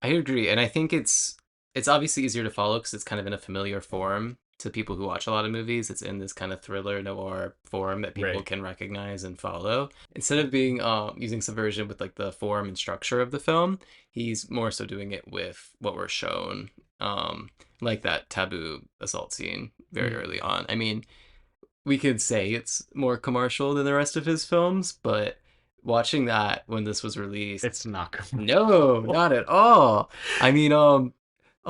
I agree, and I think it's obviously easier to follow because it's kind of in a familiar form to people who watch a lot of movies. It's in this kind of thriller noir form that people Right. can recognize and follow. Instead of being using subversion with like the form and structure of the film, he's more so doing it with what we're shown, like that taboo assault scene very Mm. early on. I mean, we could say it's more commercial than the rest of his films, but watching that when this was released, It's not no, commercial. not at all. I mean, I'll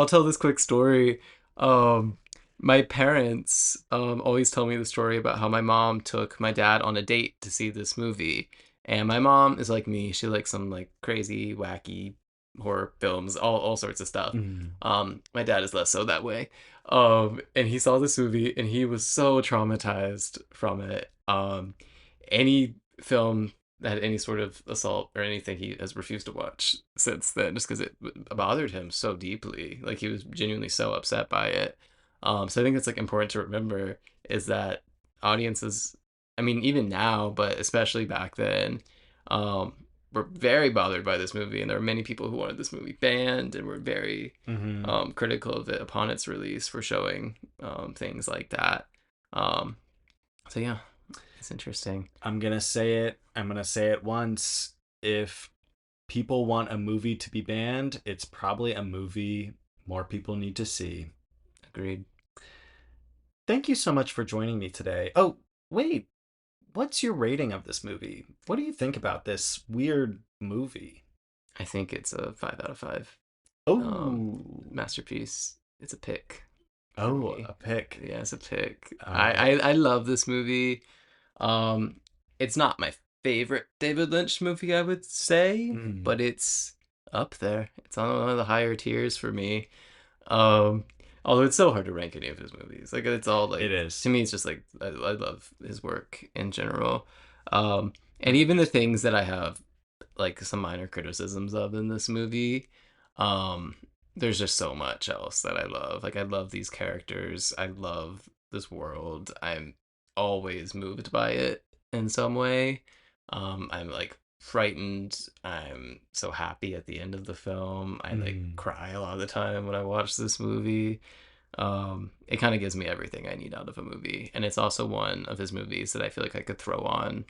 tell this quick story. Um, my parents always tell me the story about how my mom took my dad on a date to see this movie. And my mom is like me. She likes some like crazy, wacky horror films, all sorts of stuff. Mm. My dad is less so that way. And he saw this movie and he was so traumatized from it. Any film that had any sort of assault or anything he has refused to watch since then just because it bothered him so deeply, like he was genuinely so upset by it. So I think it's like important to remember is that audiences, I mean even now but especially back then, um were very bothered by this movie, and there were many people who wanted this movie banned and were very Hmm. critical of it upon its release for showing things like that. um so yeah, it's interesting. I'm gonna say it. I'm gonna say it once. If people want a movie to be banned, it's probably a movie more people need to see. Agreed. Thank you so much for joining me today. Oh, wait. What's your rating of this movie? What do you think about this weird movie? I think it's a 5 out of 5. Oh, Masterpiece. It's a pick for oh, me. a pick. Yeah, it's a pick. Uh, I love this movie. Um, it's not my favorite David Lynch movie, I would say, mm, but it's up there. It's on one of the higher tiers for me. Um, Although it's so hard to rank any of his movies. Like it's all it like is. to me, it's just like I love his work in general. And even the things that I have like some minor criticisms of in this movie, um, there's just so much else that I love. Like I love these characters. I love this world. I'm always moved by it in some way. I'm like frightened. I'm so happy at the end of the film. I like Mm, cry a lot of the time when I watch this movie. It kind of gives me everything I need out of a movie, and it's also one of his movies that I feel like I could throw on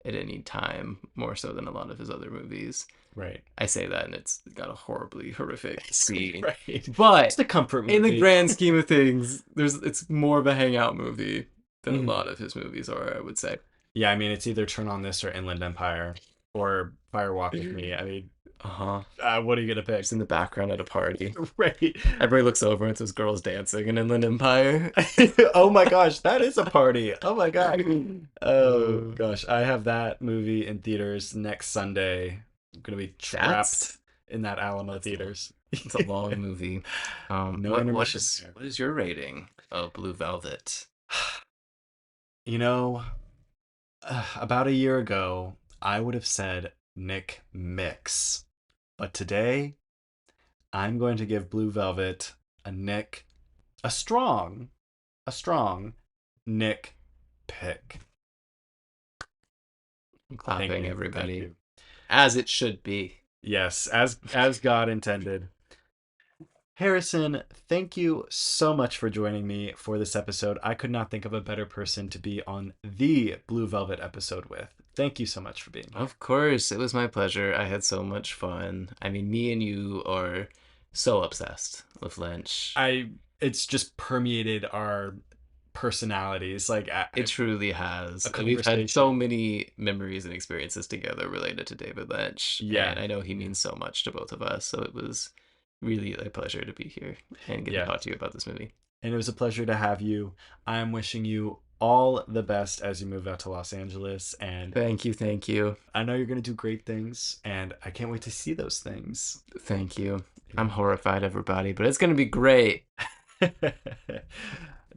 at any time, more so than a lot of his other movies. right. I say that, and it's got a horribly horrific scene, Right. but It's a comfort in the movie. grand scheme of things, it's more of a hangout movie than a Mm. lot of his movies are, I would say. Yeah, I mean, it's either Turn On This or Inland Empire or Fire Walk with Me. I mean, Uh-huh. what are you gonna pick? Just in the background at a party. Right. Everybody looks over and it's those girls dancing in Inland Empire. Oh my gosh, that is a party. Oh my god. Oh Uh, gosh, I have that movie in theaters next Sunday. I'm gonna be trapped That's in that Alamo theaters. it's a long movie. No What intermission is there. what is your rating of Blue Velvet? You know, about a year ago, I would have said Nick Mix, but today I'm going to give Blue Velvet a Nick, a strong, Nick pick. I'm Thank clapping, you, thank everybody, you. as it should be. Yes, as God intended. Harrison, thank you so much for joining me for this episode. I could not think of a better person to be on the Blue Velvet episode with. Thank you so much for being here. Of course, it was my pleasure. I had so much fun. I mean, me and you are so obsessed with Lynch. It's just permeated our personalities. Like It truly has. a And we've had so conversation. many memories and experiences together related to David Lynch. Yeah. And I know he means so much to both of us. So it was really a pleasure to be here and get to Yeah. talk to you about this movie. And it was a pleasure to have you. I am wishing you all the best as you move out to Los Angeles. And Thank you. Thank you. I know you're going to do great things. And I can't wait to see those things. Thank you. I'm horrified, everybody, but it's going to be great.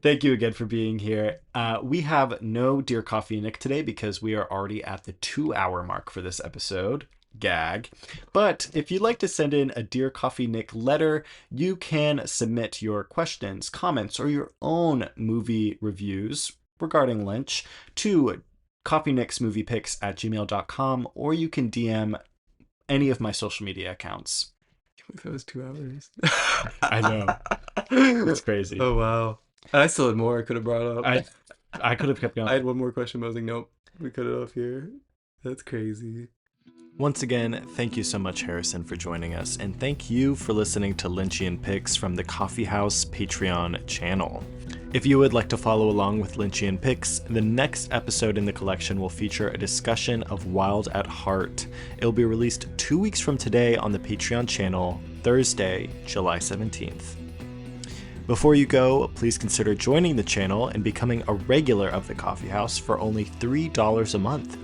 Thank you again for being here. We have no Dear Coffee Nick today because we are already at the 2-hour mark for this episode. Gag. But if you'd like to send in a Dear Coffee Nick letter, you can submit your questions, comments, or your own movie reviews regarding Lynch to coffeenicksmoviepicks@gmail.com, or you can DM any of my social media accounts. If it was 2 hours. I know. It's crazy. Oh, wow. I still had more I could have brought up. I could have kept going. I had one more question, but I was like, nope, we cut it off here. That's crazy. Once again, thank you so much, Harrison, for joining us, and thank you for listening to Lynchian Picks from the Coffee House Patreon channel. If you would like to follow along with Lynchian Picks, the next episode in the collection will feature a discussion of Wild at Heart. It will be released 2 weeks from today on the Patreon channel, Thursday, July 17th. Before you go, please consider joining the channel and becoming a regular of the Coffee House for only $3 a month.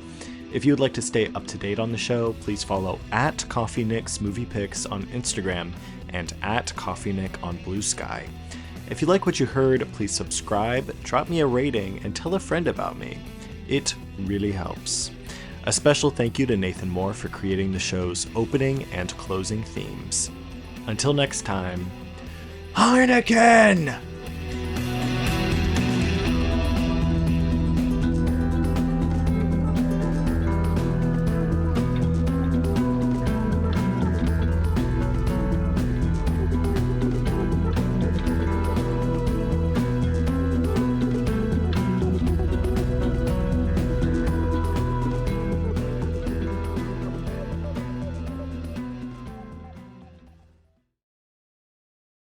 If you would like to stay up to date on the show, please follow at Coffee Nick's Movie Picks on Instagram and at Coffee Nick on Blue Sky. If you like what you heard, please subscribe, drop me a rating, and tell a friend about me. It really helps. A special thank you to Nathan Moore for creating the show's opening and closing themes. Until next time, Heineken!